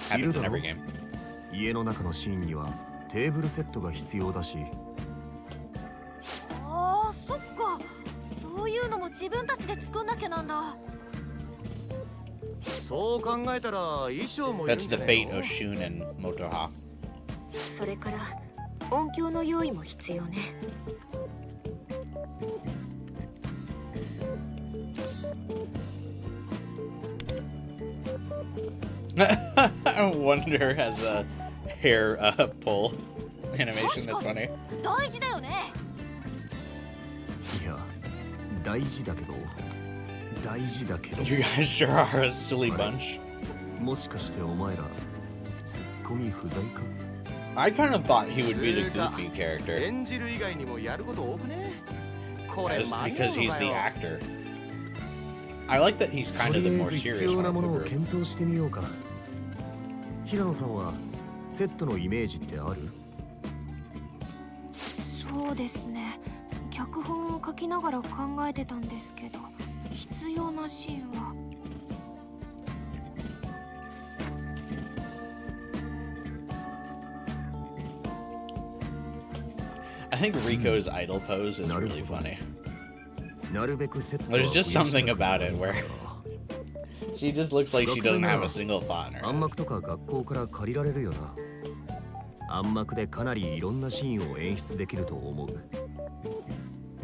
Happens in every game. 家の中のシーンにはテーブルセットが必要だし。ああ、そっか。そういうのも自分たちで作んなきゃなんだ。そう考えたら衣装もいるん That's じゃ the ねえ fate の of Shun and Motoha. それから音響の用意も必要ね。Wonder has a hair pull animation that's funny. 大事だよね。いや、大事だけど。 You guys sure are a silly bunch. もしかしてお前らツッコミ不在か I kind of thought he would be the goofy character. 演じる以外にもやること多くね。これ Because he's the actor. I like that he's kind of the more とりあえず必 serious 要 one な of も the のを group. 検討してみようか。平野さんはセットのイメージってある？そうですね。脚本を書きながら考えてたんですけど、必要なシーンは。I think Riko's idol pose is really funny. なるべくセットは There's just 増やした something くない about it where she just looks like she doesn't have a single thought in her 暗 head. 幕とか学校から借りられるよな。暗幕でかなりいろんなシーンを演出できると思う。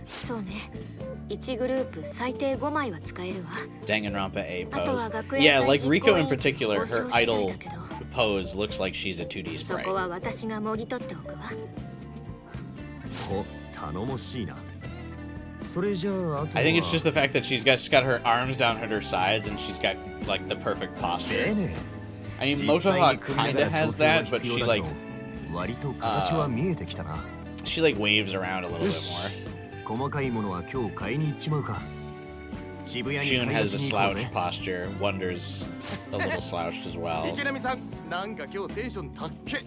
そうね。1グループ最低5枚は使えるわ。 Danganronpa A あとは pose. 学園 Yeah, 祭 like 実 Riko 行 in 委員 particular, 交 her 渉次第 idol だけど、 pose looks like she's a 2D そこ sprite. は私がもぎ取っておくわ。お、頼もしいな。それじゃああとは I think it's just the fact that she's got her arms down at her sides and she's got like the perfect posture. ね I mean, 実際 Motoha に組みなが kinda ら調 has 整は that, but 必要 she だけ like ど割と形は見えてきたな。she like waves around a little よ bit し more. 細かいものは今日買いに行っちまうか。渋谷に Shun 買い出 has し a に行こう slouched ぜ。 posture. Wonder's a little slouched as well. 池波さん、なんか今日テンション高っけ。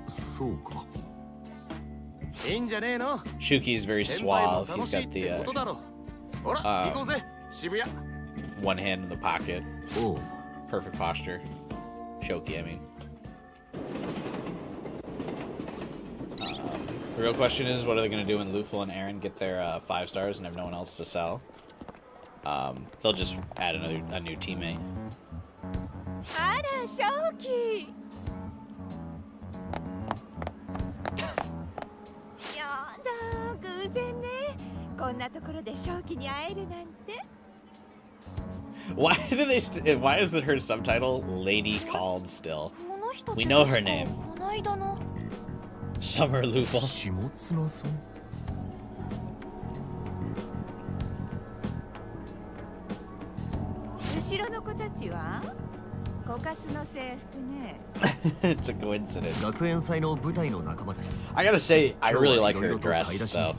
そうか。いいんじゃねえの。 Shuki's very 先輩も suave. 楽 He's しいっ got て the ことだろ。ほら、行こうぜ、渋谷。 one hand in the pocket. おう。 Perfect posture. Shoki, I mean. The real question is, what are they going to do when Lufel and Aaron get their 5 stars and have no one else to sell? They'll just add a new teammate. あら、正気。やだ、偶然ね。こんなところで正気に会えるなんて。Why do they? Why is her subtitle "Lady Called Still"? この人って We know her 確か name. この間の。 Summer Lufel. 下綱さん。後ろの子たちは枯渇の制服ね。It's a coincidence. 学園祭の舞台の仲間です。 I gotta say, I really like her 今日はいろいろと dress 買い出し though.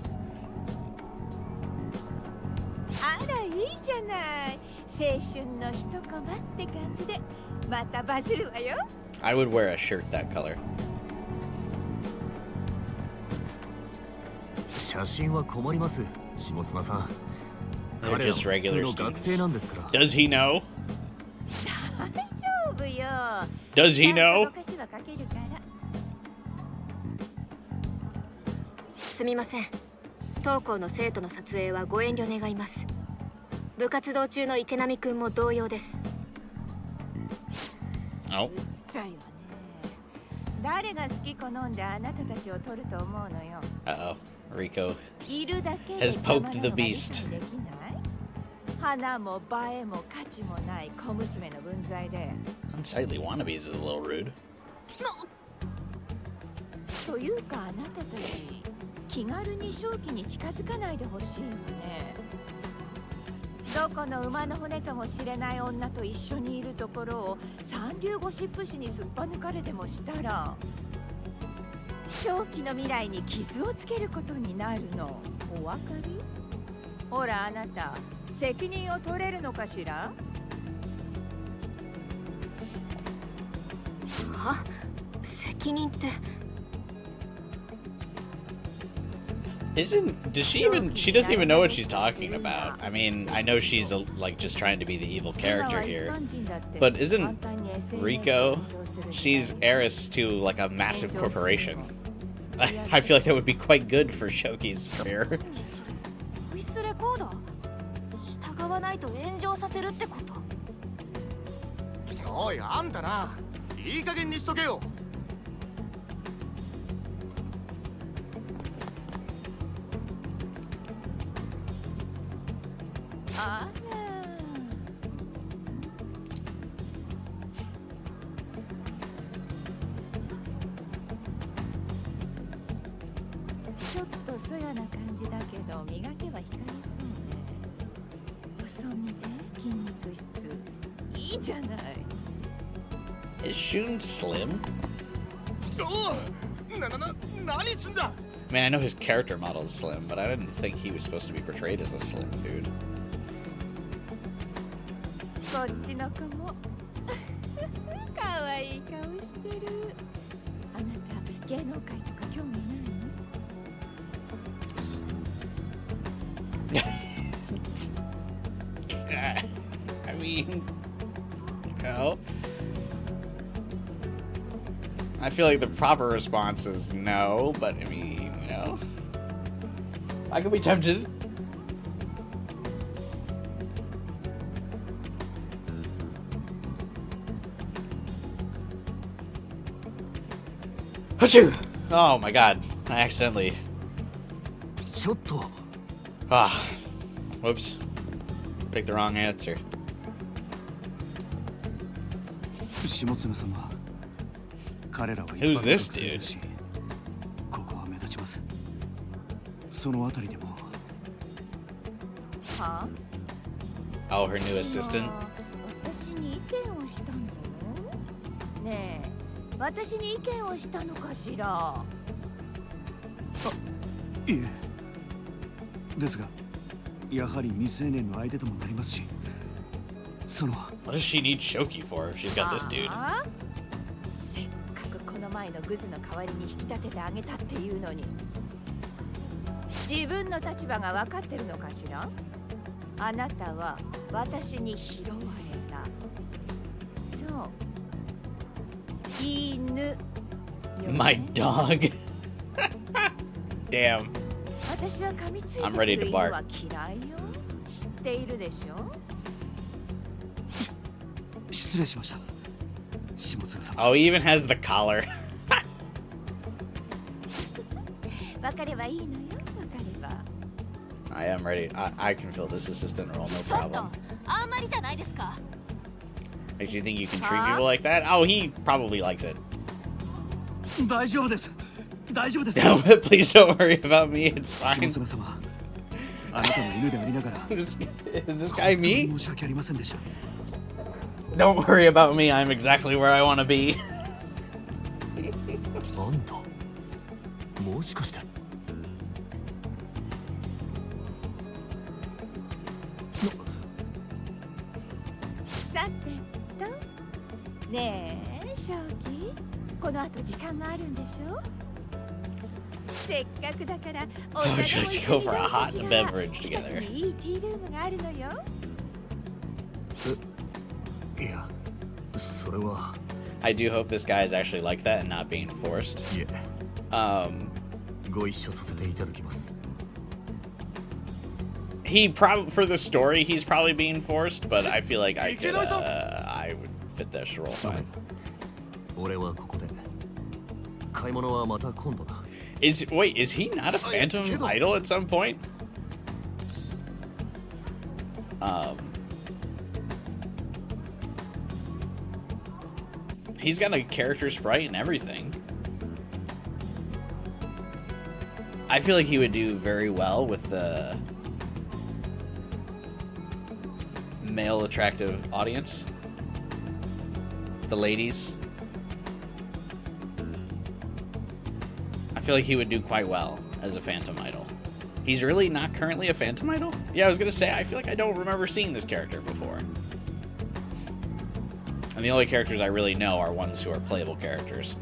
あら、いいじゃない。青春の一コマって感じで、またバズるわよ。I would wear a shirt that color. 写真は困ります、下綱さん。They're 彼らは just 普通 regular の学生 students. なんですから。 Does he know? 大丈夫よ。 Does he ちゃん know? とぼかしはかけるから。すみません。当校の生徒の撮影はご遠慮願います。部活動中の池波くんも同様です。 Oh. うっざいわね。誰が好き好んであなたたちを取ると思うのよ。 Uh-oh. Rico いるだけ has で poked 邪魔 the なのが理 beast. 解できない？花も映えも価値もない小娘の分際で。 Unsightly wannabes is a little rude. というかあなたたち気軽に正気に近づかないでほしいわね。どこの馬の骨かもしれない女と一緒にいるところを三流ゴシップ誌にすっぱ抜かれでもしたら正気の未来に傷をつけることになるの。お分かり？ほらあなた責任を取れるのかしら？は？責任って。 Does she doesn't even know what she's talking about. I mean, I know she's like just trying to be the evil character here. But isn't Rico, she's heiress to like a massive corporation. I feel like that would be quite good for Shoki's career. ボイスレコーダー？従わないと炎上させるってこと？おいあんたな、いい加減にしとけよ。あらちょっとそやな感じだけど磨けば光りそうね。細身で筋肉質いいじゃない。 Is Shun slim? おう、何すんだ。 I mean, I know his character model is slim, but I didn't think he was supposed to be portrayed as a slim dude. こっちの子も可愛い顔してる。あなた芸能界とか興味ないの？ I mean, no. I feel like the proper response is no, but I mean, you know, I could be tempted. Achoo! Oh my god, I accidentally. ちょっと Ah, whoops. Picked the wrong answer. 下妻様、彼らは Who's 一般 this 学生だし、ここは目立ちます。そのあたりでもは Oh, her new assistant. 私に意見をしたの？ねえ、私に意見をしたのかしら？いえ、ですがやはり未成年の相手ともなりますし、その What does she need Shoki for if she's got this dude? ああせっかくこの前のグズの代わりに引き立ててあげたっていうのに自分の立場が分かってるのかしら？あなたは私に拾われた。そう犬よね。 My dog. Damn. 私は噛みついて I'm く ready る to 犬 bark. は嫌いよ。知っているでしょ？失礼しました。下妻様。 Oh, he even has the collar. 分かればいいのよ。分かれば。 I am ready. I can fill this assistant role, no ちょっと problem. あんまりじゃないですか。 Makes you think you can treat people like that? Oh, he probably likes it. 大丈夫です。大丈夫です。 Please don't worry about me. It's 下 fine. 妻様、あなたの犬でありながら、 Is this guy 本当に me? 申し訳ありませんでした。 Don't worry about me. I'm exactly where I want to be. あんた、もしかして。さてとねえ正気この後時間があるんでしょ？せっかくだからお Would 茶 you でも like 一 to 緒 go に for a どう hot かしら。 beverage 近く together? にいいティールームがあるのよ。いやそれは I do hope this guy is actually like that and not being forced. いえ ご一緒させていただきます He probably for the story he's probably being forced, but I feel like I could I would fit this role fine. 俺はここで買い物はまた今度だ Wait, is he not a phantom idol at some point? He's got a character sprite and everything. I feel like he would do very well with the male attractive audience. The ladies. I feel like he would do quite well as a phantom idol. He's really not currently a phantom idol? Yeah, I was gonna say, I feel like I don't remember seeing this character before. And the only characters I really know are ones who are playable characters.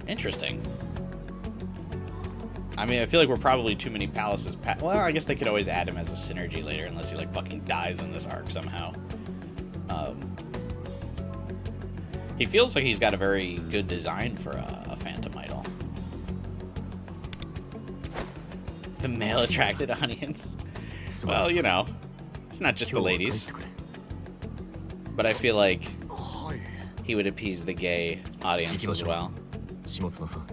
Interesting. I mean, I feel like we're probably too many palaces. Well, I guess they could always add him as a synergy later, unless he like fucking dies in this arc somehow. He feels like he's got a very good design for a phantom idol. The male attracted audience. Well, you know, it's not just the ladies. But I feel like he would appease the gay audience as well. 下妻さん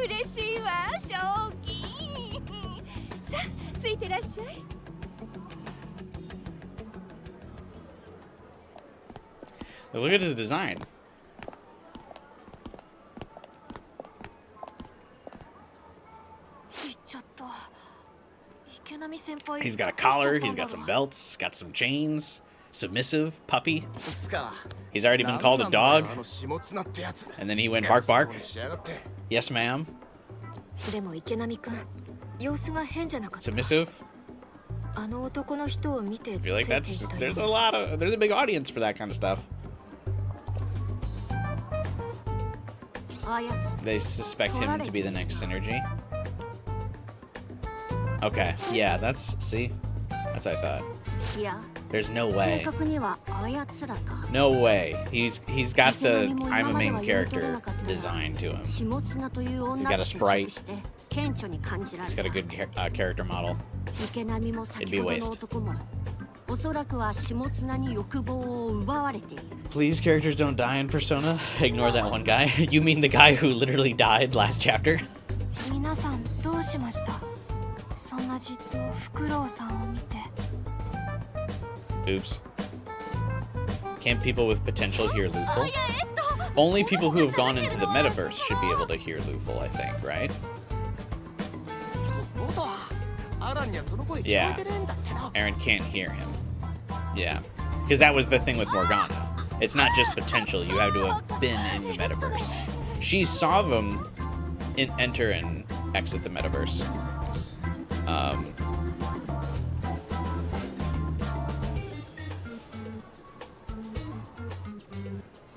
嬉しいわ、正気。さあ、ついてらっしゃい。Look at his design. He's got a collar, he's got some belts, got some chains, submissive, puppy. He's already been called a dog. And then he went bark bark. Yes, ma'am. Submissive. I feel like there's a big audience for that kind of stuff. They suspect him to be the next synergy. Okay, yeah, see? That's what I thought. There's no way. No way. He's got the I'm a main character design to him. He's got a sprite. He's got a good character model. It'd be a waste. Please, characters don't die in Persona. Ignore that one guy. You mean the guy who literally died last chapter? Oops. Can't people with potential hear Luful? Only people who have gone into the metaverse should be able to hear Luful, I think, right? Yeah. Aaron can't hear him. Yeah. Because that was the thing with Morgana. It's not just potential, you have to have been in the metaverse. She saw them enter and exit the metaverse.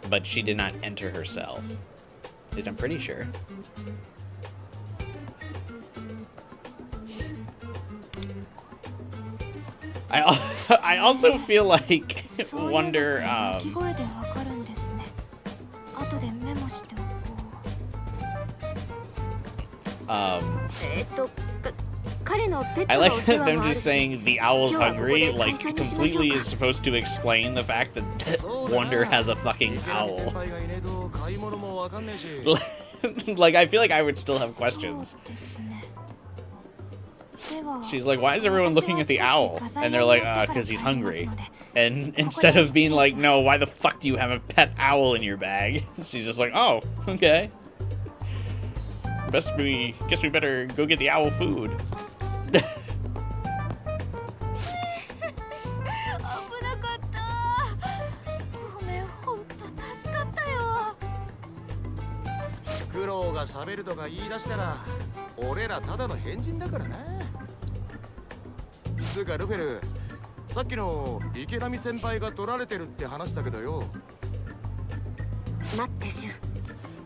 But she did not enter herself. At least I'm pretty sure. I also feel like wonder I like that them just saying the owl's hungry, like completely is supposed to explain the fact that Wonder has a fucking owl. Like, I feel like I would still have questions. She's like, why is everyone looking at the owl? And they're like, because he's hungry. And instead of being like, no, why the fuck do you have a pet owl in your bag? She's just like, oh, okay. Guess we better go get the owl food.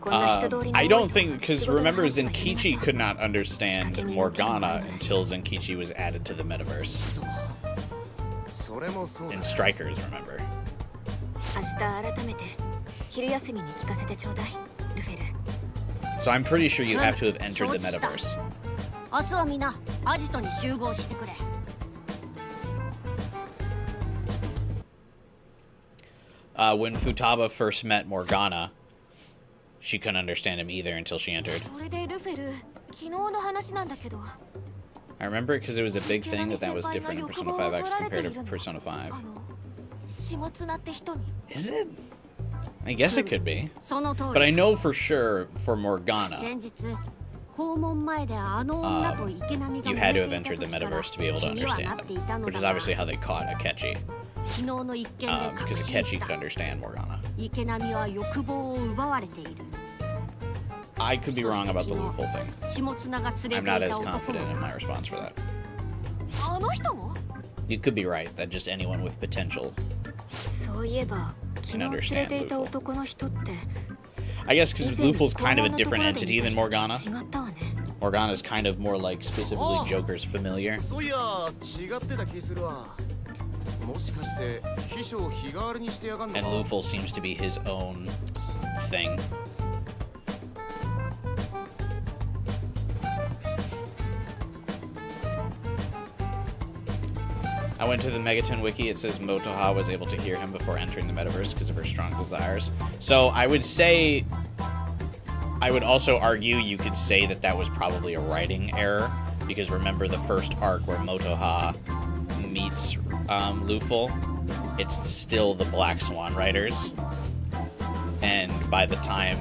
I don't think, because remember, Zenkichi could not understand Morgana until Zenkichi was added to the metaverse. それもそうだ And Strikers, remember. 明日改めて昼休みに聞かせてちょうだい、ルフェル。 So I'm pretty sure you have to have entered the metaverse. 明日はみんなアジトに集合してくれ。When Futaba first met Morgana, she couldn't understand him either until she entered. それでルフェル、昨日の話なんだけど。 I remember it because it was a big thing that was different in Persona 5X compared to Persona 5. 下綱って人に。 Is it? I guess it could be. その通り。 But I know for sure for Morgana, 先日校門前であの女と池波が you had to have entered the metaverse to be able to understand them, which is obviously how they caught Akechi. 昨日の一件で確 Because 信し Akechi た could understand Morgana. 池波は欲望を奪われている。 I could be wrong about the Luful thing. 下綱が連れてい I'm not た as 男 confident in my response for that. あの人も？ You could be right that just anyone with potential. そういえば昨日連れていた男の人って I guess because Luful's kind of a different entity than Morgana. 違ったわね。 Morgana's kind of more like specifically Joker's familiar. そういや違ってた気するわもしかして秘書を日替わりにしてやがんの And か Luful seems to be his own thing. I went to the Megaton wiki. It says Motoha was able to hear him before entering the metaverse because of her strong desires. So I would say, I would also argue you could say that that was probably a writing error because remember the first arc where Motoha meets Luful, it's still the Black Swan writers, and by the time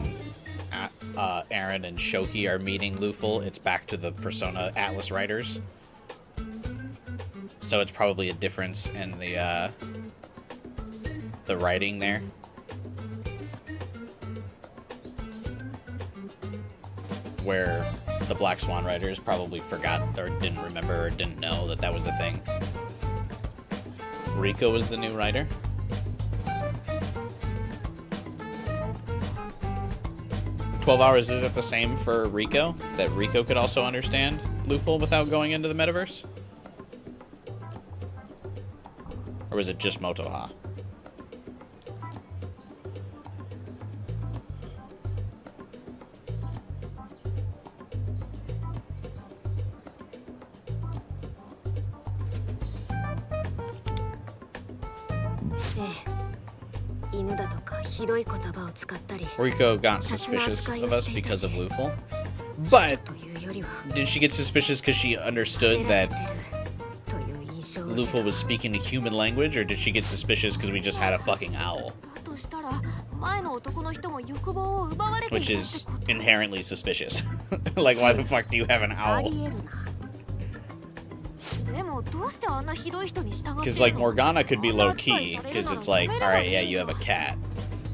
Aaron and Shoki are meeting Luful, it's back to the Persona Atlas writers. So it's probably a difference in the writing there. Where the Black Swan writers probably forgot or didn't remember or didn't know that that was a thing. Rico was the new writer. $12 is it the same for Rico? That Rico could also understand Luful without going into the metaverse? Or was it just Motoha? Rico got suspicious of us because of Luful. But did she get suspicious because she understood that Luful was speaking a human language, or did she get suspicious because we just had a fucking owl? Which is inherently suspicious. Like, why the fuck do you have an owl? Because, like, Morgana could be low-key, because it's like, alright, yeah, you have a cat.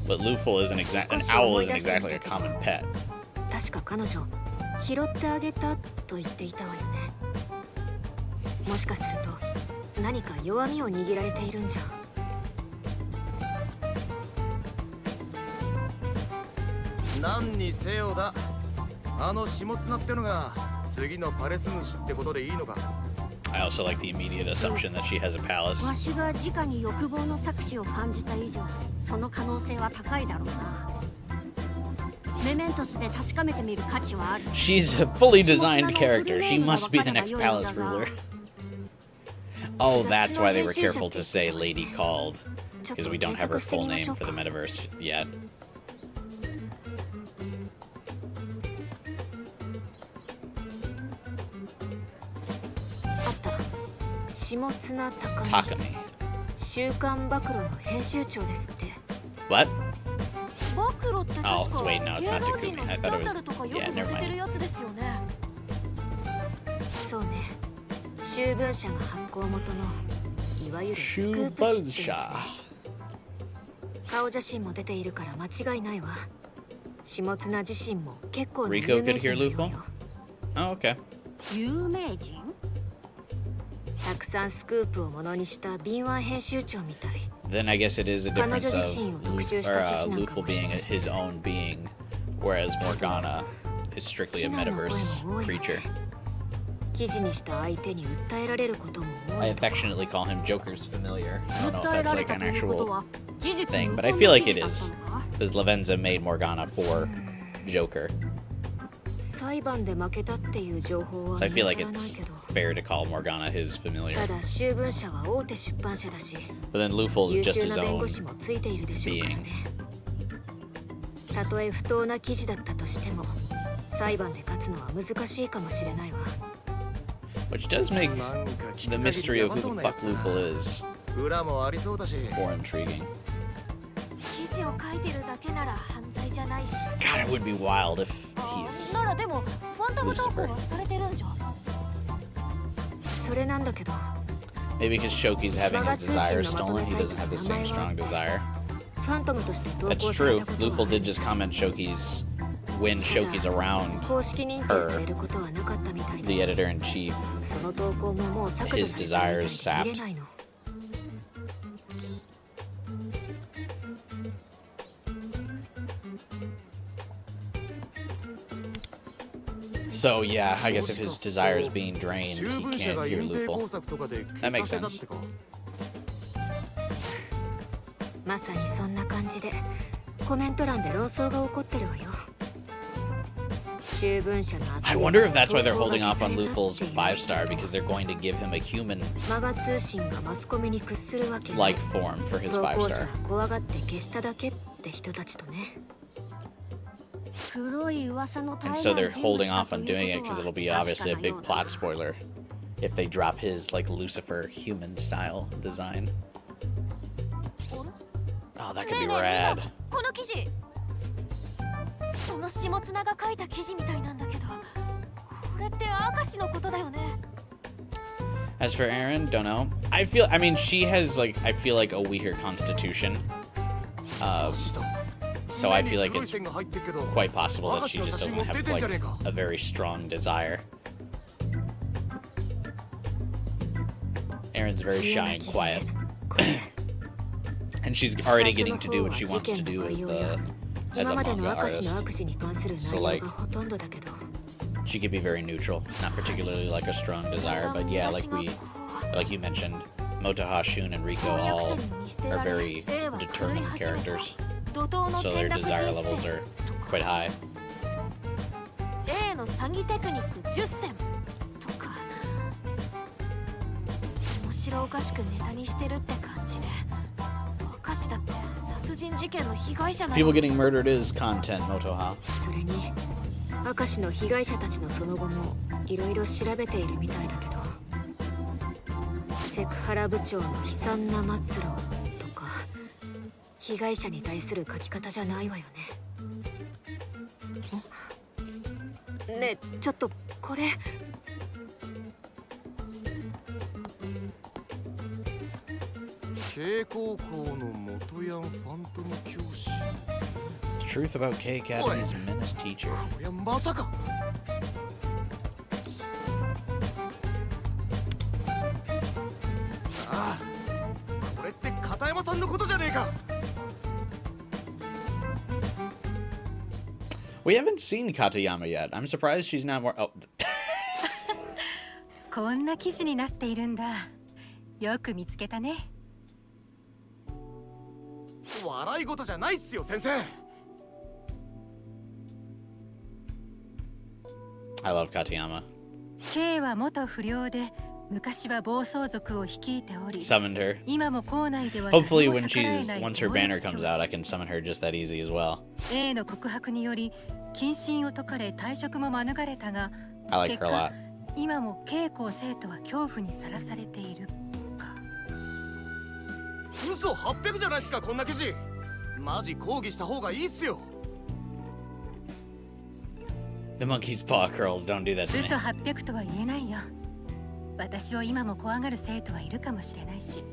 But Luful isn't an owl isn't exactly a common pet. 確か彼女拾ってあげたと言っていたわよね。もしかすると何か弱みを握られているんじゃ。何にせよだ。あの下綱ってのが次のパレス主ってことでいいのか。I also like the immediate assumption that she has a palace. わしが直に欲望の搾取を感じた以上、その可能性は高いだろうな。メメントスで確かめてみる価値はある。She's a fully designed character. She must be the next palace ruler. Oh, that's why they were careful to say Lady Called. Because we don't have her full name for the metaverse yet. Takami. 週刊暴露の編集長ですって。 What? 暴露って確か Oh, wait, no, it's not 芸能人の Takumi. I ス thought キャ it ン was... ダルとかよ Yeah, く never 載せてる mind. やつですよね。そうね。週文社が発行元のいわゆるスクープ誌ってやつね。顔写真も出ているから間違いないわ。下綱自身も結構な有 Rico 名 could 人 hear のよう Luful? よ。 Oh, okay. 有名人？たくさんスクープをものにした敏腕編集長みたい。 Then I guess it is a difference of Luful being his own being, whereas Morgana is strictly a metaverse creature. 記事にした相手に訴えられることも多 I いとか。 affectionately call him Joker's familiar. I don't know 訴 if え that's られ like た an ということ actual は事実 thing, 無 but 根 I の feel like 記 it 事だっ is. たのか Because Lavenza made Morgana for Joker. 裁判で負けたっていう情報は So I 見 feel 当 like たらない it's けど。 fair to call Morgana his familiar. ただ集文社は大手出版社だし、 But then Luful 優 is just 秀 his な弁 own 護士もついているでしょうから being. ね。たとえ不当な記事だったとしても、裁判で勝つのは難しいかもしれないわ。 Which does make なんか聞 the く限り mystery や of ば who そう the なや fuck つだな Luful is 裏もありそうだし more intriguing. 記事を書いてるだけなら犯罪じゃないし。 God, it would be wild if he's ならでもファントム投稿はされてるんじゃ。それなんだけど、 maybe because Shoki's having his desire stolen, he doesn't have the same strong desire. ファントムとして投 That's 稿され true. たことは Luful did just comment Shoki's when Shoki's around 公式認定されることはなかったみたいだ the し、 editor in chief. その投稿ももう削除 His されてるみ desires たいで sapped. 見れないの。 So yeah, I guess if his desire is being drained, 集 he 文社が can't hear 隠蔽工 Luful. 作とかで That 消 makes させたっ sense. てかまさにそんな感じでコメント欄で論争が起こってるわよ。集文社の I wonder if that's why they're holding off on Luful's 5-star, because they're going to give him a human マガ通信がマスコミに屈するわけない。 like form for his 投稿者 5-star. が怖がって消しただけって人たちとね。 黒い噂の絶 And え so ない they're 人物 holding だ off と on い doing う it こと because は it'll be 確 obviously か a なよ big うだ plot spoiler if they drop his like Lucifer human style design. Oh, that could be ねえねえ rad. みんなこの記事その下綱が書いた記事みたいなんだけど、これって明石のことだよね。 As for Aaron, don't know. I mean, she has like, I feel like a weaker constitution. マジだ So I feel like 黒い it's 線が入ってっけど quite possible that she 明石の just 写真 doesn't も have 出てん like じゃねえか a very strong desire. Aaron's very shy and quiet. これ And she's already getting to do what she wants to do as a 今までの manga 明石の artist. 悪事に関する内 So, 容 like- がほとんどだけど、 She could be very neutral, not particularly like a strong desire, but yeah, like you mentioned, Motoha, Shun, and Riko all are very determined characters, so their desire levels are quite high. A の詐欺テクニック10選とか面白おかしくネタにしてるって感じで、明石だって殺人事件の被害者な People の。 getting murdered is content, Motoha. それに明石の被害者たちのその後もいろいろ調べているみたいだけど、セクハラ部長の悲惨な末路とか被害者に対する書き方じゃないわよね。ねえちょっとこれK 高校の元ヤンファントム教師 The truth about K Academy's menace teacher. こりゃまさかああこれって片山さんのことじゃねえか We haven't seen Katayama yet. I'm surprised she's not more. Oh, こんな記事になっているんだ。よく見つけたね。笑い事じゃないっすよ先生 I love Katayama. K は元不良で昔は暴走族を率いており、 Summoned her. 今も校内では Hopefully, 何 when も逆らえ she's ない once her 暴 banner 力 comes 教 out, I 師 can summon her just that easy as well. A の告白により謹慎を解かれ退職も免れたが、 I like her a lot. 今も K 校生徒は恐怖にさらされているか。嘘800じゃないっすかこんな記事マジ抗議した方がいいっすよ The monkey's paw curls. Don't do that to me. 嘘800とは言えないよ。私を今も怖がる生徒はいるかもしれないし、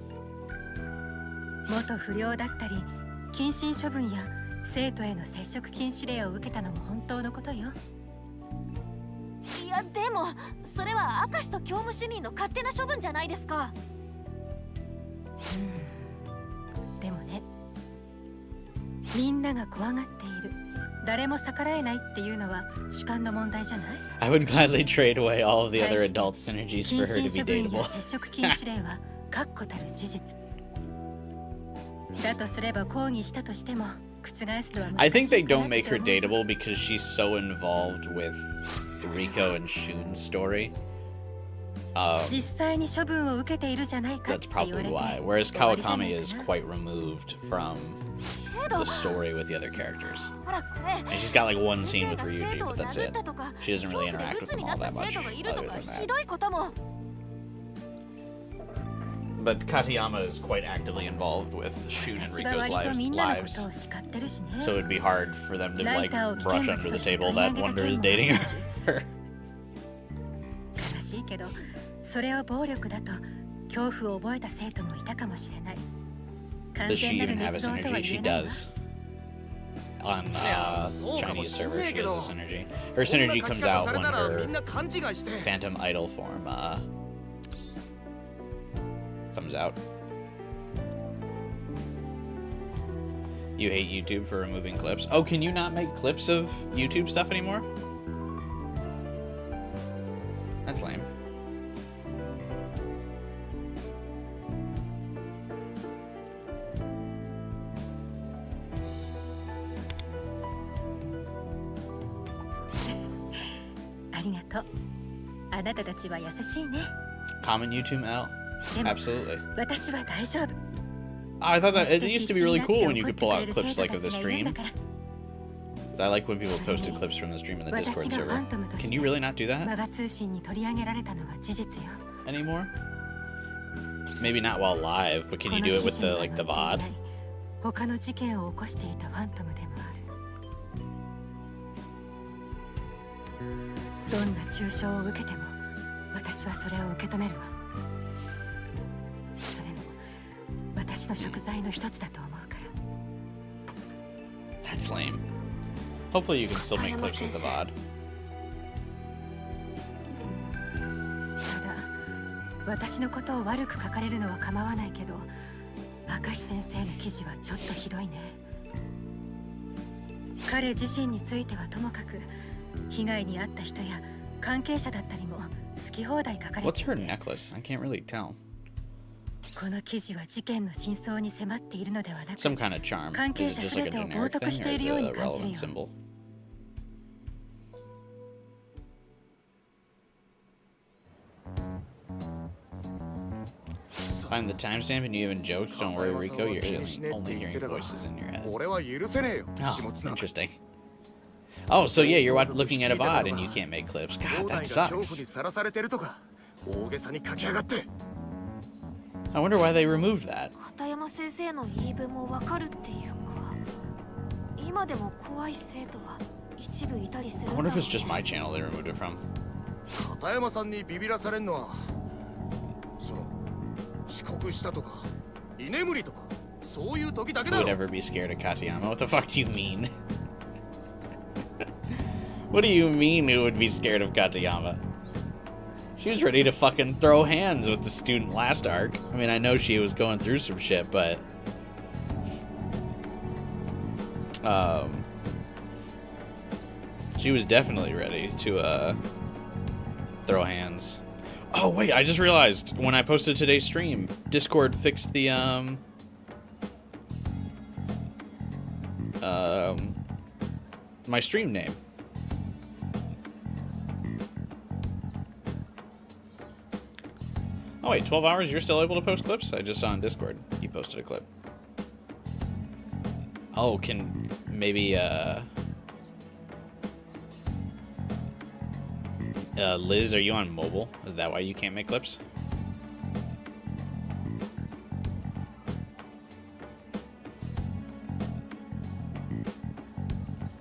元不良だったり謹慎処分や生徒への接触禁止令を受けたのも本当のことよ。いやでもそれは明石と教務主任の勝手な処分じゃないですか。でもね、みんなが怖がっている誰も逆らえないっていうのは主観の問題じゃない？ I would gladly trade away all of the other adult synergies 謹 for her 慎 to 処 be 分や dateable. 接触禁止令は確固たる事実。だとすれば抗議したとしても覆すのは難しいかなって思う。 I think they don't make her dateable because she's so involved with Riko and Shun's story. 実際に処分を受けているじゃないかっ That's て言わ probably れて why. Whereas 終わりじゃない Kawakami か is な。 quite removed from けど the story with the other characters. ほらこれ And she's got like one 先 scene 生 with が生 Ryuji, 徒を but that's 殴っ it. たとか She doesn't really 恐怖 interact で with 鬱に them な all った that 生 much 徒がいると other か than ひ that. どいことも But Katayama is quite actively involved with Shun and 私は Riko's 割と lives. みんなのこ lives. とを叱ってるしね。 So it'd be hard for them to ラ like イターを危 brush 険 under 物 the として table 取り上 that げた Wonder 件 is もあ dating るし her. 悲しいけど、それを暴力だと恐怖を覚えた生徒もいたかもしれない。完 Does she 全なる even have a 捏造とは synergy? 言 She えないわ。 does. On Yeah, so Chinese servers, she かもしんねえけど。 has a synergy. Her synergy こんな書き comes 方 out され when たらみん her な勘違いして Phantom Idol form comes out. You hate YouTube for removing clips. Oh, can you not make clips of YouTube stuff anymore? That's lame. Common YouTube L. Absolutely. I thought that it used to be really cool when you could pull out clips like of the stream. 'Cause I like when people posted clips from the stream in the Discord server. Can you really not do that マガ通信に取り上げられたのは事実よ。 anymore? Maybe not while live, but can you do it with the like the VOD? 他の事件を起こしていたファントムでもある。どんな中傷を受けても私はそれを受け止めるわ。それも私の食材の一つだと思うから。 That's lame. Hopefully you can still make clips with the VOD. ただ私のことを悪く書かれるのは構わないけど、明石先生の記事はちょっとひどいね。彼自身についてはともかく、被害に遭った人や関係者だったりも好き放題書かれ What's て her いて、 necklace? I can't really tell. この記事は事件の真相に迫っているのではなく、 Some kind of charm. Is it just like a generic thing, or is it a relevant symbol? Find the timestamp and you even joked. Don't worry, Rico, you're only hearing voices in your head. 俺は許せねえよ Oh, 始末なんか interesting. Oh, so yeah, you're looking at a VOD and you can't make clips. 兄 God, 弟が that 恐怖に sucks. さらされてるとか大げさに書きやがって I wonder why they removed that. 片山先生の言い分もわかるっていうか、今でも怖い生徒は一部いたりする I んだ wonder ろ if it's just my channel they removed it from. 片山さんにビビらされんのはその遅刻したとか居眠りとかそういう時だけ Who だ would ろ ever be scared of Katayama? What the fuck do you mean? What do you mean who would be scared of Katayama? She was ready to fucking throw hands with the student last arc. I mean, I know she was going through some shit, but... She was definitely ready to, throw hands. Oh, wait, I just realized when I posted today's stream, Discord fixed the, my stream name. Oh wait, 12 hours, you're still able to post clips? I just saw on Discord, you posted a clip. Oh, can maybe, Liz, are you on mobile? Is that why you can't make clips?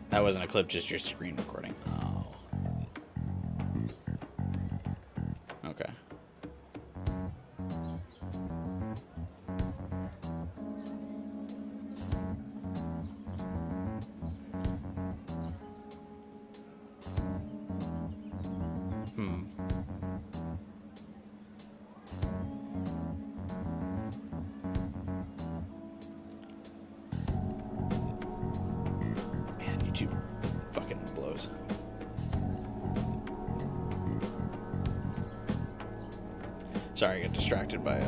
That wasn't a clip, just your screen recording. Oh. Okay. Man, YouTube Sorry, I got distracted by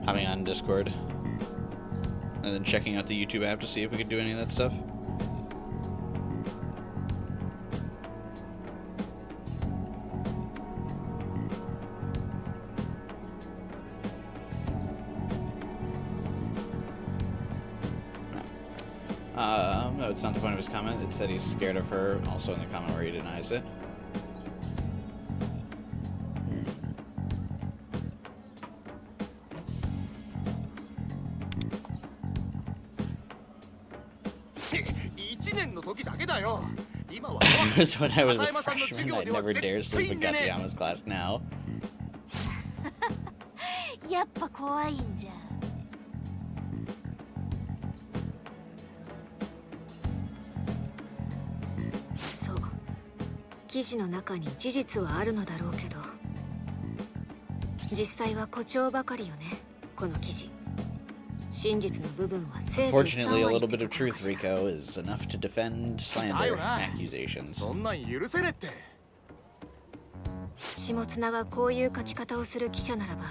hopping on Discord and then checking out the YouTube app to see if we could do any of that stuff. No, it's not the point of his comment. It said he's scared of her, also in the comment where he denies it. It was when I was a freshman. I'd never dare sleep in Katayama's class now. やっぱ怖いんじゃん。そう。記事の中に事実はあるのだろうけど、実際は誇張ばかりよね。この記事。真実の部分はせいぜい Unfortunately, a little bit of truth, Rico, is enough to defend slander accusations. そんなん許せねって。下綱がこういう書き方をする記者ならば、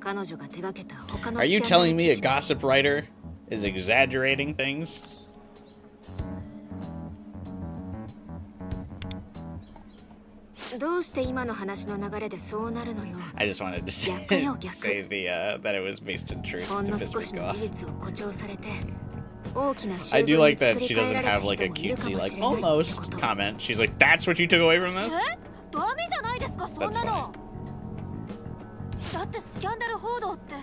彼女が手掛けた他の Are you telling me a gossip writer is exaggerating things? どうして今の話の流れでそうなるのよ。 I just wanted to say, that it was based in truth ほん to の piss 少し Rico の off. 事実を誇張されて、大きな I 集 do 合に like 作 that り she 変え doesn't られた have like a 人もいるか cutesy も like しれないって almost こと。 comment. She's like, that's what you took away from this? ダメじゃないですか、そん That's な funny. の。だってスキャンダル報道って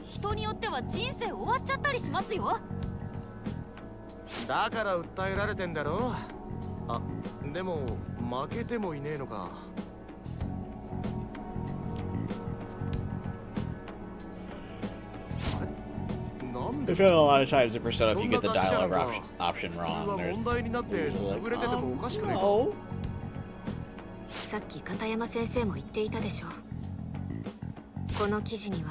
人によっては人生終わっちゃったりしますよ。だから訴えられてんだろ。あ、でも負けてもいねえのか。I feel a lot of times in Persona, if you get the dialogue option wrong, there's 問題になって潰れててもおかしくねえか。 no. さっき片山先生も言っていたでしょ。この記事には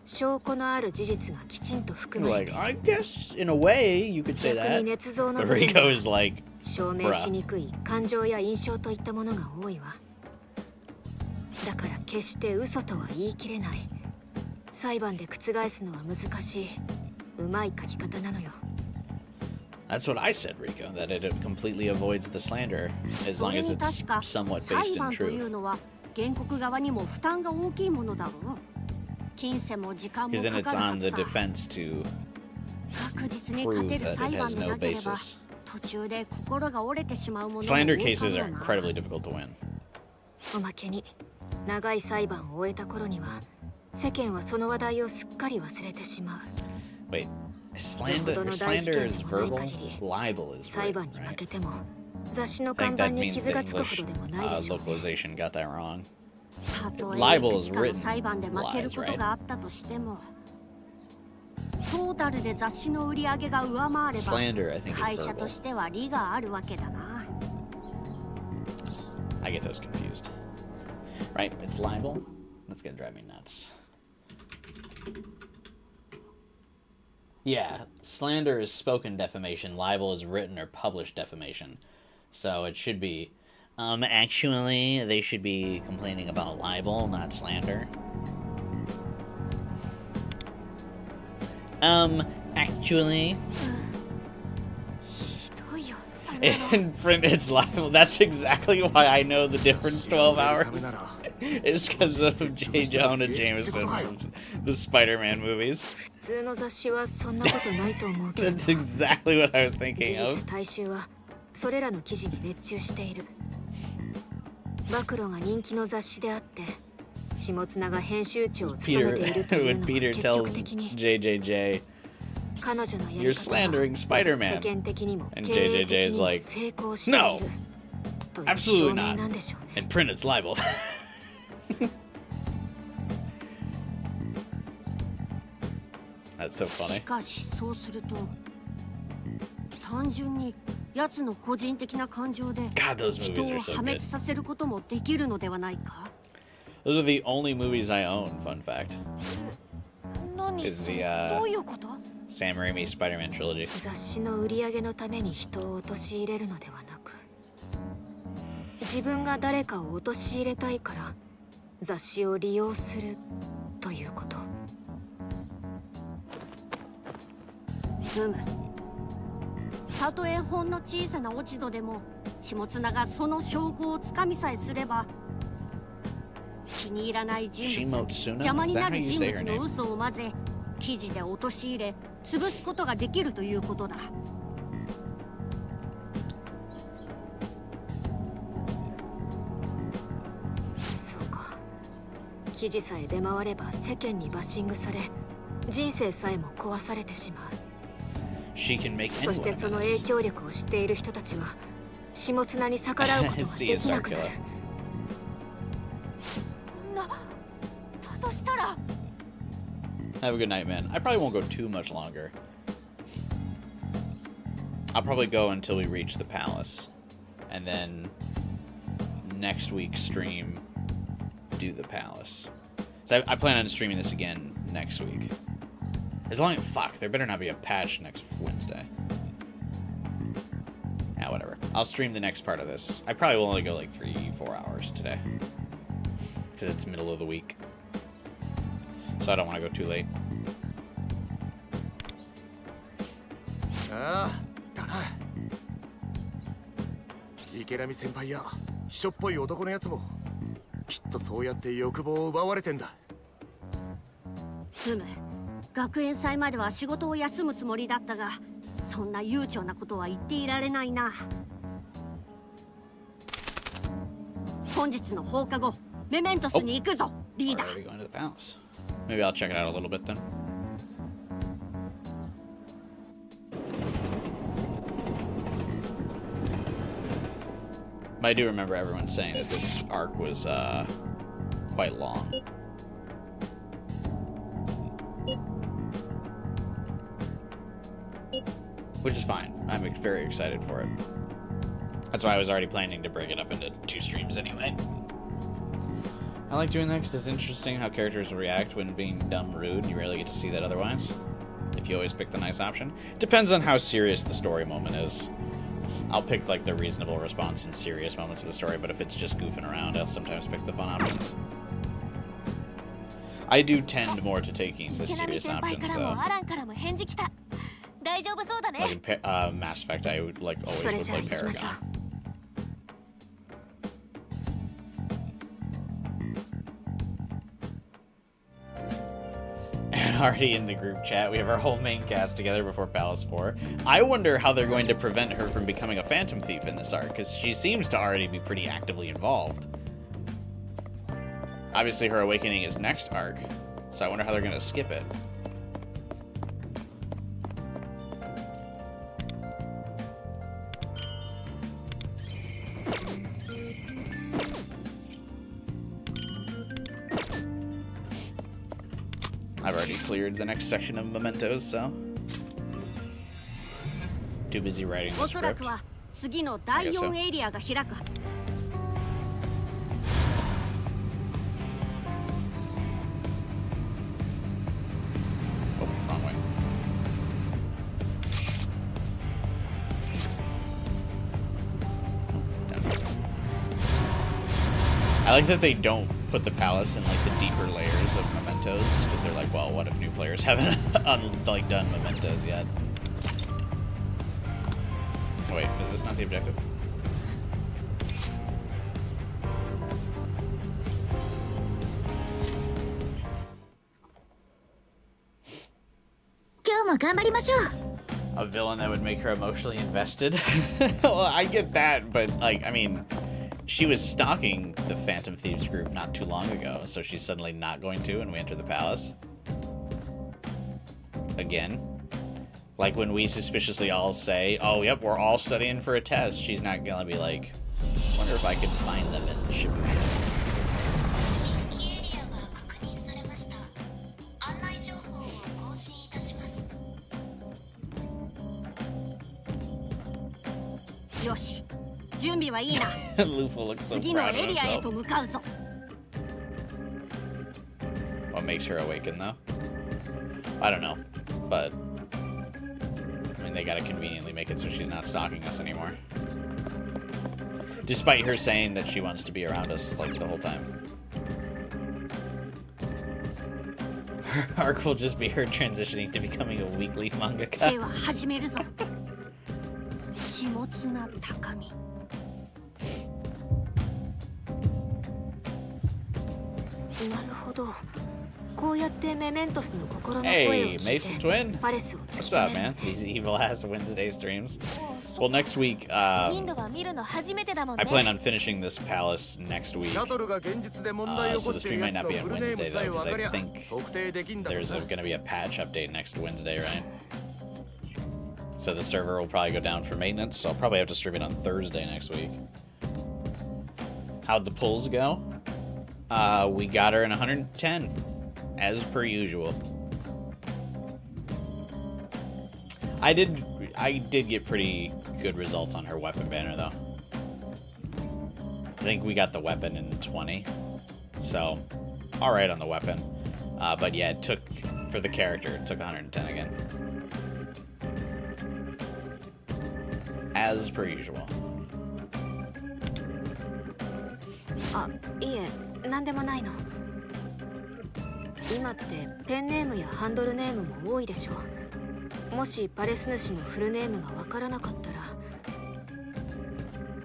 証拠のある事実がきちんと含まれ Like, てい I る。 guess in a way you could say 逆に that. 捏造の But 部分 Rico は is like, 証明しにくい感情や印象といったものが多いわ。だから決して嘘とは言い切れない。裁判で覆すのは難しい。うまい書き方なのよ。 that's what I said, Rico, that it completely avoids the slander as long as it's somewhat 裁 based in 判という truth. のは原告側にも負担が大きいものだろう。金銭も時間も Because か then か it's るは on ず the だ。 defense to 確実に勝 prove てる that it 裁判 has で no なければ basis. 途中で心が折れてしまうものも多 Slander いか cases も are な。 incredibly difficult to win. おまけに長い裁判を終えた頃には世間はその話題をすっかり忘れてしまう。 Wait, slander is verbal? Libel is 裁 written, 判に負 right? けても雑誌の I 看 think 板 that に means 傷 the がつくほ English どでもないでしょうね。 localization got that wrong. たとえ Libel い is くつかの written 裁判で負けることがあったとしても、トータルで雑誌の売り上げが上回れば Slander, I think, 会 is 社と verbal. しては利があるわけだな。 I get those confused. Right, it's libel. That's gonna drive me nuts. Yeah, slander is spoken defamation. Libel is written or published defamation. So it should be, actually, they should be complaining about libel, not slander. Actually, ひどいよ、そんなの。 in print it's libel. That's exactly why I know the difference 12 hours. It's because of J. Jonah Jameson from the Spider-Man movies. 普通の雑誌はそんなことないと思うけど That's exactly what I was 事 thinking 実 of. 大衆はそれらの記事に熱中している。暴露が人気の雑誌であって下綱が編集長を務め Peter, ているという when のは Peter 結局 tells 的に JJJ, 彼女のや you're り方は slandering 世 Spider-Man. 間的にも And 経営 JJJ 的 is にも like, 成功している "No, という absolutely 証明 not. なんでしょうね。 In print, it's libel. That's so し funny. かしそうすると単純に奴の個人的な感情で God, those 人 movies を are so 破滅 good. させることもできるのではないか。 Those are the only movies I own, fun fact. 何 Is そ the, れ、どういうこと？ Sam Raimi Spider-Man trilogy. 雑誌の売り上げのために人を陥れるのではなく自分が誰かを陥れたいから雑誌を利用するということ。たとえほんの小さな落ち度でも下綱がその証拠をつかみさえすれば、気に入らない人物、邪魔になる人物の嘘を混ぜ記事で陥れ潰すことができるということだ。そうか。記事さえ出回れば世間にバッシングされ、人生さえも壊されてしまう。そしてその影響力を知っている人たちは下綱に逆らうことができなくなる。そんな、だとしたら Have a good night, man. I probably won't go too much longer. I'll probably go until we reach the palace. And then next week's stream, do the palace. So I plan on streaming this again next week. As long as, fuck, there better not be a patch next Wednesday. Yeah, whatever. I'll stream the next part of this. I probably will only go like 3-4 hours today. Because it's middle of the week. So I don't want to go too late. ああ、だな。池波先輩や秘書っぽい男のやつもきっとそうやって欲望を奪われてんだ。学園祭までは仕事を休むつもりだったが、そんな悠長なことは言っていられないな。本日の放課後、メメントスに行くぞ、リーダー。 Maybe I'll check it out a little bit then. But I do remember everyone saying that this arc was quite long. Which is fine. I'm very excited for it. That's why I was already planning to break it up into 2 streams anyway. I like doing that because it's interesting how characters will react when being dumb rude, and you rarely get to see that otherwise. If you always pick the nice option. Depends on how serious the story moment is. I'll pick like the reasonable response in serious moments of the story, but if it's just goofing around, I'll sometimes pick the fun options. I do tend more to taking the serious options though. Like in Mass Effect, I would like always would play Paragon. And already in the group chat, we have our whole main cast together before Palace 4. I wonder how they're going to prevent her from becoming a Phantom Thief in this arc, because she seems to already be pretty actively involved. Obviously, her awakening is next arc, so I wonder how they're going to skip it. I've already cleared the next section of mementos, so too busy writing the script. I guess so. Oh, wrong way. I like that they don't put the palace in like the deeper layers of mementos, because they're like, well, what if new players haven't like done mementos yet? Oh, wait, is this not the objective? A villain that would make her emotionally invested? Well, I get that, but like, I mean, she was stalking the Phantom Thieves group not too long ago, so she's suddenly not going to when we enter the palace. Again. Like when we suspiciously all say, oh, yep, we're all studying for a test, she's not gonna be like, wonder if I could find them in Shibuya. Luffy looks so proud of himself. What makes her awaken, though? I don't know, but I mean, they gotta conveniently make it so she's not stalking us anymore. Despite her saying that she wants to be around us like the whole time. Her arc will just be her transitioning to becoming a weekly で mangaka. は始めるぞ。下綱高見。なるほど。こうやってメメントスの心の声を Hey, 聞い Mason て Twin. パレスを突 What's き止 up, める man? These evil ass Wednesday streams. そ Well, next week, インドは見るの初めてだもん I ね plan on finishing this palace next week. シャトルが現実で問題を起 So こ the してる stream や might つ not の be on フルネー Wednesday ムさ though, え分 because かり I ゃ think 特定できんだろう there's な going to be a patch update next Wednesday, right? So the server will probably go down for maintenance, so I'll probably have to stream it on Thursday next week. How'd the pulls go? We got her in 110, as per usual. I did get pretty good results on her weapon banner though. I think we got the weapon in 20, so all right on the weapon. But yeah, it took for the character. It took 110 again, as per usual. あ、いえ、なんでもないの。今ってペンネームやハンドルネームも多いでしょ。もしパレス主のフルネームがわからなかったら、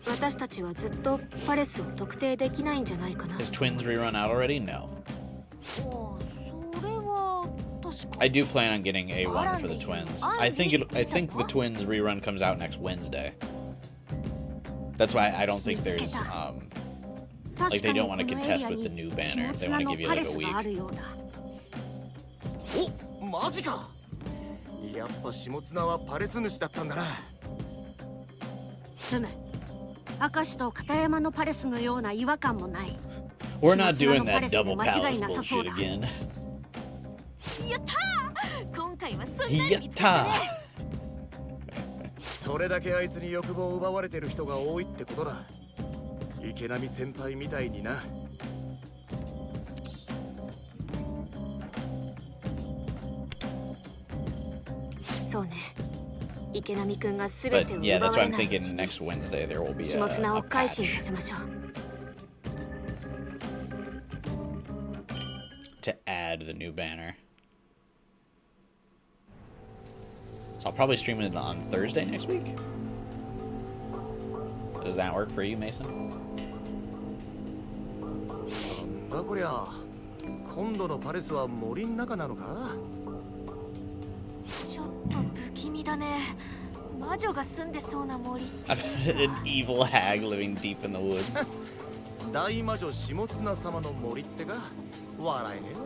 私たちはずっとパレスを特定できないんじゃないかな。 Is twins rerun out already? No. それは確か I do plan on getting A1 for the twins. I think the twins rerun comes out next Wednesday. That's why I don't think there's like they don't want to contest with the new banner. They want to give you like a week. お、マジか。やっぱ下綱はパレス主だったんだな。ふむ。明石と片山のパレスのような違和感もない。 We're not doing that double palace bullshit again. やったー今回はすんなり見つ Yatta! かったねそれだけあいつに欲望を奪われてる人が多いってことだ。池波先輩みたいにな。そうね。池波くんがすべてを But yeah, 奪 that's わ why れ I'm ないう thinking ちに next Wednesday there will be 下綱 a を改心 patch させましょう。 to add the new banner. So I'll probably stream it on Thursday next week. Does that work for you, Mason? なんだこりゃ。今度のパレスは森の中なのか？ちょっと不気味だね魔女が住んでそうな森 An evil hag living deep in the woods. 大魔女下綱様の森ってか？笑えねえわ。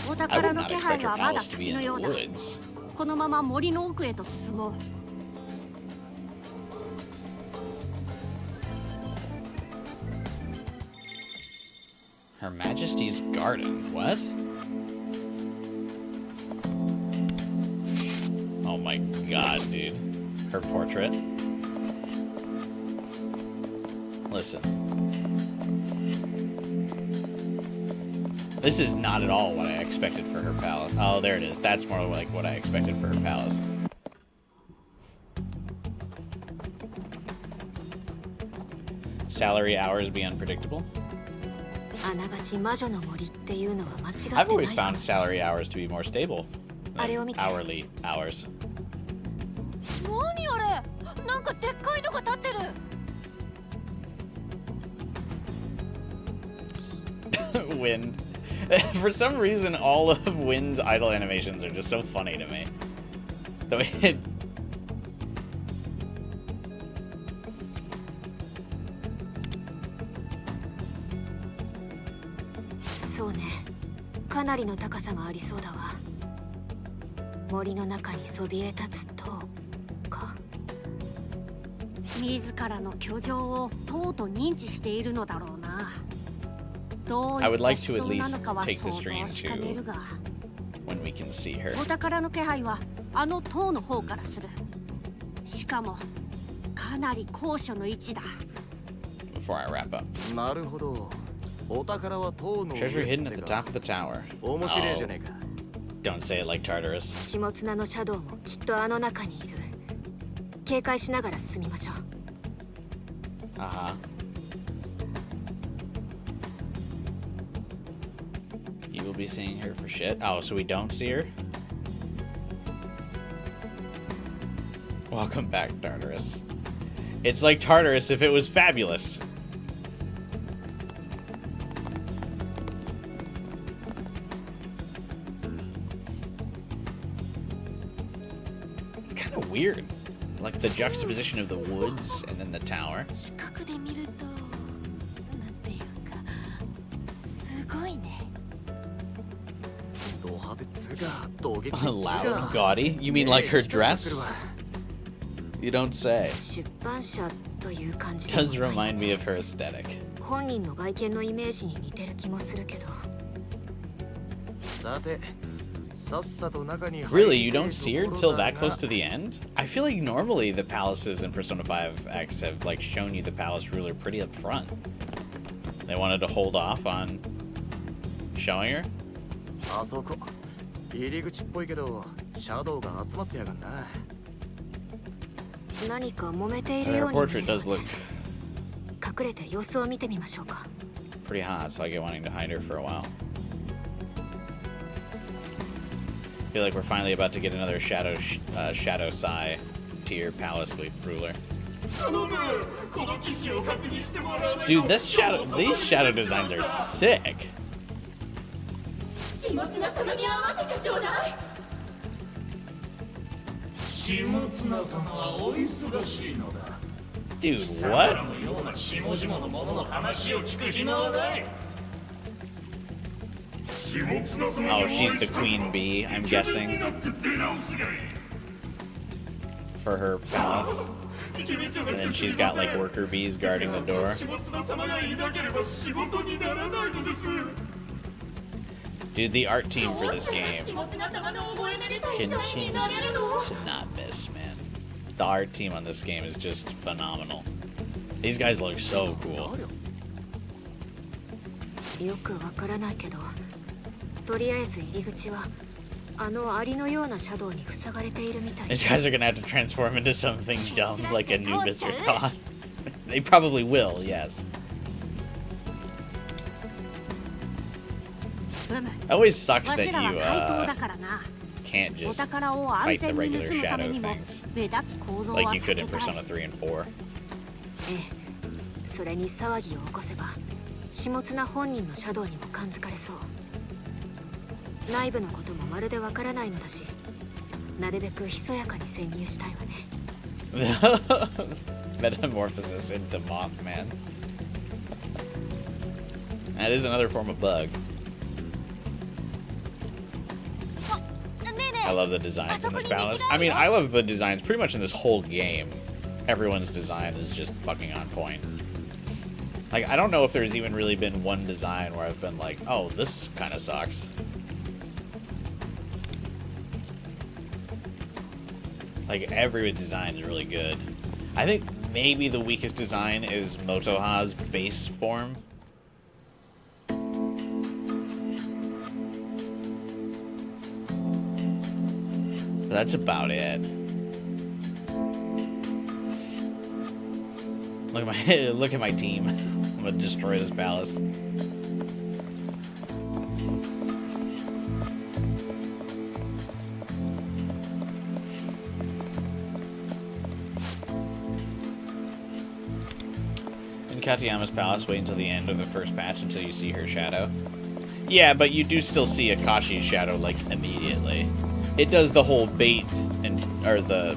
お I 宝 would の not 気 expect 配 your はまだ palace to be 先 in の the ようだ。 woods. このまま森の奥へと進もう。Her Majesty's Garden. What? Oh my god, dude. Her portrait. Listen. This is not at all what I expected for her palace. Oh, there it is. That's more like what I expected for her palace. Salary hours be unpredictable. あながち魔女の森っていうのは間違って I've ない always か found も。 salary hours to be more stable than あれを見て。 hourly hours. 何あれなんかでっかいのが立ってる Win. For some reason, all of Win's idle animations are just so funny to me. The way it... そうね。かなりの高さがありそうだわ。森の中にそびえ立つ塔か。自らの居城をとうと認知しているのだろうな。どうい I っ would た like 思 to at 想な least のかは take the 想 stream 像しかねる to が、 when we can see her. お宝の気配はあの塔の方からする。しかもかなり高所の位置だ。 Before I wrap up. なるほど。お宝は塔の上 Treasure って hidden at the か。 top of the tower. 面白いじゃ Oh, ねえか。 don't say it like Tartarus. 下綱のシャドウもきっとあの中にいる。警戒しながら進みましょう。Uh-huh. You will be seeing her for shit. Oh, so we don't see her? Welcome back, Tartarus. It's like Tartarus if it was fabulous. It's kind of weird. Like the juxtaposition of the woods and then the tower. 近くで見るとなんていうかすごいね。 Loud, gaudy? You mean like her dress? You don't say. 出版社という感じで Does remind me of her aesthetic. 本人の外見のイメージに似てる気もするけど。 Really, you don't see her until that close to the end? I feel like normally the palaces in Persona 5X have like shown you the palace ruler pretty up front. They wanted to hold off on showing her? あそこ入り口っぽいけどシャドウが集まってやがんな。何か揉めている Her ように見え portrait る does look 隠れて様子を見てみましょうか。 pretty hot, so I get wanting to hide her for a while. I feel like we're finally about to get another Shadow Sai tier palace ruler. Dude, these shadow designs are sick. Dude, what? Oh, she's the queen bee, I'm guessing. For her palace. And then she's got like worker bees guarding the door. Dude, the art team for this game continues to not miss, man. The art team on this game is just phenomenal. These guys look so cool. よくわからないけど、とりあえず入り口はあのアリのようなシャドウに塞がれているみたい。 These guys are gonna have to transform into something dumb like Anubis or Thoth. They probably will, yes. It always sucks that you can't just fight the regular shadow things like you could in Persona 3 and 4. ええ、それに騒ぎを起こせば下綱本人のシャドウにも感づかれそう。内部のこともまるでわからないのだし、なるべくひそやかに潜入したいわね。Metamorphosis into Mothman. That is another form of bug. I love the designs in this palace. I mean, I love the designs pretty much in this whole game. Everyone's design is just fucking on point. Like, I don't know if there's even really been one design where I've been like, oh, this kind of sucks. Like, every design is really good. I think maybe the weakest design is Motoha's base form. That's about it. Look at my team. I'm gonna destroy this palace. In Katayama's palace, wait until the end of the first patch until you see her shadow. Yeah, but you do still see Akashi's shadow, like, immediately. It does the whole bait or the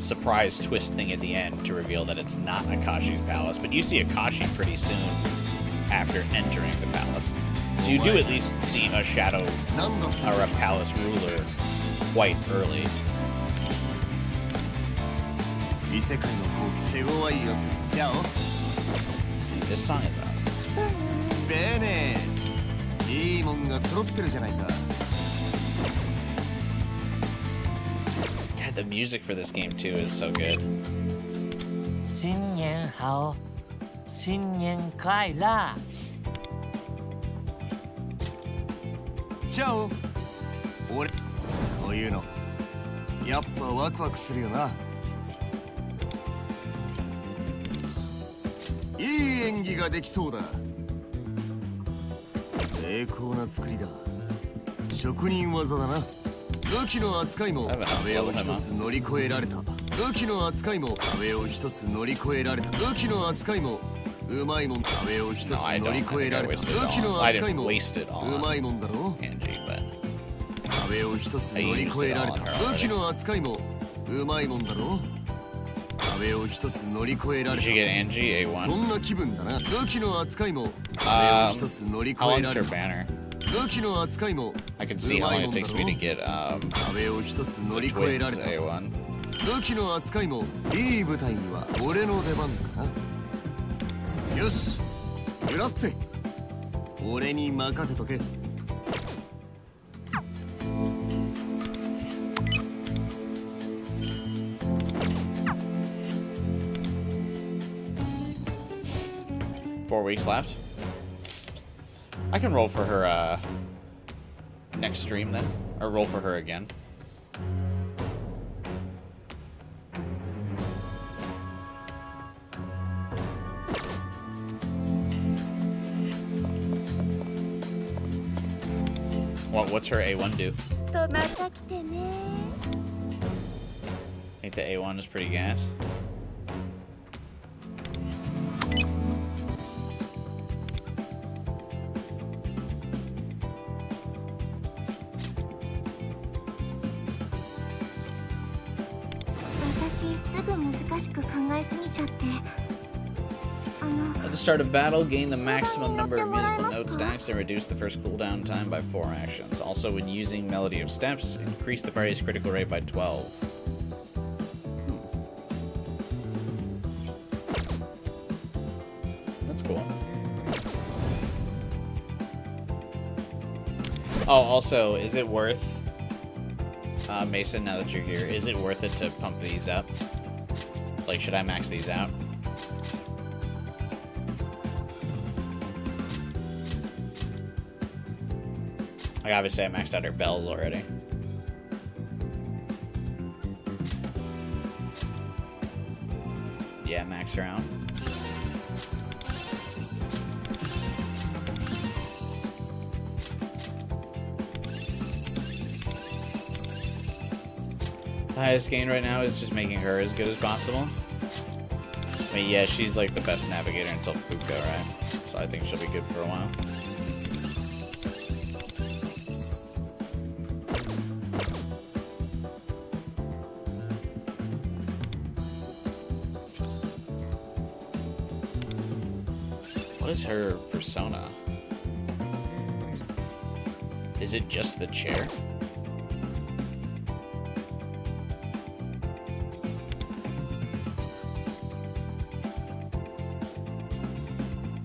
surprise twist thing at the end to reveal that it's not Akashi's palace, but you see Akashi pretty soon after entering the palace. So you do at least see a shadow or a palace ruler quite early. This song is out. God, the music for this game too is so good. 新年好，新年快乐。チャオ。俺、こういうのやっぱワクワクするよな。演技ができそうだ。精巧な作りだ。職人技だな。武器の扱いも壁を一つ乗り越えられた。武器の扱いも壁を一つ乗り越えられた。武器の扱いもうまいもん。壁を一つ乗り越えられた。武器の扱いもうまいもんだろ。壁を一つ乗り越えられた。武器の扱いもうまいもんだろ。壁を一つ乗り越えられた。そんな気分だな。武器の扱いも壁を一つ乗り越えられた。武器の扱いも I can see how long it takes me to get 壁を一つ乗り越えられた。 A1. 武器の扱いもいい部隊には俺の出番かな。よし、グラッツェ、俺に任せとけ。4 weeks left. I can roll for her next stream then, or roll for her again. What's her A1 do? I think the A1 is pretty gas. At the start of battle, gain the maximum number of musical note stacks and reduce the first cooldown time by 4 actions. Also, when using Melody of Steps, increase the party's critical rate by 12. That's cool. Oh, also, is it worth... Mason, now that you're here, is it worth it to pump these up? Like, should I max these out? Like, obviously I maxed out her bells already. Yeah, max her out. The highest gain right now is just making her as good as possible. I mean, yeah, she's like the best navigator until Fuka, right? So I think she'll be good for a while. What is her persona? Is it just the chair?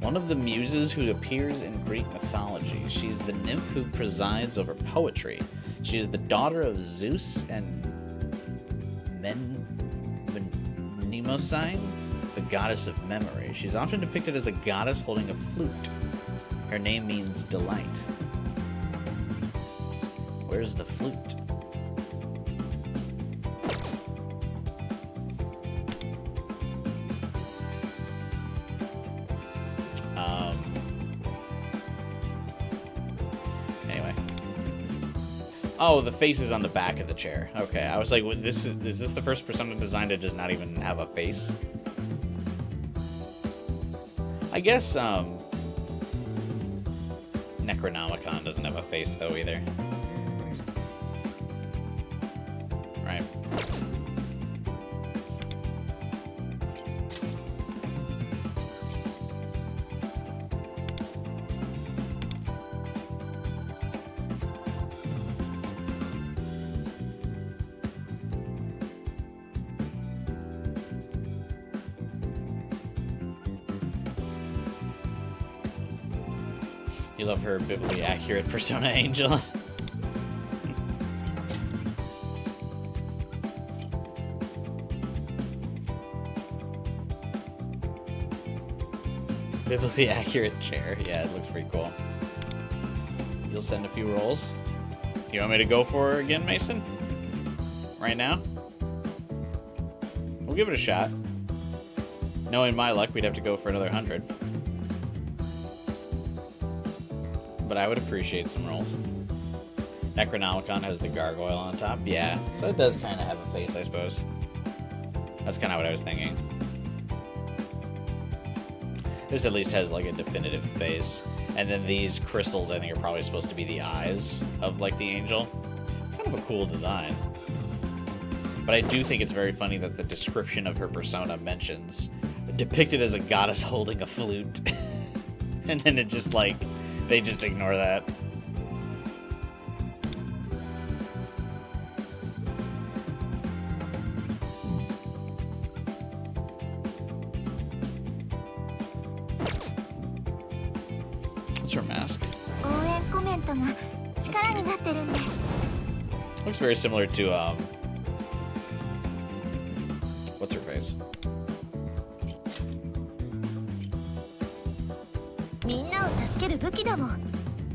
One of the muses who appears in Greek mythology. She's the nymph who presides over poetry. She is the daughter of Zeus and Mnemosyne, the goddess of memory. She's often depicted as a goddess holding a flute. Her name means delight. Where's the flute? Anyway. Oh, the face is on the back of the chair. Okay, I was like, is this the first persona design to just not even have a face? I guess, Necronomicon doesn't have a face, though, either. Right. You love her biblically accurate persona, Angel. Biblically accurate chair. Yeah, it looks pretty cool. You'll send a few rolls. You want me to go for her again, Mason? Right now? We'll give it a shot. Knowing my luck, we'd have to go for another 100. but I would appreciate some rolls. Necronomicon has the gargoyle on top. Yeah, so it does kind of have a face, I suppose. That's kind of what I was thinking. This at least has like a definitive face. And then these crystals, I think, are probably supposed to be the eyes of like the angel. Kind of a cool design. But I do think it's very funny that the description of her persona mentions depicted as a goddess holding a flute. And then it just like, they just ignore that. What's her mask? Looks very similar to, what's her face?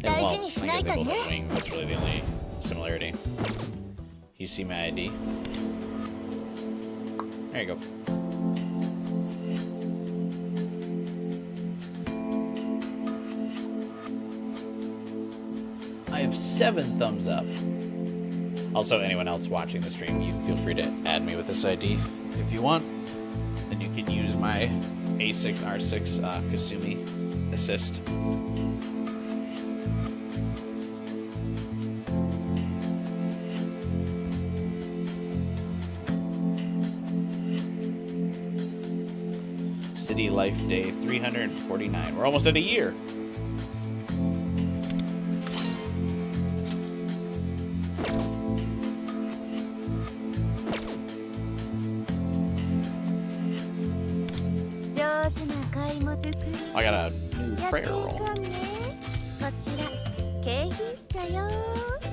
Yeah, well, I guess they both have wings. That's really the only similarity. You see my ID? There you go. I have 7 thumbs up. Also, anyone else watching the stream, you feel free to add me with this ID if you want. And you can use my A6R6 Kasumi assist. City Life Day 349. We're almost at a year. I got a new prayer roll. How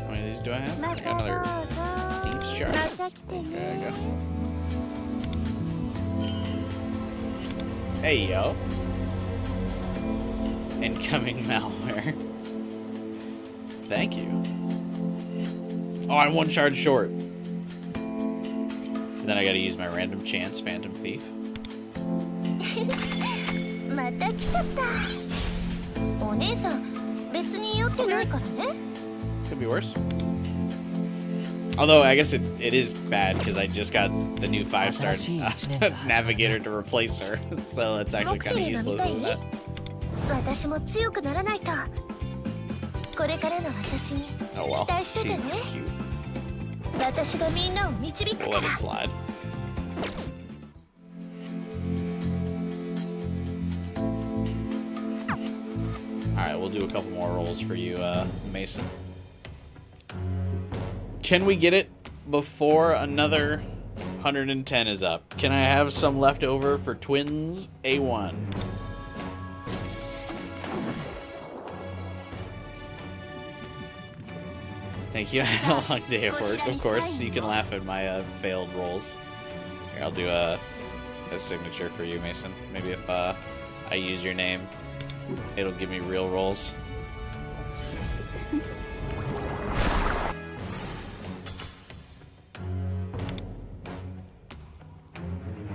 many of these do I have? I got another Thieves' Shards. Okay, I guess. Hey, yo. Incoming malware. Thank you. Oh, I'm 1 shard short. And then I gotta use my random chance Phantom Thief. Could be worse. Although, I guess it is bad because I just got the new 5-star Navigator to replace her. So that's actually kind of useless, isn't it? Oh well, she's cute. We'll let it slide. Alright, we'll do a couple more rolls for you, Mason. Can we get it before another 110 is up? Can I have some left over for Twins A1? Thank you. I had a long day at work, of course. You can laugh at my failed rolls. Here, I'll do a signature for you, Mason. Maybe if I use your name, it'll give me real rolls.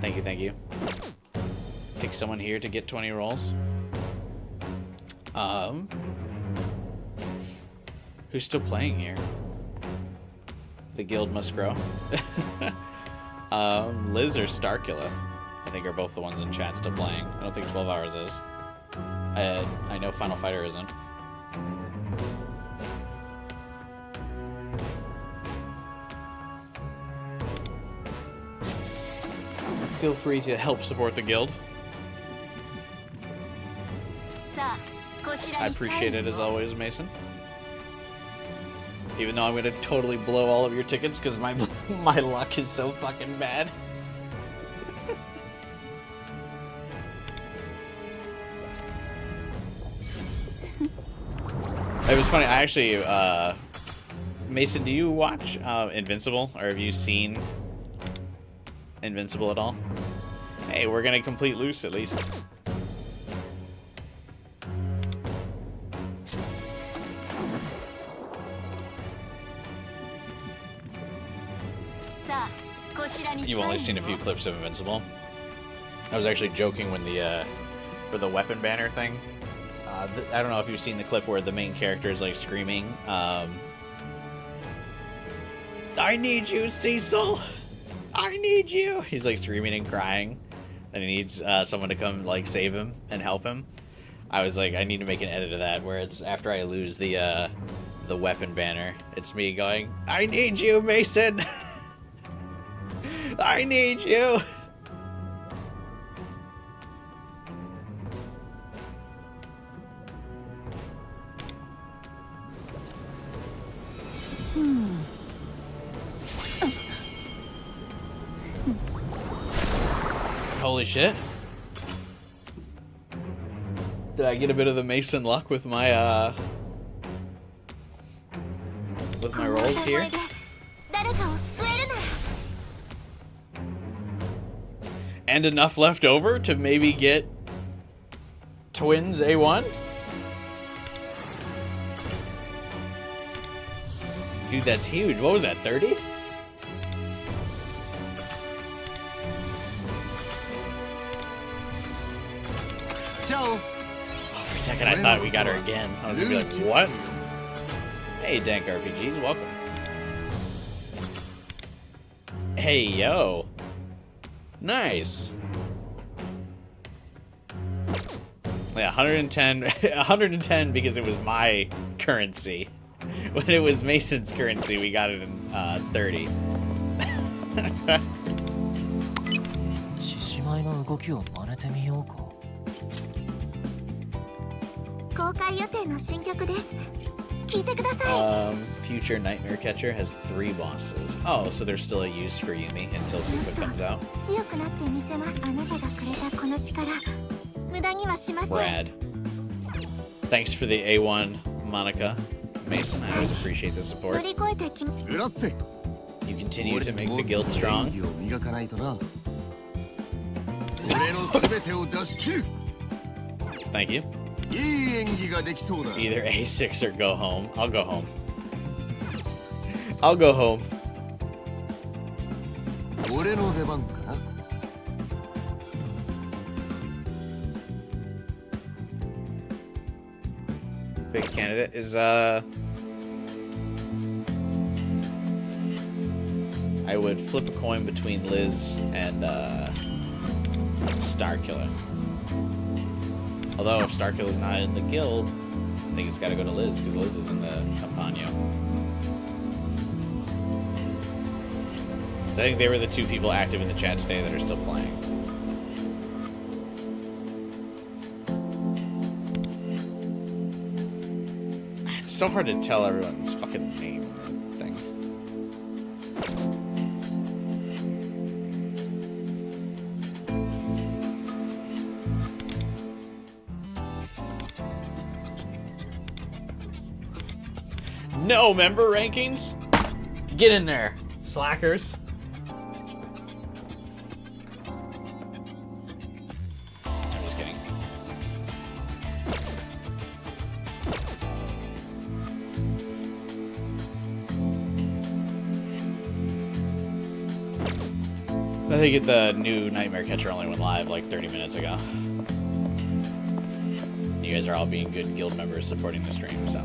Thank you, thank you. Pick someone here to get 20 rolls. Who's still playing here? The guild must grow. Liz or Starkilla, I think, are both the ones in chat still playing. I don't think 12 Hours is. I know Final Fighter isn't. Feel free to help support the guild. I appreciate it as always, Mason. Even though I'm gonna totally blow all of your tickets because my luck is so fucking bad. It was funny. I actually, Mason, do you watch Invincible, or have you seen Invincible at all? Hey, we're gonna complete loose at least. You've only seen a few clips of Invincible. I was actually joking when the for the weapon banner thing, I don't know if you've seen the clip where the main character is like screaming, I need you, Cecil! I need you! He's like screaming and crying, and he needs someone to come like save him and help him. I was like, I need to make an edit of that where it's after I lose the weapon banner, it's me going, I need you, Mason! I need you! Holy shit. Did I get a bit of the Mason luck with my rolls here? And enough left over to maybe get twins A1? Dude, that's huge. What was that, 30? Ciao. Oh, for a second, I thought we got her again. I was gonna be like, what? Hey, Dank RPGs, welcome. Hey, yo. Nice. Yeah, 110. 110 because it was my currency. When it was Mason's currency, we got it in 30. 獅子舞の動きを真似てみようか。公開予定の新曲です。聞いてください。Future Nightmare Catcher has 3 bosses. Oh, so there's still a use for Yumi until Fuka comes out. 強くなってみせます。あなたがくれたこの力、無駄にはしません。 Rad. Thanks for the A1, Monica. Mason, I always appreciate the support. 乗り越えてきます。 Grazie. You continue to make the guild strong. 演技を磨かないとな。俺の全てを出し切る。 Thank you. いい演技ができそうだ。 Either A6 or go home. I'll go home. I'll go home. 俺の出番かな。 Big candidate is I would flip a coin between Liz and Starkiller. Although if Starkiller's not in the guild, I think it's got to go to Liz because Liz is in the Campagno. I think they were the 2 people active in the chat today that are still playing. It's so hard to tell everyone's fucking name thing. No member rankings? Get in there, slackers. I'm just kidding. I think the new Nightmare Catcher only went live like 30 minutes ago. You guys are all being good guild members supporting the stream, so.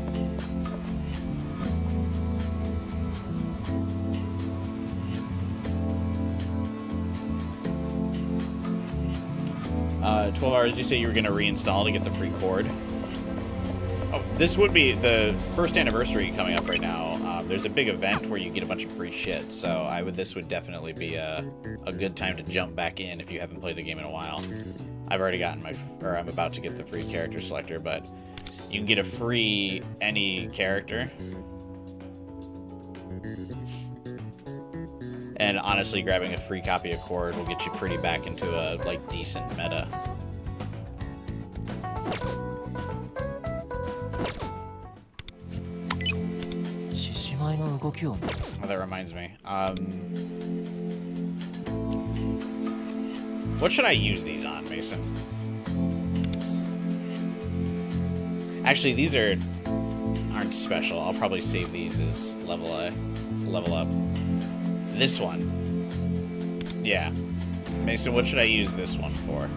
12 hours, did you say you were going to reinstall to get the free cord? Oh, this would be the first anniversary coming up right now. There's a big event where you get a bunch of free shit, so this would definitely be a good time to jump back in if you haven't played the game in a while. I've already gotten I'm about to get the free character selector, but you can get a free any character. And honestly, grabbing a free copy of Cord will get you pretty back into a decent meta. Oh, that reminds me. What should I use these on, Mason? Actually, these aren't special. I'll probably save these as level up. This one. Yeah. Mason, what should I use this one for?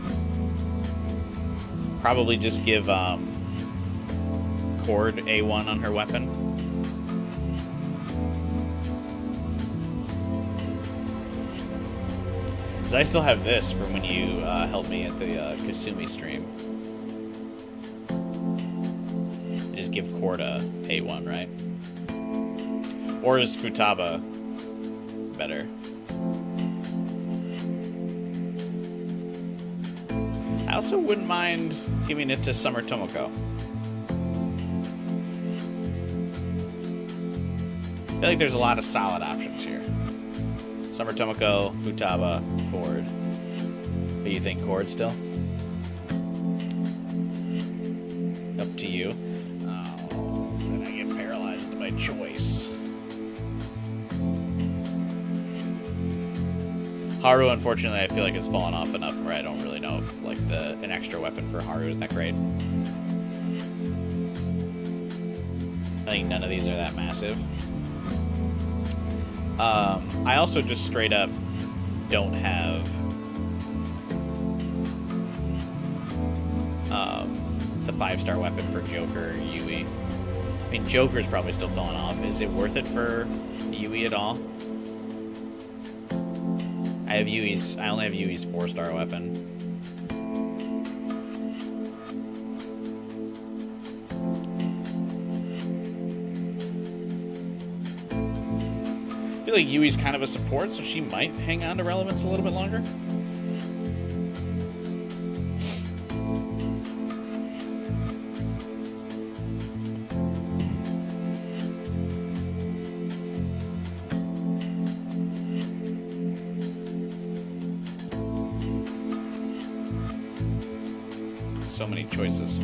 Probably just give cord A1 on her weapon. Because I still have this from when you helped me at the Kasumi stream. Just give Korda A1, right? Or is Futaba better? I also wouldn't mind giving it to Summer Tomoko. I feel like there's a lot of solid options here. Summer Tomoko, Futaba, Cord. But you think Cord still? Up to you. Oh, then I get paralyzed by choice. Haru, unfortunately, I feel like has fallen off enough where I don't really know if like an extra weapon for Haru is that great. I think none of these are that massive. I also just straight up don't have the 5-star weapon for Joker or Yui. I mean, Joker's probably still falling off. Is it worth it for Yui at all? I only have Yui's 4-star weapon. I feel like Yui's kind of a support, so she might hang on to relevance a little bit longer. So many choices.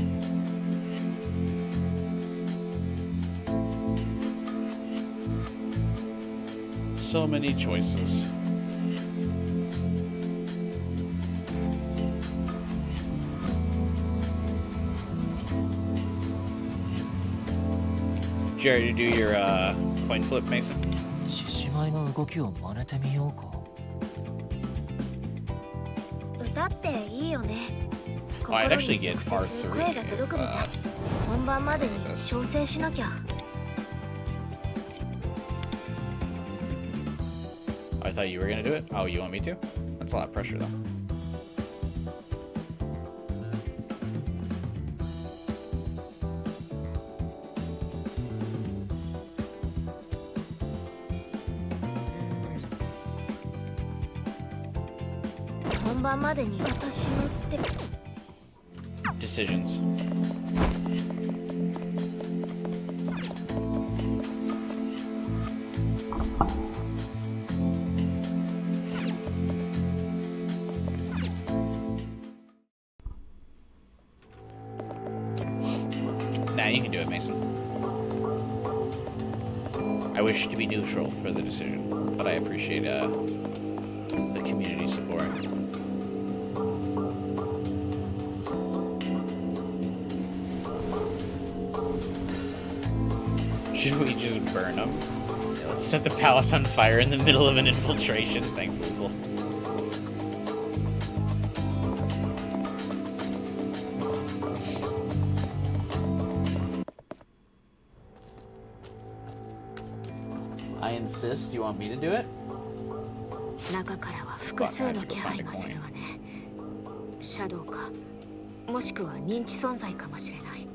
So many choices. Jerry, to do your coin flip, Mason. 獅子舞の動きを真似てみようか。歌っていいよね。 Oh, I'd actually get R3. 声が届くみたい。本番までに調整しなきゃ。I thought you were gonna do it. Oh, you want me to? That's a lot of pressure, though. Decisions. Nah, you can do it, Mason. I wish to be neutral for the decision, but I appreciate the community support. Should we just burn them? Yeah, let's set the palace on fire in the middle of an infiltration. Thanks, Lethal. I insist. You want me to do it? 中からは複数の気配がするわね。シャドウか、もしくは認知存在かもしれない。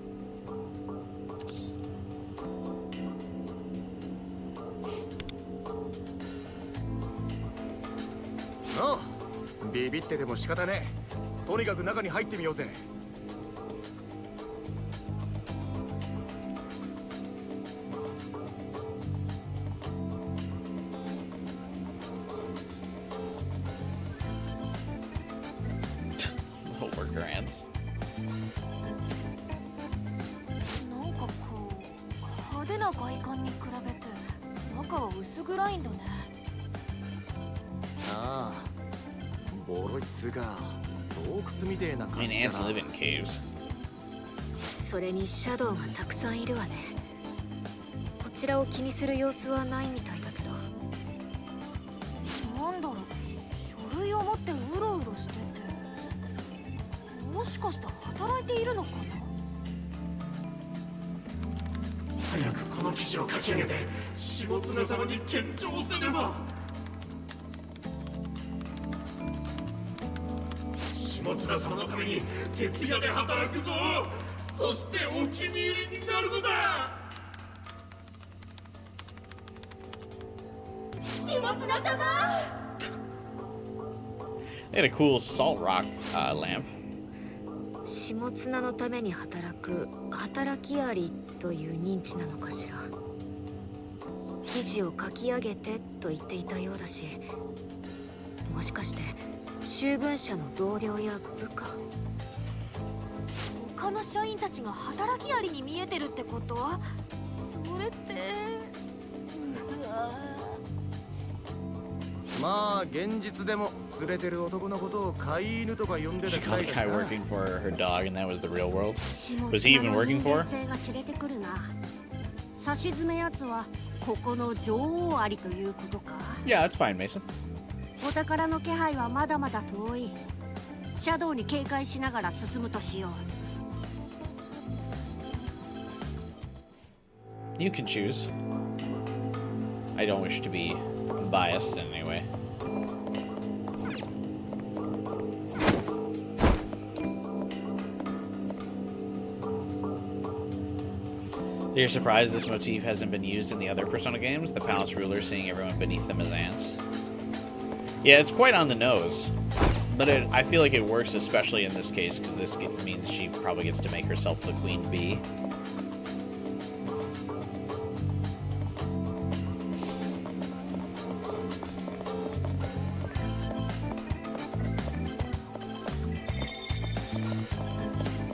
ああ、ビビってても仕方ねえ。とにかく中に入ってみようぜ。Worker ants. なんかこう派手な外観に比べて中は薄暗いんだね。ああ、ボロいっつうか洞窟みてえな I 感 mean, じ ants だな。 live in caves. それにシャドウがたくさんいるわね。こちらを気にする様子はないみたいだけど。なんだろう、書類を持ってうろうろしてて、もしかして働いているのかな。早くこの記事を書き上げて下綱様に献上せねば。下綱様のために徹夜で働くぞ。そしてお気に入りになるのだ。下綱様。 They had a cool salt rock lamp. 下綱のために働く働きアリという認知なのかしら。記事を書き上げてと言っていたようだし、もしかして秋分社の同僚や部下。他の社員たちが働きアリに見えてるってこと？それって。まあ現実でも連れてる男のことを飼い犬とか呼んで She たく called ら a いだし guy な。 working for her dog, and that was the real world. 下 Was he even working for her? 性が知れてくるな。さしずめやつはここの女王アリということか。 Yeah, that's fine, Mason. お宝の気配はまだまだ遠い。シャドウに警戒しながら進むとしよう。 You can choose. I don't wish to be biased in any way. You're surprised this motif hasn't been used in the other Persona games? The palace ruler seeing everyone beneath them as ants? Yeah, it's quite on the nose. But I feel like it works especially in this case, because this means she probably gets to make herself the queen bee.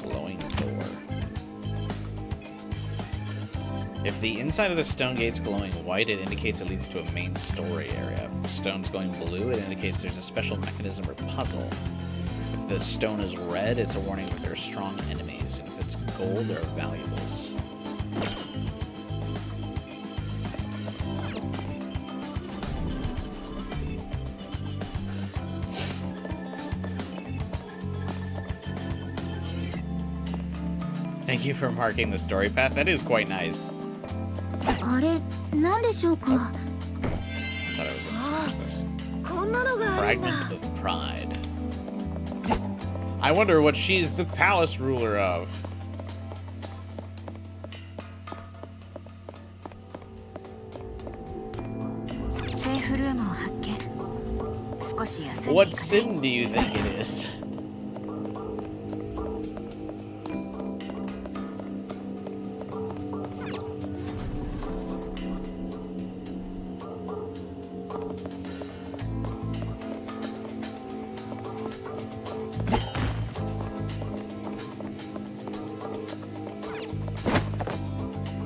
Glowing door. If the inside of the stone gate's glowing white, it indicates it leads to a main story area. If the stone's going blue, it indicates there's a special mechanism or puzzle. If the stone is red, it's a warning that there are strong enemies. And if it's gold, there are valuables. Thank you for marking the story path. That is quite nice. あれ、なんでしょうか。 I thought I was gonna smash this. こんなのがあるんだ。 Fragment of Pride. I wonder what she's the palace ruler of. セーフルームを発見。少し休んでいかない？ What sin do you think it is?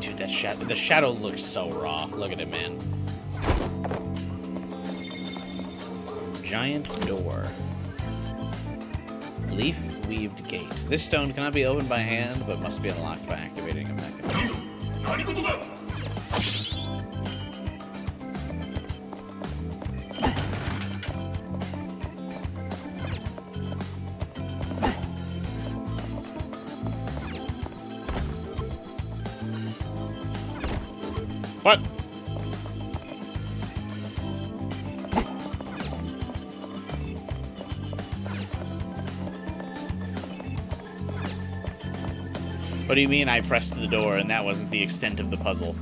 Dude, the shadow looks so raw. Look at it, man. Giant door. Leaf weaved gate. This stone cannot be opened by hand, but must be unlocked by activating a mechanism. What? What do you mean I pressed the door and that wasn't the extent of the puzzle?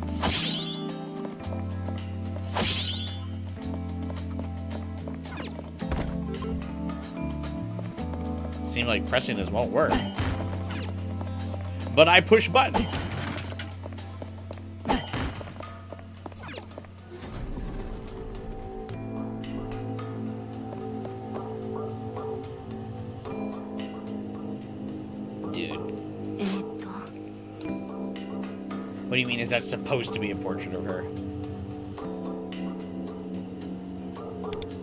Seemed like pressing this won't work. But I push button. What do you mean, is that supposed to be a portrait of her?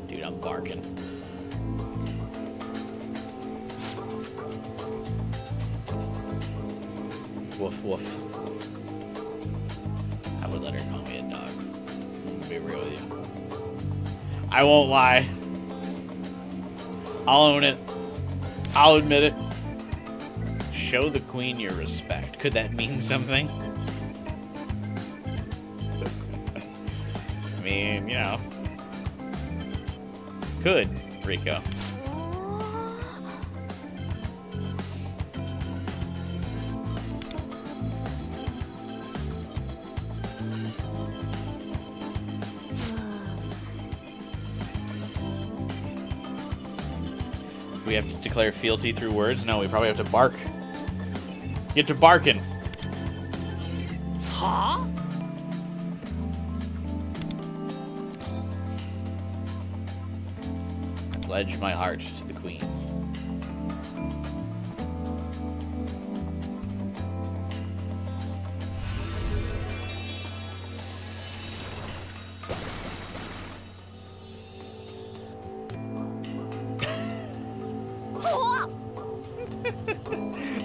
Dude, I'm barking. Woof, woof. I would let her call me a dog. I'm gonna be real with you. I won't lie. I'll own it. I'll admit it. Show the queen your respect. Could that mean something? mean, you know. Could, Rico. We have to declare fealty through words? No, we probably have to bark. Get to barking. Huh? Pledge my heart to the queen.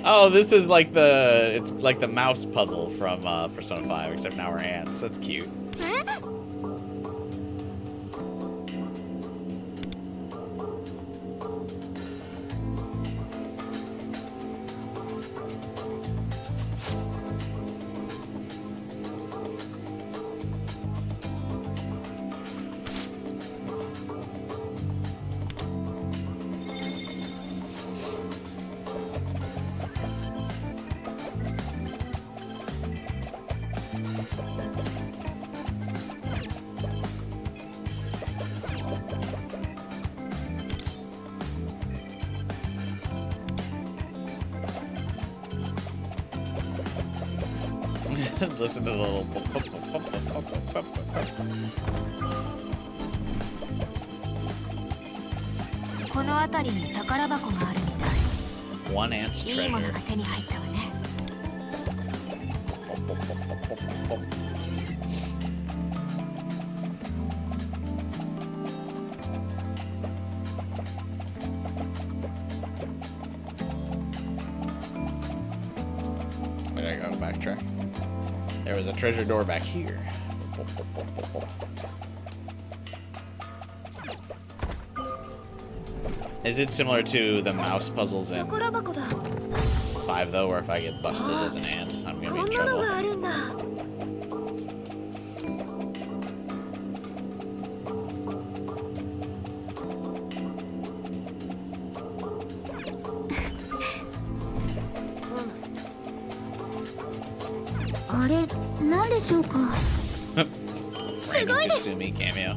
Oh, this is like it's like the mouse puzzle from Persona 5, except now we're ants. That's cute. Listen to the little. この辺りに宝箱があるみたい。 One ant's いいもの treasure. が手に入ったわね。Where did I go? Backtrack. There was a treasure door back here. Is it similar to the mouse puzzles in 宝箱だ。 5 though, where if I get busted as an ant, I'm こ gonna ん be in なの trouble? があるんだ。あれ、なんでしょうか。 Random Kasumi cameo.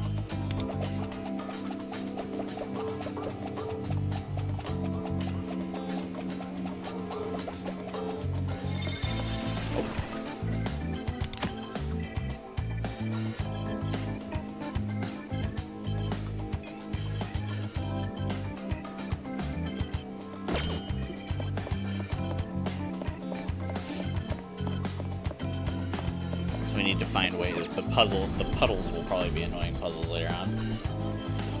So we need to find ways. The puddles will probably be annoying puzzles later on.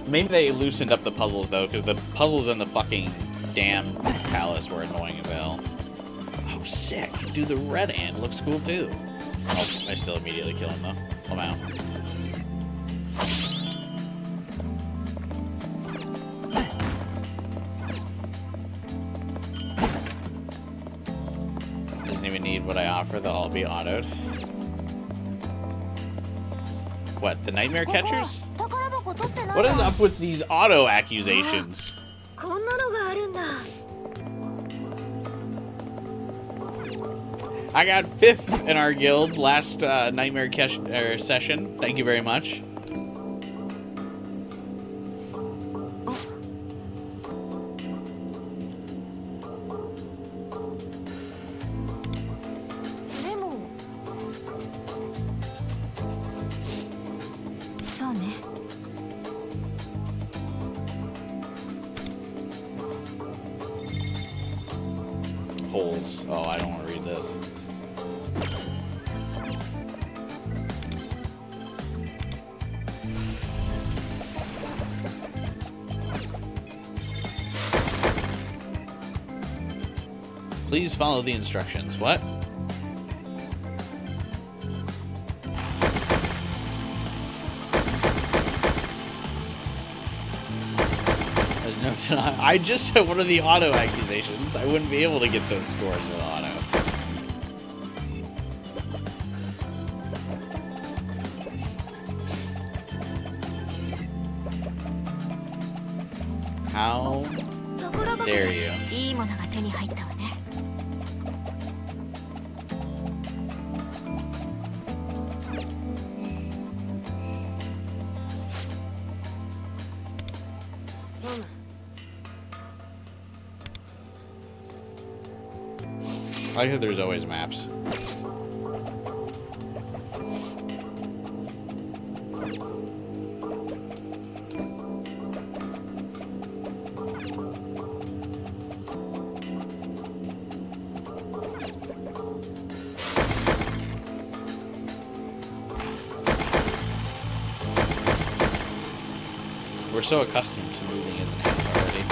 Maybe they loosened up the puzzles though, because the puzzles in the fucking damn palace were annoying as hell. Oh, sick! Dude, the red ant looks cool too. Oh, I still immediately kill him though. I'm out. Doesn't even need what I offer, they'll all be autoed. What, the nightmare catchers? 宝箱取ってない。 What is up with these auto accusations? こんなのがあるんだ。 I got 5th in our guild last nightmare session. Thank you very much. でも。そうね。 Holes. Oh, I don't want to read this. Please follow the instructions. What? There's no denying. I just said what are the auto accusations? I wouldn't be able to get those scores with auto. いいものが手に入ったわね。I like that there's always maps. We're so accustomed to moving as an ant already.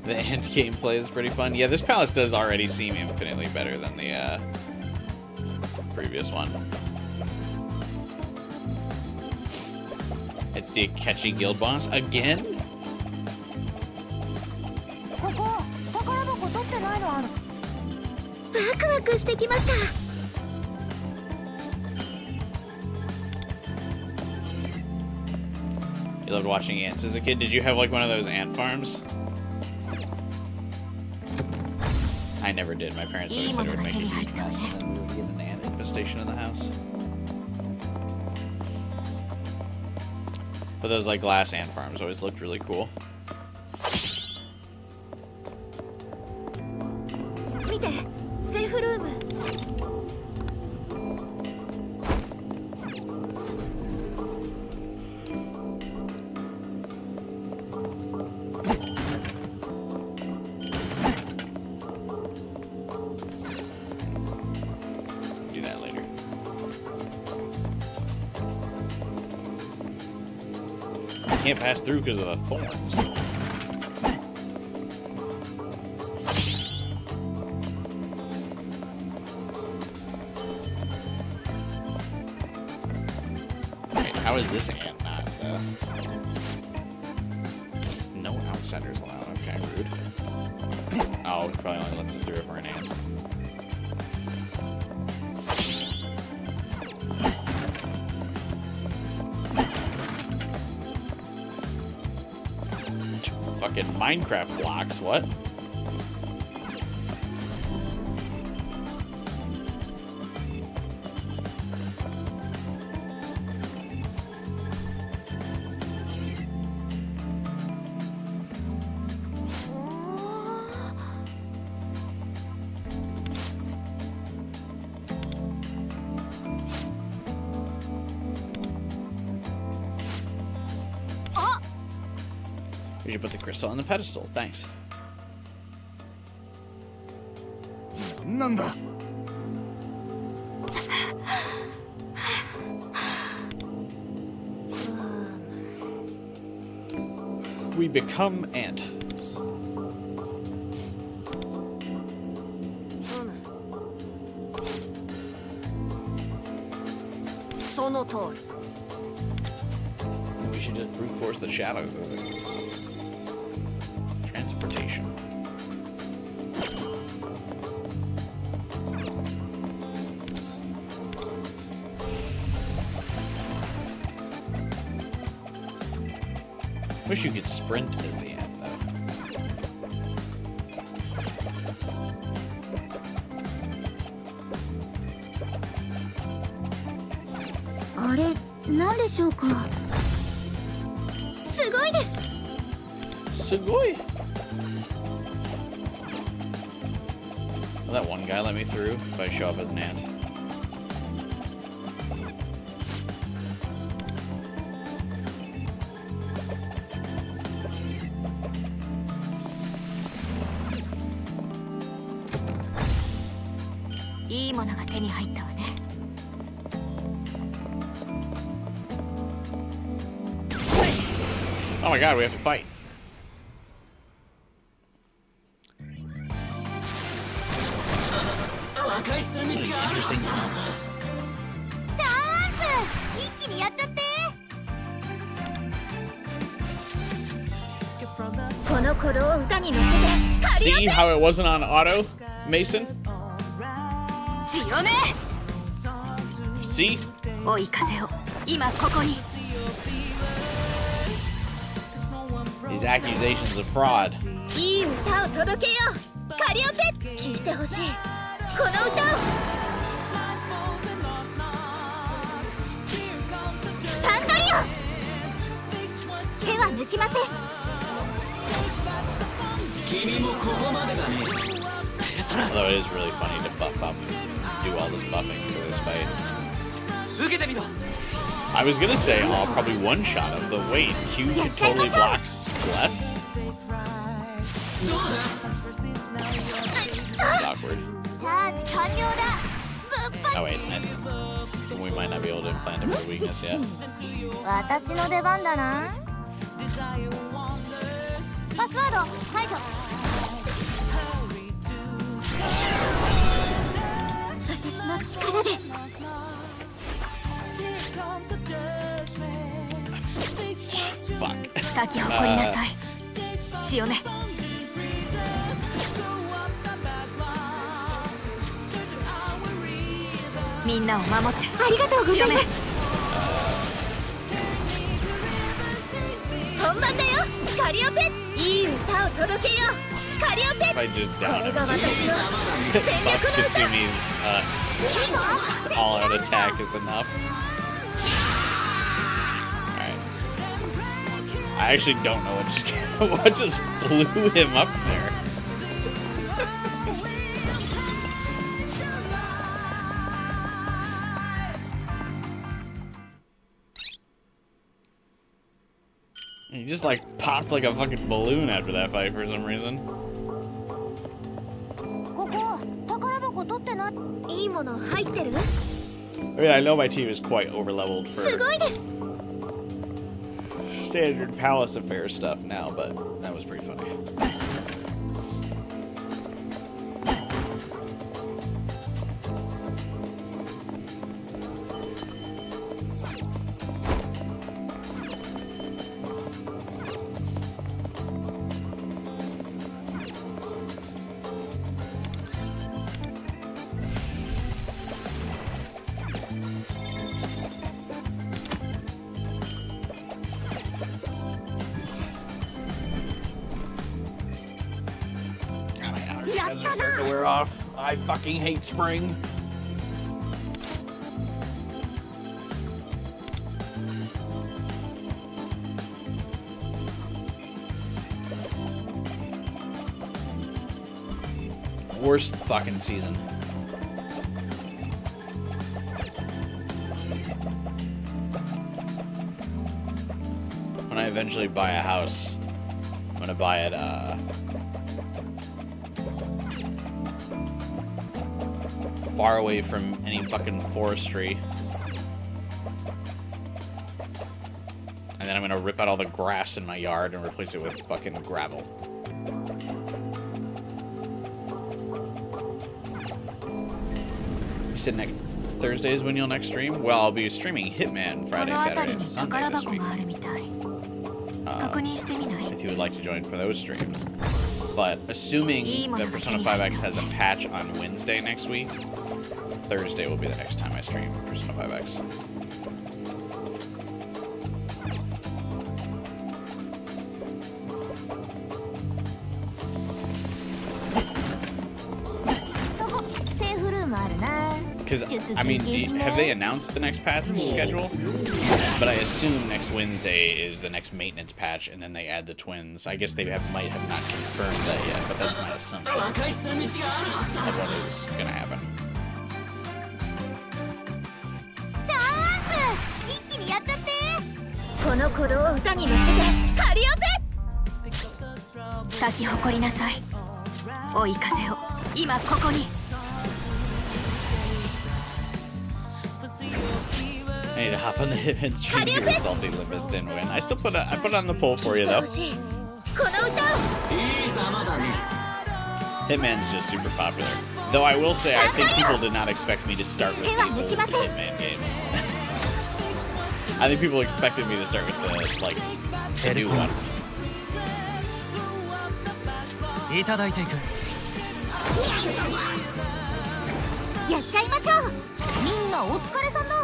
The ant gameplay is pretty fun. Yeah, this palace does already seem infinitely better than the previous one. It's the Akechi guild boss again? ここ宝箱取ってないのある。ワクワクしてきました。You loved watching ants as a kid? Did you have like one of those ant farms? I never did. My parents always said it would make a huge mess and then we would get an ant infestation in the house. But those like glass ant farms always looked really cool. 見て、セーフルーム。Do that later. Can't pass through because of the thorns. Wait, how is this ant not? No outsiders allowed. Okay, rude. Oh, it probably only lets us through if we're an ant. Fucking Minecraft blocks, what? We should put the crystal on the pedestal. Thanks. なんだ。 We become ant. その通り。 And we should just brute force the shadows as it is. Transportation. Wish you could sprint as the ant, though. あれ、なんでしょうか。すごいです。Sugoi! Will that one guy let me through if I show up as an ant? Oh my god, we have to fight. Interesting. チャンス！一気にやっちゃって。See how it wasn't on auto, Mason? See? 追い風を今ここに These accusations of fraud. いい歌を届けようカリオペ聴いてほしいこの歌をサンドリオ手は抜きません君もここまでだね Although it is really funny to buff up, do all this buffing for this fight. I was gonna say I'll probably one-shot him, but wait, Q totally blocks Bless? That's awkward. Oh wait, we might not be able to implant him with weakness yet. 私の出番だなパスワード解除私の力で Fuck. 咲き誇りなさい潮目みんなを守ってありがとうございます本番だよカリオペいい歌を届けようカリオペ If I just down him, これが私の戦 Buff 略の歌 Kasumi's all-out attack is enough. Alright. I actually don't know what just blew him up there. He just like popped like a fucking balloon after that fight for some reason. ここ宝箱取ってないいいもの入ってる I mean, I know my team is quite overleveled す for ごいです standard Palace Affair stuff now, but that was pretty funny. Guys are starting to wear off. I fucking hate spring. Worst fucking season. When I eventually buy a house, I'm gonna buy it, far away from any fucking forestry. And then I'm gonna rip out all the grass in my yard and replace it with fucking gravel. You said next Thursday is when you'll next stream? Well, I'll be streaming Hitman Friday, Saturday, and Sunday this week. If you would like to join for those streams. But assuming that Persona 5X has a patch on Wednesday next week, Thursday will be the next time I stream Persona 5X. Because, I mean, have they announced the next patch schedule? But I assume next Wednesday is the next maintenance patch, and then they add the twins. I guess they might have not confirmed that yet, but that's my assumption of what is going to happen. I need to hop on the Hitman stream to hear Salty Limbus didn't win. I still put it on the poll for you though. Hitman's just super popular. Though I will say I think people did not expect me to start with the old Hitman games. I think people expected me to start with the new one. いただいていく。やっちゃいましょう。みんなお疲れさんだ。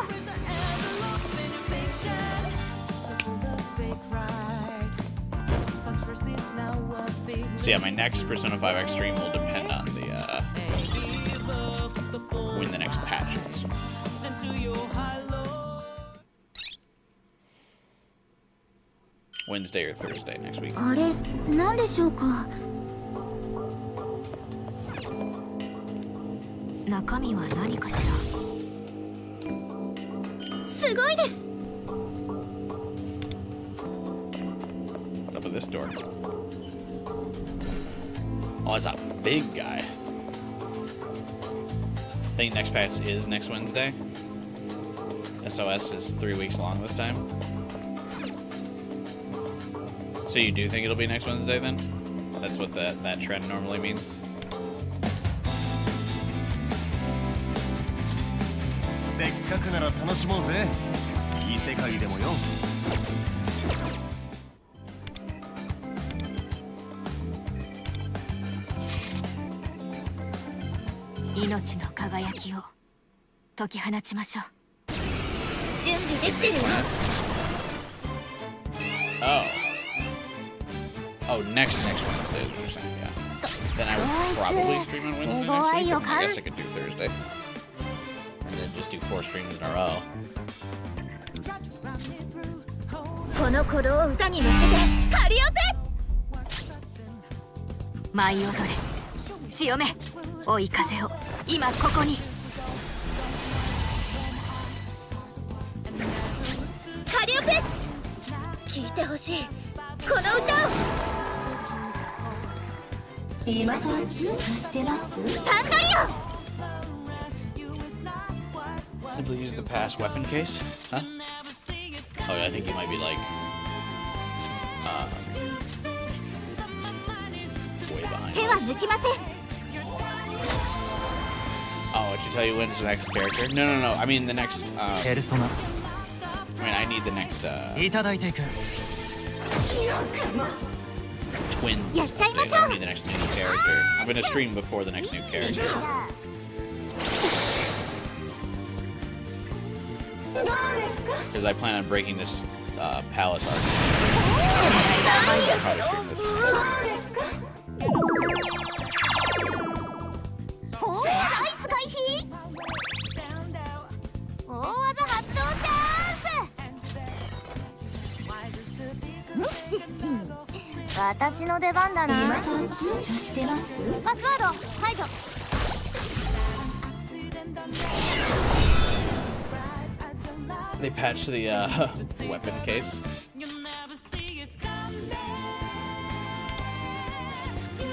So yeah, my next Persona 5 Extreme will depend on the when the next patch is. Wednesday or Thursday next week. あれ、なんでしょうか。中身は何かしら。すごいです。 What's up with this door? Oh, it's a big guy. I think next patch is next Wednesday. SOS is 3 weeks long this time. So you do think it'll be next Wednesday then? That's what that trend normally means? せっかくなら楽しもうぜ。異世界でもよ。命の輝きを解き放ちましょう。準備できてるよ。 Oh. Oh, next Wednesday is what you're saying, yeah. Then I would probably stream on Wednesday next week. I guess I could do Thursday. And then just do 4 streams in a row. この鼓動を歌に乗せてカリオペ。舞い踊れ、潮目、追い風を今ここに。カリオペ。聞いてほしい。この歌を。今さら躊躇してます？サンドリオ。 Simply use the pass weapon case? Huh? Oh yeah, I think you might be like way behind. 手は抜きません。 Oh, it should tell you when's the next character? No, no, no. I mean the next. ペルソナ。 I mean, I need the next いただいていく。 twin. Yeah, update. I don't need the next new character. I'm gonna stream before the next new character. Because I plan on breaking this palace arc. I'll probably stream this. おお、ナイス回避。大技発動チャンス。シッシン。私の出番だな。今さら躊躇してます？パスワード解除。 They patched the weapon case.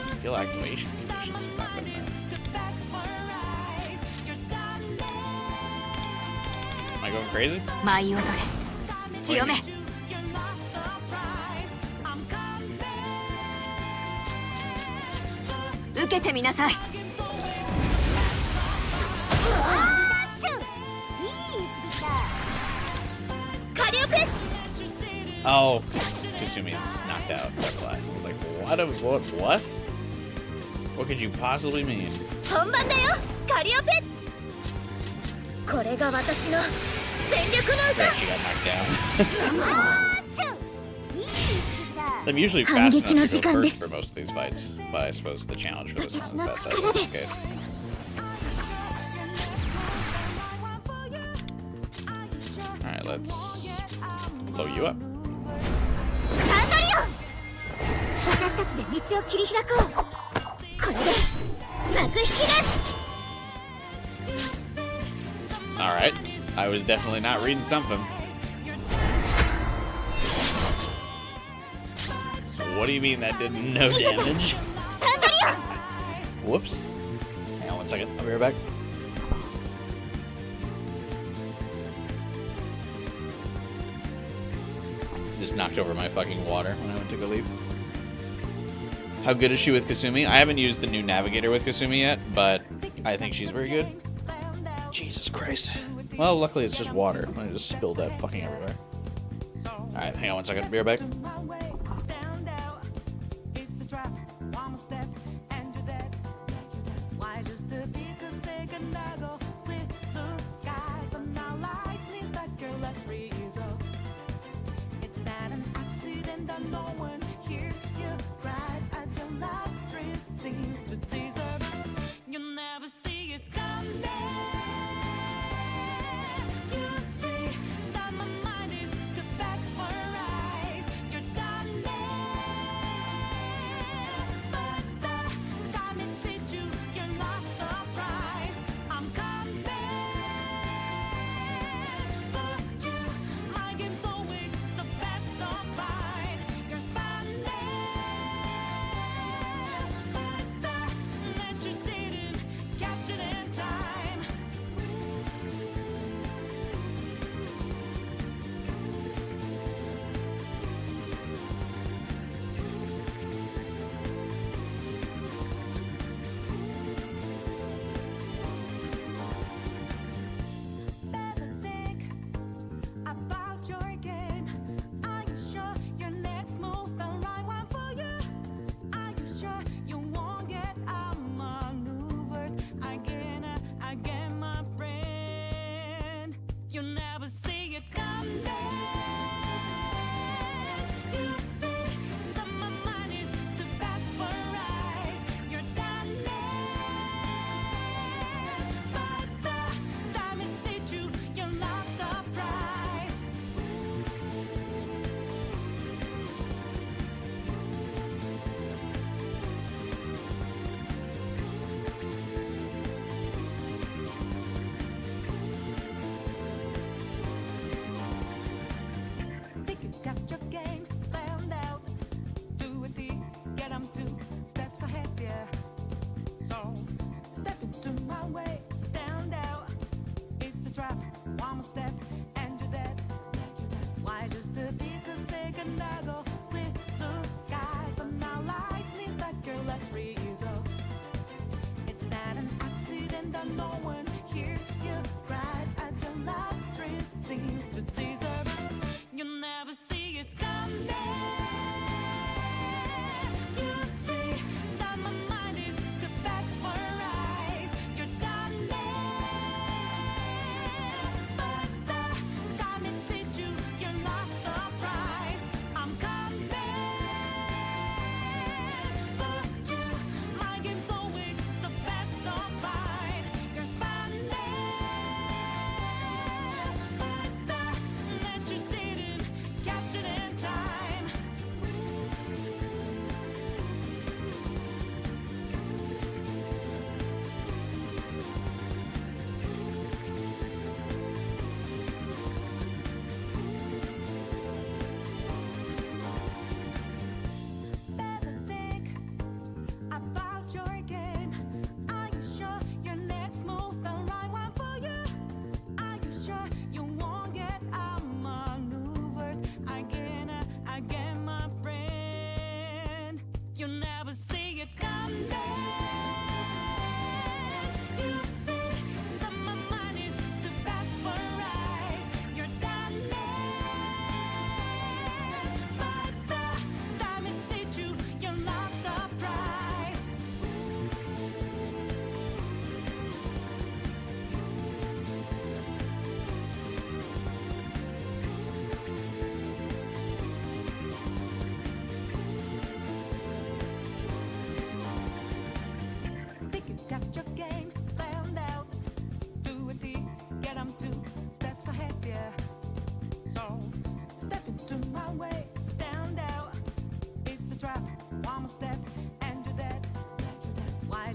Skill activation conditions have not been there. Am I going crazy? 舞い踊れ、潮目。受けてみなさい。 Oh, Kasumi's knocked out. That's why. I was like, what? What could you possibly mean? 本番だよ、カリオペ。これが私の全力の歌。 Right, she got knocked down. So I'm usually fast enough to go first for most of these fights, but I suppose the challenge for this one is that that's the case. Alright, let's blow you up. サンドリオン。私たちで道を切り開こう。これで幕引きです。 Alright, I was definitely not reading something. So what do you mean that did no damage? サンドリオン。 Whoops. Hang on 1 second, I'll be right back. Just knocked over my fucking water when I went to go leave. How good is she with Kasumi? I haven't used the new Navigator with Kasumi yet, but I think she's very good. Jesus Christ. Well, luckily it's just water. I just spilled that fucking everywhere. Alright, hang on 1 second. Be right back.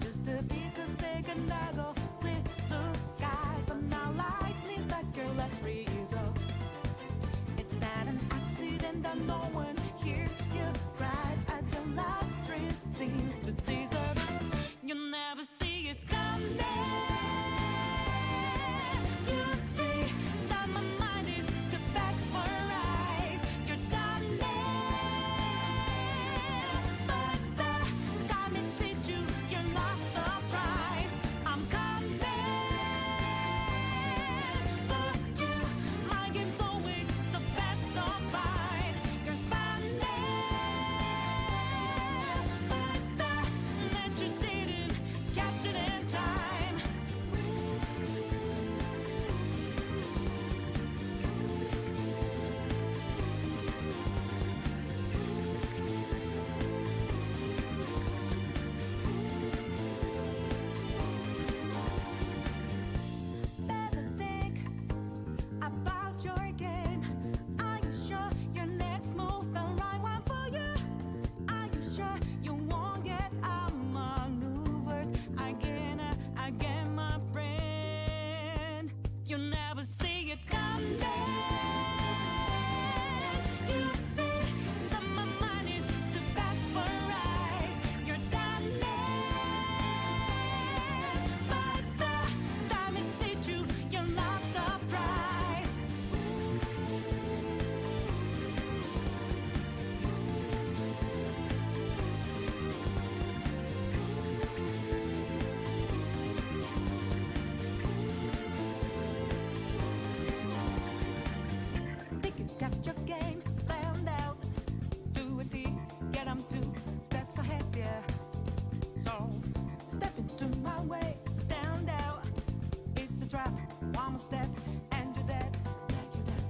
just a bit of second ago with blue skies, but now lightning's like your last result. It's not an accident that no one hears you cries as your last dream seems to deserve. You'll never see it coming. You see that my mind is the best for eyes. You're done there, but the time it did you, you're not surprised. I'm coming for you. My game's always so fast, so fine. You're spanning, but the net you didn't catch it in time. Better think about your game. Are you sure your next move's the right one for you? Are you sure you won't get outmaneuvered again, my friend? You'll never see it coming. You see that my mind is the best for eyes. You're done there, but the time it hit you, you're not surprised. Think you got your game planned out. Do a deal, get 'em 2 steps ahead, yeah. So step into my way, stand out. It's a trap, one more step, and you're dead.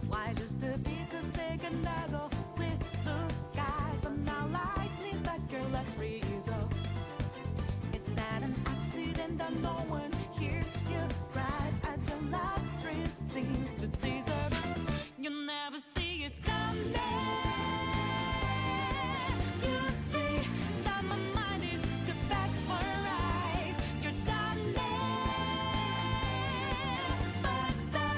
Why just a bit of second ago with blue skies, but now lightning's like your last result. It's not an accident that no one hears you cries as your last dream seems to deserve. You'll never see it coming. You see that my mind is the best for eyes. You're done there, but the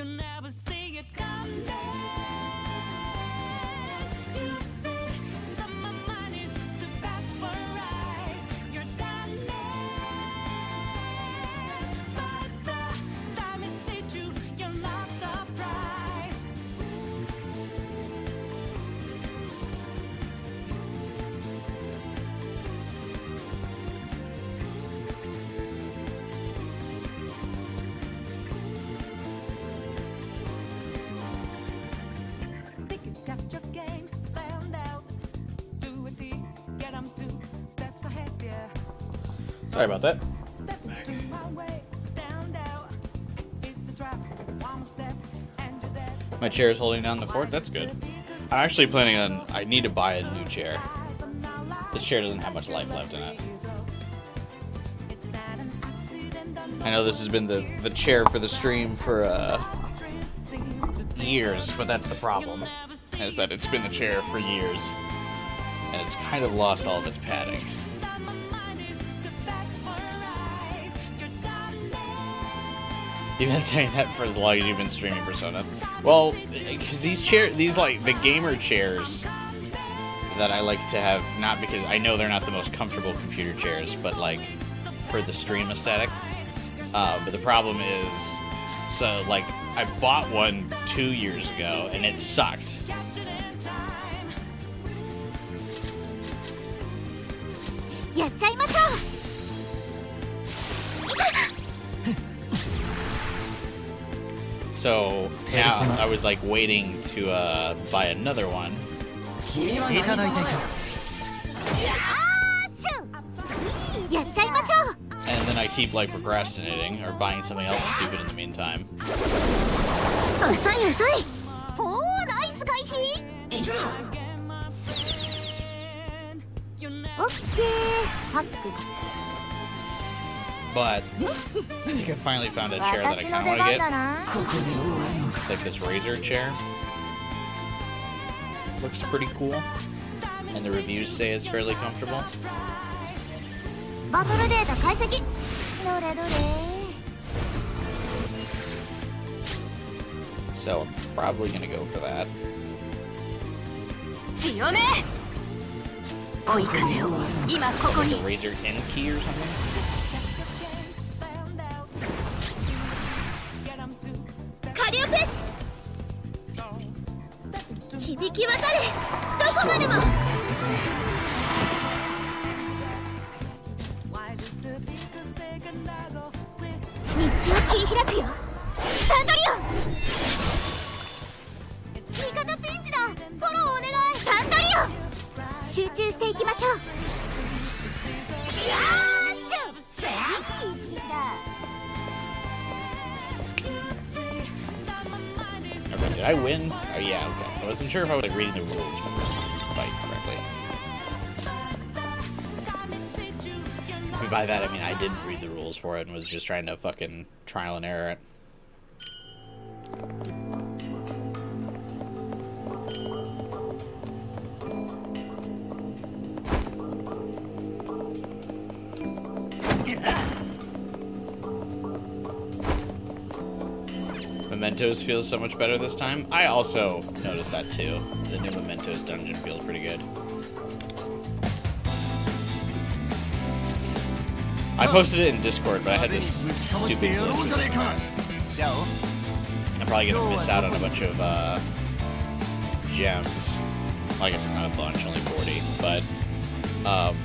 You never see it come back. You say that my mind is too fast for eyes. You're done but the time it hit you, you're not surprised. Think you got your game found out. Do it deep, get 'em 2 steps ahead, yeah. Sorry about that. Step into my way, stand out. It's a trap, one step, and you're dead. My chair is holding down the fort. That's good. I'm actually planning on. I need to buy a new chair. This chair doesn't have much life left in it. I know this has been the chair for the stream for years, but that's the problem. Is that it's been the chair for years, and it's kind of lost all of its padding. You've been saying that for as long as you've been streaming Persona. Well, because these like the gamer chairs that I like to have, not because I know they're not the most comfortable computer chairs, but like for the stream aesthetic. But the problem is, so like I bought one 2 years ago and it sucked. So now I was like waiting to buy another one. And then I keep like procrastinating or buying something else stupid in the meantime. But I think I finally found a chair that I kind of want to get. It's like this Razer chair. Looks pretty cool. And the reviews say it's fairly comfortable. So I'm probably going to go for that. Like a Razer N key or something? Okay, did I win? Oh yeah, okay. I wasn't sure if I was like, reading the rules for this fight correctly. And by that I mean I didn't read the rules for it and was just trying to fucking trial and error it. Mementos feels so much better this time. I also noticed that too. The new Mementos dungeon feels pretty good. I posted it in Discord, but I had this stupid glitch with this. I'm probably gonna miss out on a bunch of gems. Well, I guess it's not a bunch, only 40. But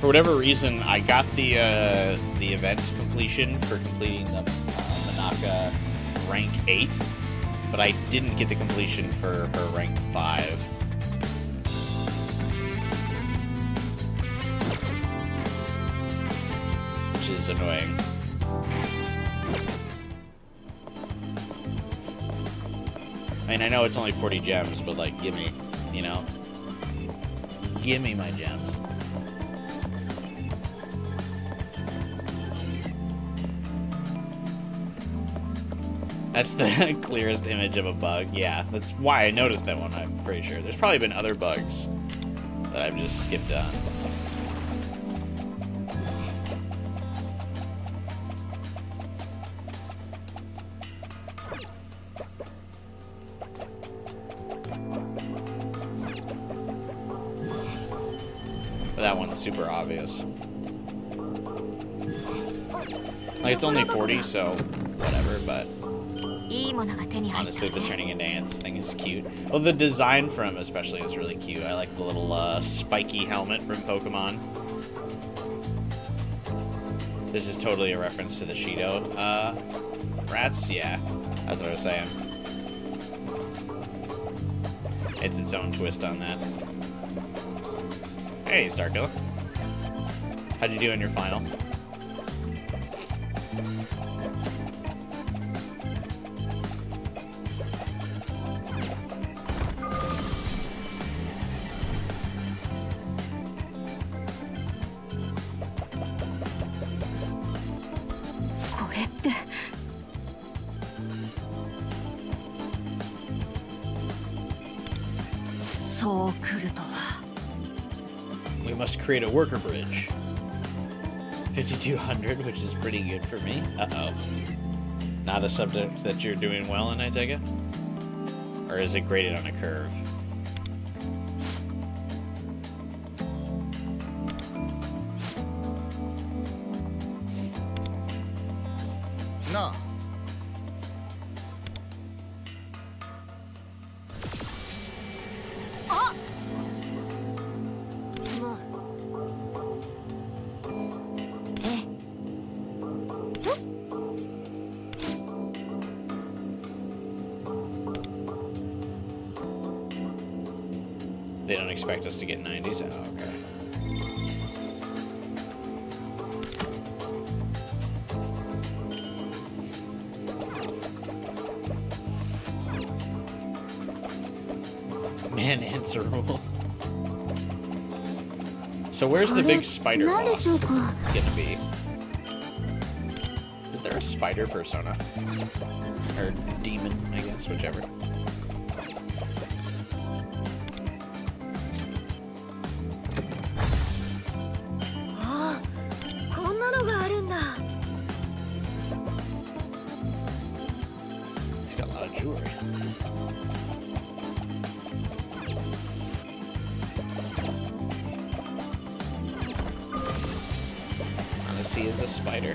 for whatever reason, I got the event completion for completing the Manaka rank 8. But I didn't get the completion for her rank 5. Which is annoying. I mean, I know it's only 40 gems, but like, gimme, you know? Gimme my gems. That's the clearest image of a bug. Yeah, that's why I noticed that one, I'm pretty sure. There's probably been other bugs that I've just skipped on. that one's super obvious. Like, it's only 40, so whatever, but honestly, the turning into ants thing is cute. Well, the design for him especially is really cute. I like the little spiky helmet from Pokemon. This is totally a reference to the Shido rats. Yeah, that's what I was saying. It's its own twist on that. Hey, Starkiller. How'd you do in your final? We must create a worker bridge. 5200, which is pretty good for me. Uh-oh. Not a subject that you're doing well in, I take it? Or is it graded on a curve? No. They don't expect us to get 90s? Oh, okay. Man, answer rule. So where's the big spider boss gonna be? Is there a spider persona? Or demon, I guess, whichever. She's got a lot of jewelry. Odyssey is a spider.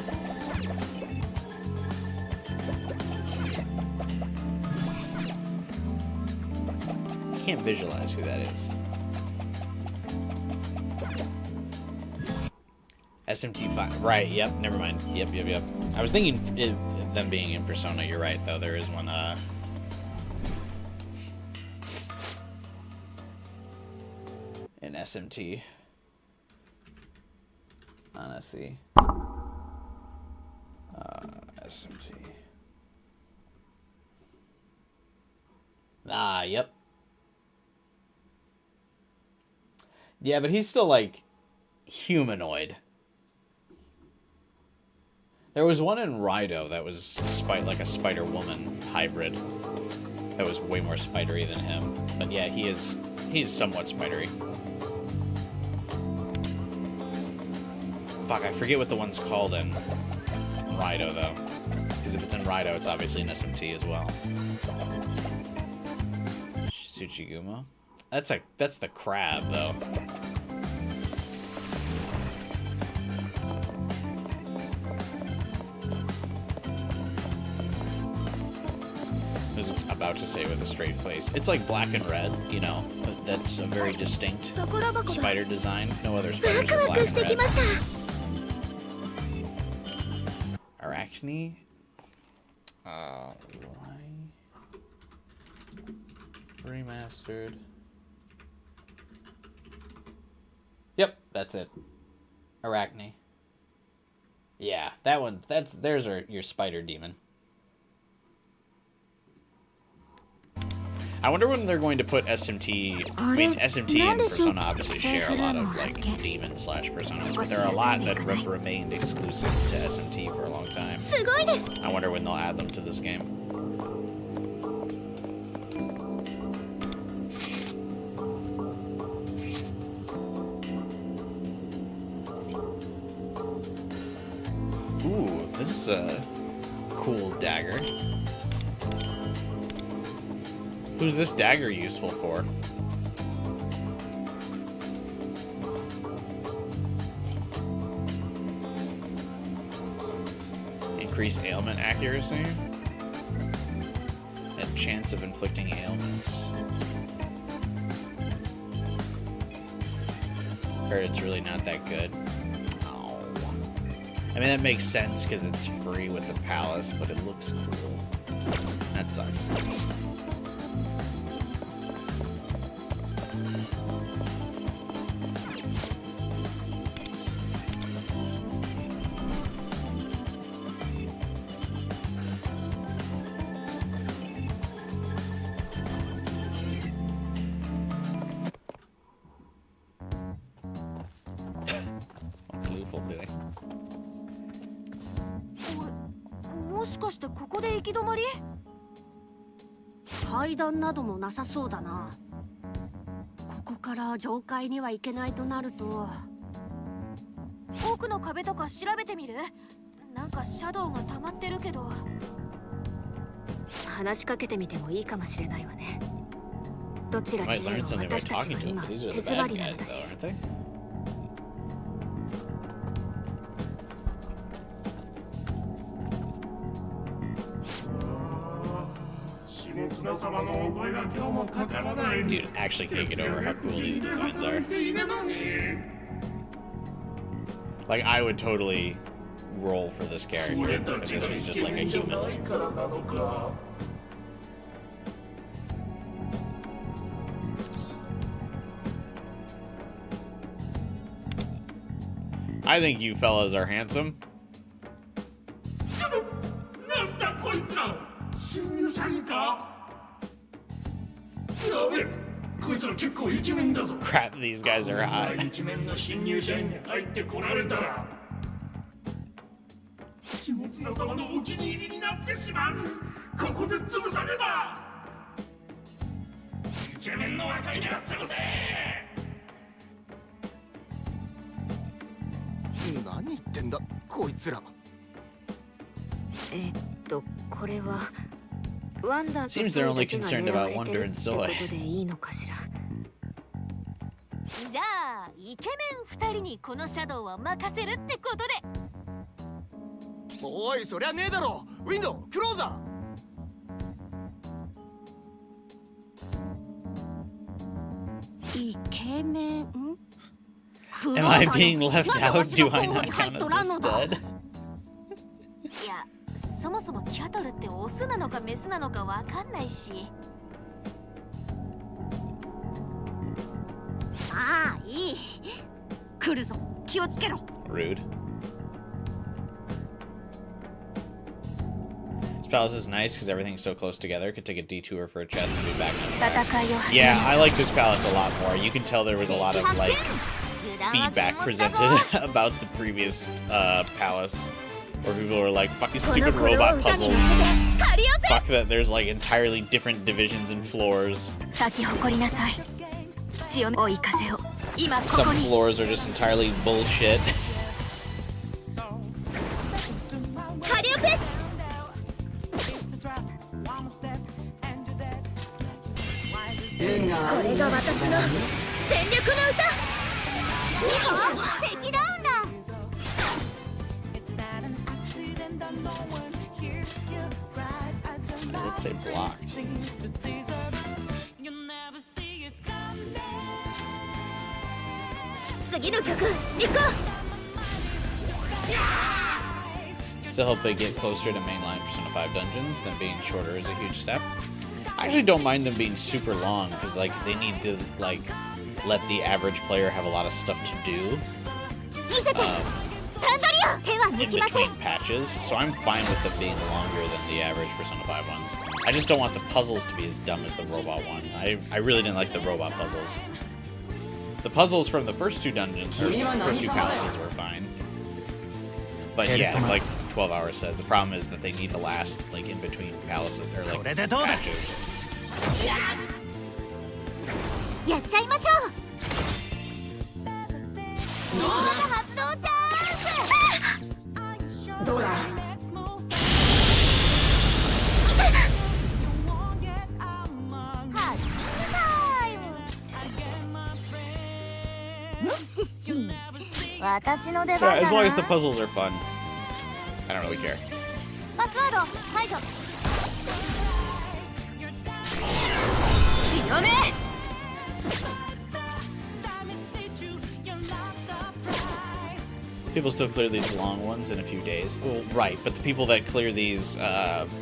Can't visualize who that is. SMT5. Right, yep, never mind. Yep. I was thinking them being in Persona. You're right, though. There is one, in SMT. Honestly. SMT. Ah, yep. Yeah, but he's still, like, humanoid. There was one in Rido that was like a Spider-Woman hybrid. That was way more spidery than him. But yeah, he's somewhat spidery. Fuck, I forget what the one's called in Rido, though. Because if it's in Rido, it's obviously an SMT as well. Tsuchigumo? That's the crab, though. I was about to say with a straight face. It's like black and red, you know. That's a very distinct spider design. No other spiders are black and red. Arachne? Remastered. Yep, that's it. Arachne. Yeah, that one. There's your spider demon. I wonder when they're going to put SMT. I mean, SMT and Persona obviously share a lot of like demon / personas, but there are a lot that have remained exclusive to SMT for a long time. I wonder when they'll add them to this game. Ooh, this is a cool dagger. Who's this dagger useful for? increase ailment accuracy. And chance of inflicting ailments. Heard it's really not that good. Oh. I mean, that makes sense because it's free with the palace, but it looks cool. That sucks. What's Luful doing? もしかしてここで行き止まり？階段などもなさそうだな。ここから上階には行けないとなると、奥の壁とか調べてみる？なんかシャドウが溜まってるけど。話しかけてみてもいいかもしれないわね。どちら I に might せよ learn something by 私たち talking は to him. 今 These are 手 the 詰ま bad りなの guys, だし though, aren't they? 下綱様のお声が今日もかからない。 Dude, actually can't get over how cool these designs are. Like, I would totally roll for this character if this was just like a human. I think you fellas are handsome. なんだこいつら、新入社員か。やべえ、こいつら結構イケメンだぞ。 Crap, these guys are hot. イケメンの新入社員に入ってこられたら、下綱様のお気に入りになってしまう。ここで潰さねば。イケメンの若いなら潰せ。何言ってんだこいつら。これはワンダーと Seems ソイ they're だ only けが concerned 狙わ about れて Wonder る and って Soy. ことでいいのかしら。じゃあイケメン2人にこのシャドウは任せるってことで。おい、そりゃねえだろ。ウィンドウクローザイケメン？ Am I being left out? Do I not count as a stud? いや、そもそもキャトルってオスなのかメスなのかわかんないし。ああ、いい。来るぞ。気をつけろ。 Rude. This palace is nice because everything's so close together. Could take a detour for a chest and be back on track. Yeah, I like this palace a lot more. You can tell there was a lot of like feedback presented about the previous palace, where people were like, "Fuck these stupid robot puzzles. Fuck that. There's like entirely different divisions and floors. Some floors are just entirely bullshit." Does it say blocked? Still hope they get closer to mainline Persona 5 dungeons. Them being shorter is a huge step. I actually don't mind them being super long because like they need to like let the average player have a lot of stuff to do in between patches. So I'm fine with them being longer than the average Persona 5 ones. I just don't want the puzzles to be as dumb as the robot one. I really didn't like the robot puzzles. The puzzles from the first two dungeons, or first two palaces, were fine. But yeah, like 12 hours said, the problem is that they need to last like in between palaces or like patches. やっちゃいましょう。発動チャンス。どうだ。Yeah, as long as the puzzles are fun, I don't really care. パスワード解除。強め。 People still clear these long ones in a few days. Well, right, but the people that clear these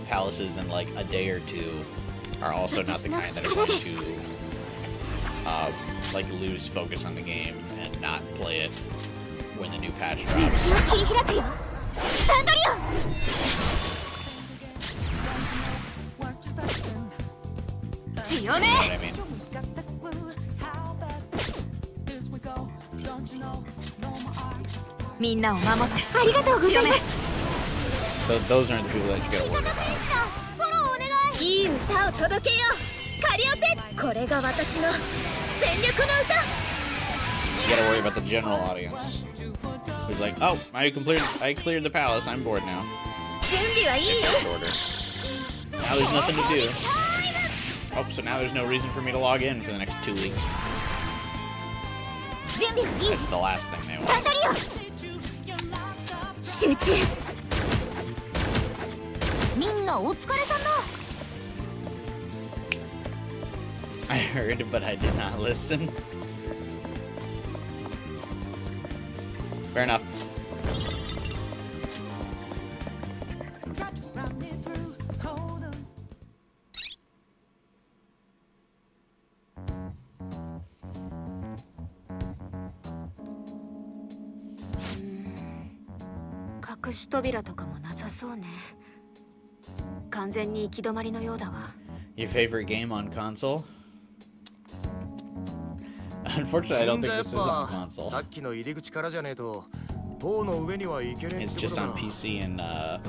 palaces in like a day or two are also not the kind that are going to like lose focus on the game and not play it when the new patch drops. 道を切り開くよ。サンドリオ。強 You know め。 what I mean? Here we go. Don't you know? No more art. みんなを守って。ありがとうございます。 So those aren't the people that you gotta worry about. フォローお願い。いい歌を届けよう。カリオペ。これが私の全力の歌。 You gotta worry about the general audience. Who's like, oh, I cleared the palace. I'm bored now. 準備はいい？ Order. Now there's nothing to do. Oh, so now there's no reason for me to log in for the next 2 weeks. 準備はいい？ That's the last thing they サ want. ンドリオ。集中。みんなお疲れさんだ。 I heard, but I did not listen. Fair enough. Try to run it through. Hold on. 隠し扉とかもなさそうね。完全に行き止まりのようだわ。 Your favorite game on console? Unfortunately, I don't think this is on さ console. っきの入り口からじゃねえと塔の上には行けねえ It's ってこと just だ on PC and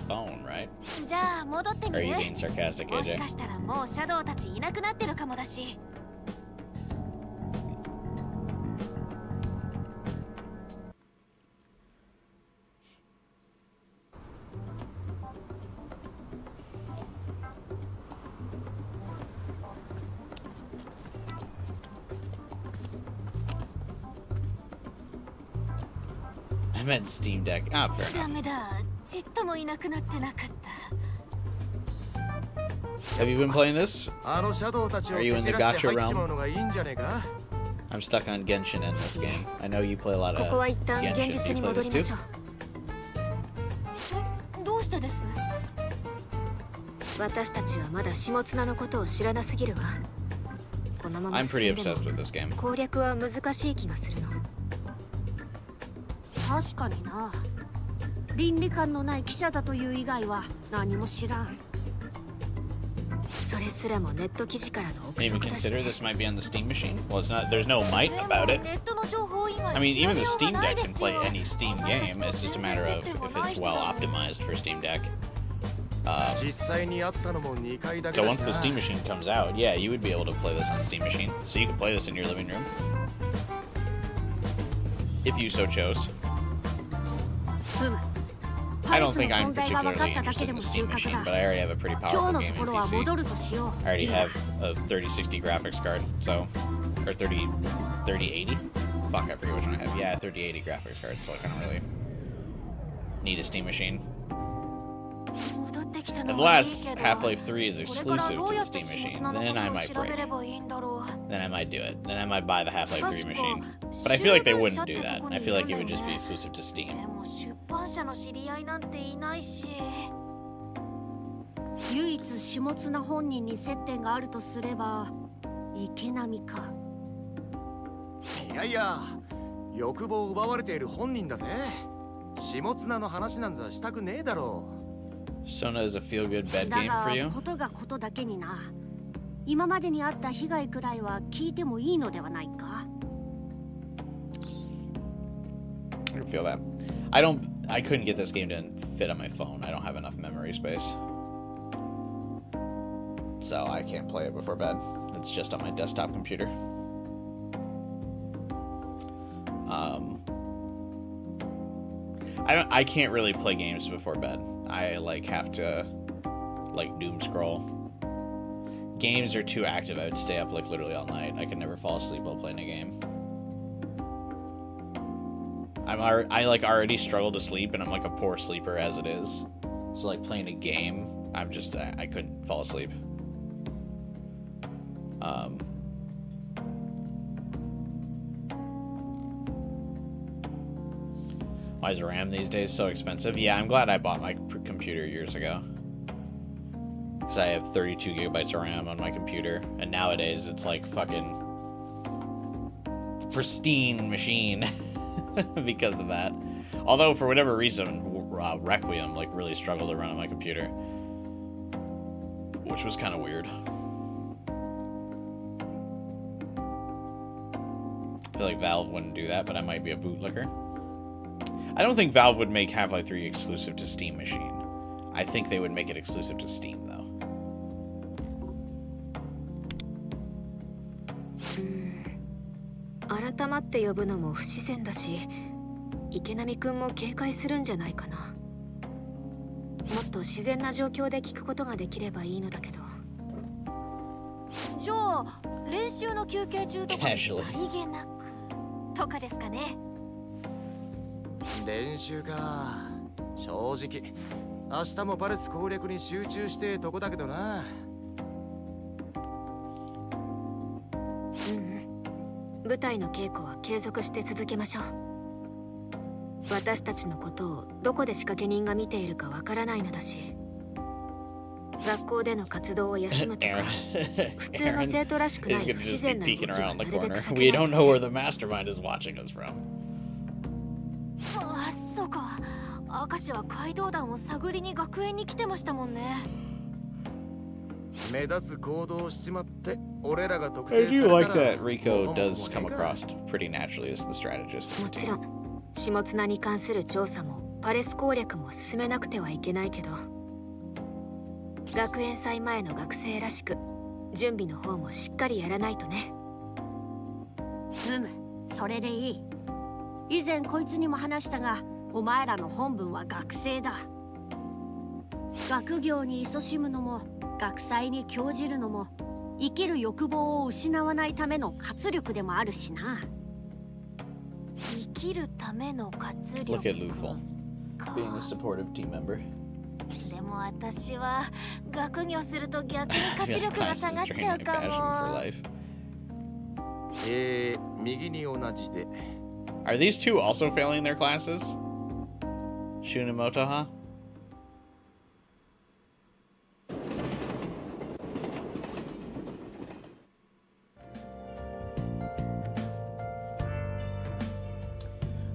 phone, right? じゃあ戻ってみ Are you る？ being sarcastic, もし AJ? かしたらもうシャドウたちいなくなってるかもだし。 I meant Steam Deck. Ah, fair enough. ダメだ。ちっともいなくなってなかった。 Have you been playing this? あのシャドウたちを Are you in 蹴 the 散らして gacha 入っちまう realm? のがいいんじゃねえか？ I'm stuck on Genshin in this game. I know you play a lot こ of こは一旦現 Genshin. 実 Do you に play 戻 this りま too? しょう。どうしてです？私たちはまだ下綱のことを知らなすぎるわ。このまま I'm pretty 進んで obsessed も with this game. 攻略は難しい気がするの。確かにな。倫理観のない記者だという以外は何も知らん。それすらもネット記事からの憶 Can you even 測だし consider this might be on the Steam machine? Well, it's not. There's no might でも about it. ネットの情報以外 I mean, 調べ even the よう Steam がない Deck で can す play よ。 any Steam game. It's just a matter of if it's well optimized for Steam Deck. 実際にあったのも2回だけ So だ once し the な。 Steam machine comes out, yeah, you would be able to play this on Steam machine. So you can play this in your living room. If you so chose. ふむ。 I パ don't レスの think I'm 存在が分か particularly っただ interested けで in も the 収 Steam 穫 machine, だ but。I already have a pretty 今日 powerful のと gaming ころは PC. 戻るとしよう。 I already いいな have a 3060 graphics card, so or 3080. Fuck, I forget which one I have. Yeah, 3080 graphics card, so I don't really need a Steam machine. 戻ってきたの Unless はいいけど Half-Life 3 is これから exclusive どう to や the って Steam 下 machine, 綱の then こ I とを might 調べれ break. ばいいんだろう。 Then I might do it. Then I might buy the Half-Life 3 確か machine. But I feel like they wouldn't do 集 that. 文社ってとこに I feel like it would いるん just だ be よね。 exclusive to で Steam. も出版社の知り合いなんていないし。唯一下綱本人に接点があるとすれば池波か。いやいや、欲望を奪われている本人だぜ。下綱の話なんざしたくねえだろう。 Sona is a feel-good bed だ game for you. がことがことだけにな。今までにあった被害くらいは聞いてもいいのではないか。 I can feel that. I couldn't get this game to fit on my phone. I don't have enough memory space. So I can't play it before bed. It's just on my desktop computer. I can't really play games before bed. I have to doom scroll. Games are too active. I would stay up literally all night. I could never fall asleep while playing a game. I already struggle to sleep, and I'm a poor sleeper as it is. So like playing a game, I'm just I couldn't fall asleep. Why is RAM these days so expensive? Yeah, I'm glad I bought my computer years ago. Because I have 32 gigabytes of RAM on my computer. And nowadays it's like fucking pristine machine because of that. Although for whatever reason, Requiem like really struggled to run on my computer. Which was kind of weird. I feel like Valve wouldn't do that, but I might be a bootlicker. I don't think Valve would make Half-Life 3 exclusive to Steam Machine. I think they would make it exclusive to Steam, though. 改まって呼ぶのも不自然だし、池波くんも警戒するんじゃないかな。もっと自然な状況で聞くことができればいいのだけど。じゃあ練習の休憩中とかにさりげなくとかですかね。練習か。正直明日もパレス攻略に集中してとこだけどな。舞台の稽古は継続して続けましょう。私たちのことをどこで仕掛け人が見ているかわからないのだし、学校での活動を休むとか、普通の生徒らしくない不自然な動きはなるべく避けないとね。 We don't know where the mastermind is watching us from. あ、そうか。明石は街道団を探りに学園に来てましたもんね。目立つ行動をしちまって俺らが特 I 定さ do れ like たら that Rico does come across pretty naturally as the strategist. もちろん下綱に関する調査もパレス攻略も進めなくてはいけないけど、学園祭前の学生らしく準備の方もしっかりやらないとね。それでいい。以前こいつにも話したが、お前らの本分は学生だ。学業に勤しむのも学祭に興じるのも生きる欲望を失わないための活力でもあるしな。生きるための活力。 Look at Luful being a supportive team member. でも私は学業すると逆に I 活 feel like 力が Class 下 is がっ draining ちゃう my か passion for も。 life. 右に同じで。 Are these two also failing their classes? Shunemoto, huh?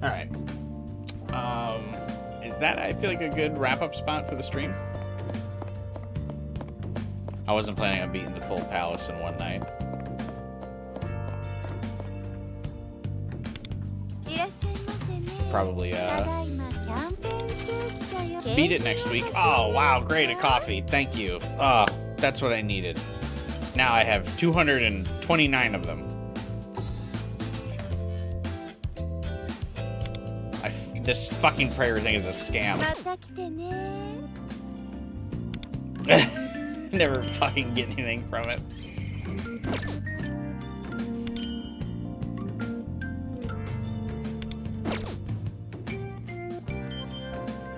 Alright. Is that, I feel like, a good wrap-up spot for the stream? I wasn't planning on beating the full palace in one night. Probably, beat it next week. Oh, wow, great, a coffee. Thank you. Oh, that's what I needed. Now I have 229 of them. This fucking prayer thing is a scam. Never fucking get anything from it.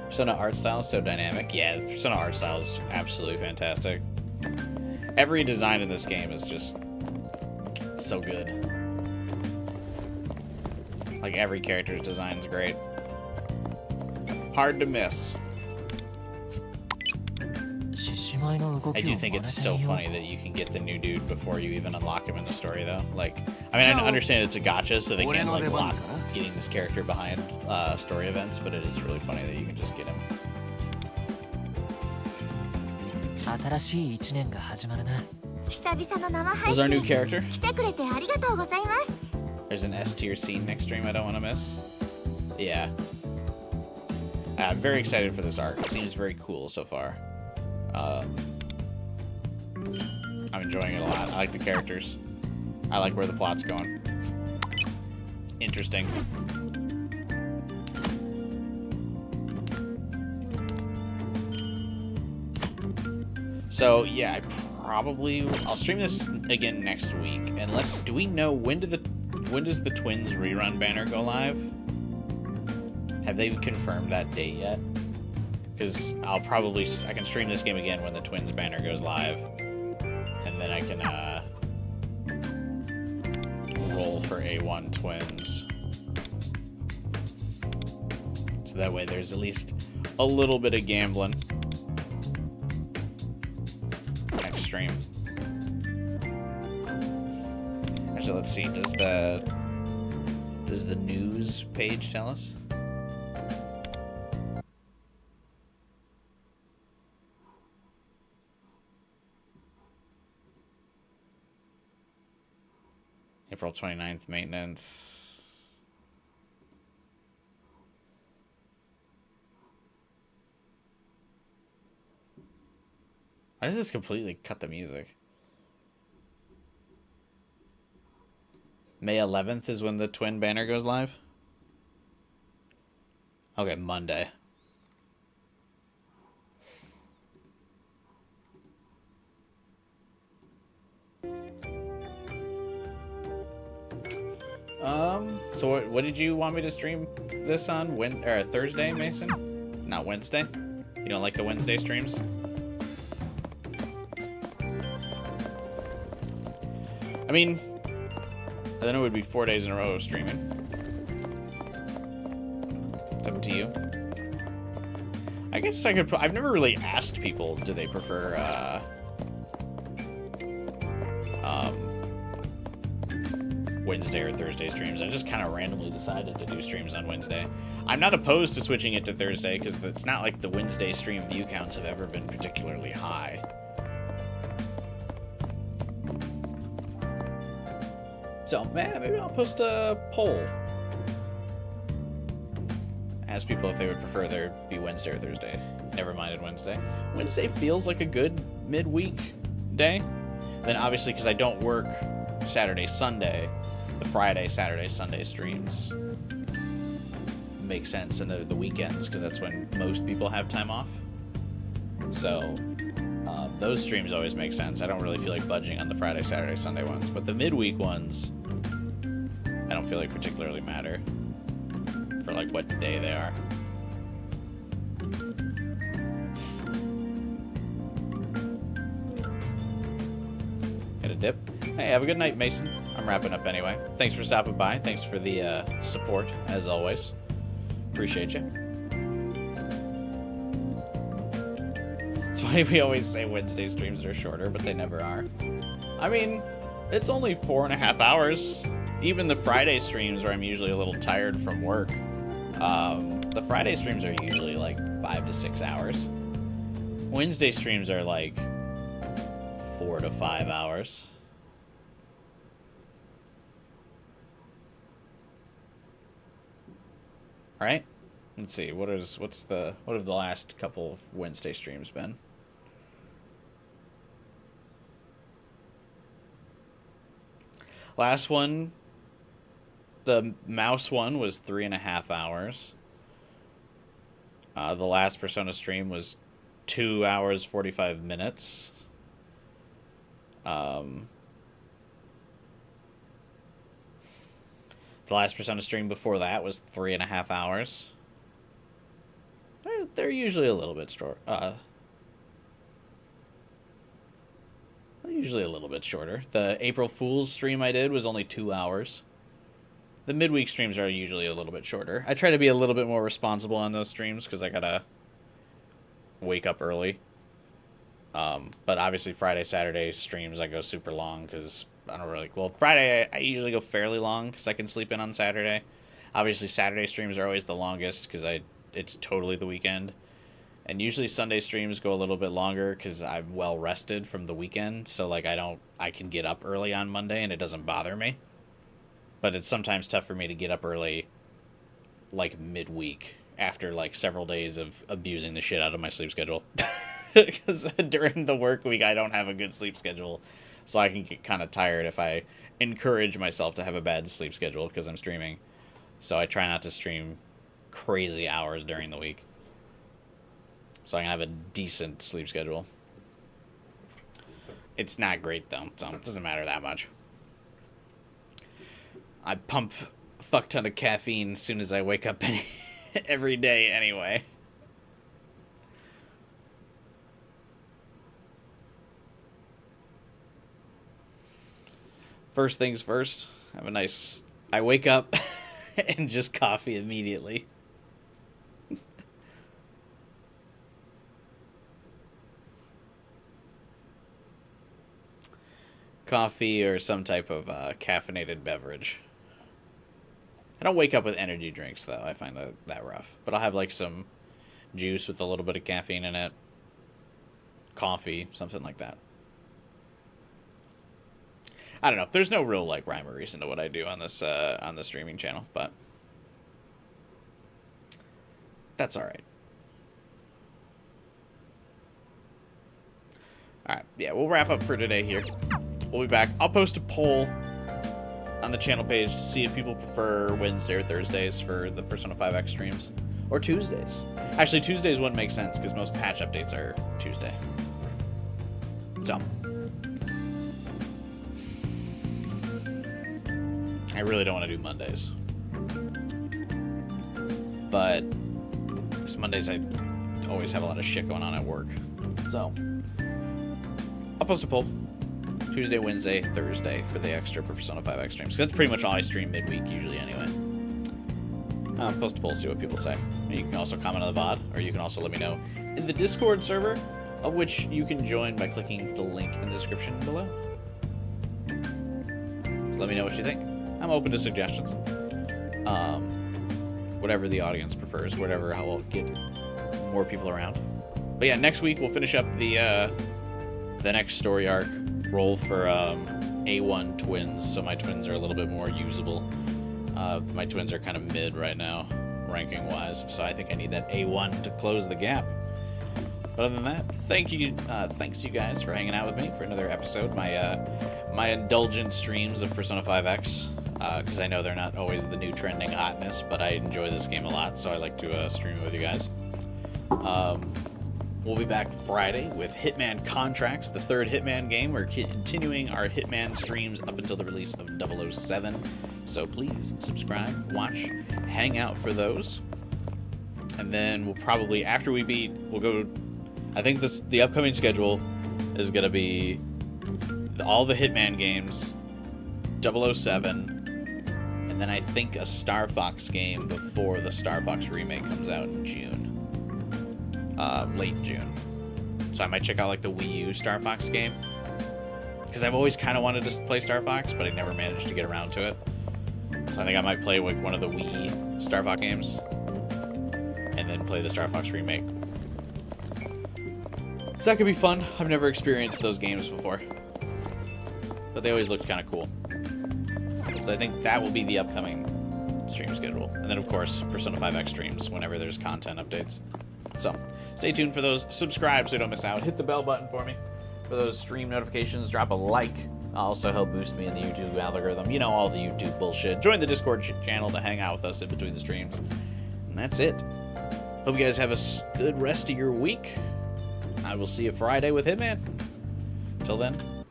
Persona art style is so dynamic. Yeah, Persona art style is absolutely fantastic. Every design in this game is just so good. Like, every character's design is great. Hard to miss. I do think it's so funny that you can get the new dude before you even unlock him in the story, though. Like, I mean, I understand it's a gacha, so they can't, like, lock getting this character behind story events, but it is really funny that you can just get him. Who's our new character? There's an S tier scene next stream I don't want to miss. Yeah. I'm very excited for this arc. It seems very cool so far. I'm enjoying it a lot. I like the characters. I like where the plot's going. Interesting. So yeah, I'll stream this again next week. Unless, do we know when does the Twins rerun banner go live? Have they confirmed that date yet? Because I can stream this game again when the Twins banner goes live. And then I can roll for A1 Twins. So that way there's at least a little bit of gambling. Next stream. Actually, let's see. Does the news page tell us? April 29th maintenance. Why does this completely cut the music? May 11th is when the Twin banner goes live? Okay, Monday. So what did you want me to stream this on? Thursday, Mason? Not Wednesday? You don't like the Wednesday streams? I mean, then it would be 4 days in a row of streaming. It's up to you. I guess I could... I've never really asked people, do they prefer, Wednesday or Thursday streams. I just kind of randomly decided to do streams on Wednesday. I'm not opposed to switching it to Thursday, because it's not like the Wednesday stream view counts have ever been particularly high. So, man, maybe I'll post a poll. Ask people if they would prefer there be Wednesday or Thursday. Never minded Wednesday. Wednesday feels like a good midweek day. Then obviously, because I don't work Saturday, Sunday, the Friday, Saturday, Sunday streams make sense in the weekends, because that's when most people have time off. So those streams always make sense. I don't really feel like budging on the Friday, Saturday, Sunday ones, but the midweek ones I don't feel like particularly matter for like what day they are. Get a dip. Hey, have a good night, Mason. I'm wrapping up anyway. Thanks for stopping by. Thanks for the support, as always. Appreciate you. It's funny we always say Wednesday streams are shorter, but they never are. I mean, it's only 4.5 hours. Even the Friday streams where I'm usually a little tired from work, the Friday streams are usually like 5 to 6 hours. Wednesday streams are like 4 to 5 hours. All right, let's see. What have the last couple of Wednesday streams been? Last one, the mouse one, was 3.5 hours. The last Persona stream was 2 hours 45 minutes. The last Persona stream before that was 3.5 hours. They're usually a little bit short. Usually a little bit shorter. The April Fool's stream I did was only 2 hours. The midweek streams are usually a little bit shorter. I try to be a little bit more responsible on those streams because I gotta wake up early. But obviously Friday, Saturday streams I go super long because I don't really... Well, Friday I usually go fairly long because I can sleep in on Saturday. Obviously Saturday streams are always the longest because it's totally the weekend. And usually Sunday streams go a little bit longer because I'm well rested from the weekend. So like I can get up early on Monday and it doesn't bother me. But it's sometimes tough for me to get up early like midweek after like several days of abusing the shit out of my sleep schedule. Because during the work week I don't have a good sleep schedule. So I can get kind of tired if I encourage myself to have a bad sleep schedule because I'm streaming. So I try not to stream crazy hours during the week, so I can have a decent sleep schedule. It's not great, though, so it doesn't matter that much. I pump a fuck ton of caffeine as soon as I wake up every day anyway. First things first, have a nice... I wake up and just coffee immediately. Coffee or some type of caffeinated beverage. I don't wake up with energy drinks, though. I find that rough. But I'll have, like, some juice with a little bit of caffeine in it. Coffee, something like that. I don't know. There's no real, like, rhyme or reason to what I do on this on the streaming channel, but that's all right. All right. Yeah, we'll wrap up for today here. We'll be back. I'll post a poll on the channel page to see if people prefer Wednesday or Thursdays for the Persona 5X streams. Or Tuesdays. Actually, Tuesdays wouldn't make sense because most patch updates are Tuesday. So. I really don't want to do Mondays. But because Mondays I always have a lot of shit going on at work. So. I'll post a poll. Tuesday, Wednesday, Thursday for the extra Persona 5X streams. That's pretty much all I stream midweek usually anyway. I'll post a poll, see what people say. You can also comment on the VOD, or you can also let me know in the Discord server, of which you can join by clicking the link in the description below. Let me know what you think. I'm open to suggestions. Whatever the audience prefers, whatever how we'll get more people around. But yeah, next week we'll finish up the next story arc. Roll for A1 twins, so my twins are a little bit more usable. My twins are kind of mid right now, ranking wise, so I think I need that A1 to close the gap. But other than that, thanks you guys for hanging out with me for another episode. My indulgent streams of Persona 5X, because I know they're not always the new trending hotness, but I enjoy this game a lot, so I like to stream it with you guys. We'll be back Friday with Hitman Contracts, the third Hitman game. We're continuing our Hitman streams up until the release of 007. So please subscribe, watch, hang out for those. And then we'll probably, after we beat, we'll go... I think the upcoming schedule is going to be all the Hitman games, 007, and then I think a Star Fox game before the Star Fox remake comes out in June. Late June. So I might check out like the Wii U Star Fox game, because I've always kind of wanted to play Star Fox, but I never managed to get around to it. So I think I might play like one of the Wii Star Fox games and then play the Star Fox remake. So that could be fun. I've never experienced those games before, but they always looked kind of cool. So I think that will be the upcoming stream schedule. And then of course Persona 5X streams whenever there's content updates. So, stay tuned for those. Subscribe so you don't miss out. Hit the bell button for me for those stream notifications. Drop a like. Also help boost me in the YouTube algorithm. You know, all the YouTube bullshit. Join the Discord channel to hang out with us in between the streams. And that's it. Hope you guys have a good rest of your week. I will see you Friday with Hitman. Until then,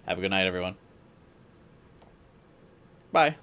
have a good night, everyone. Bye.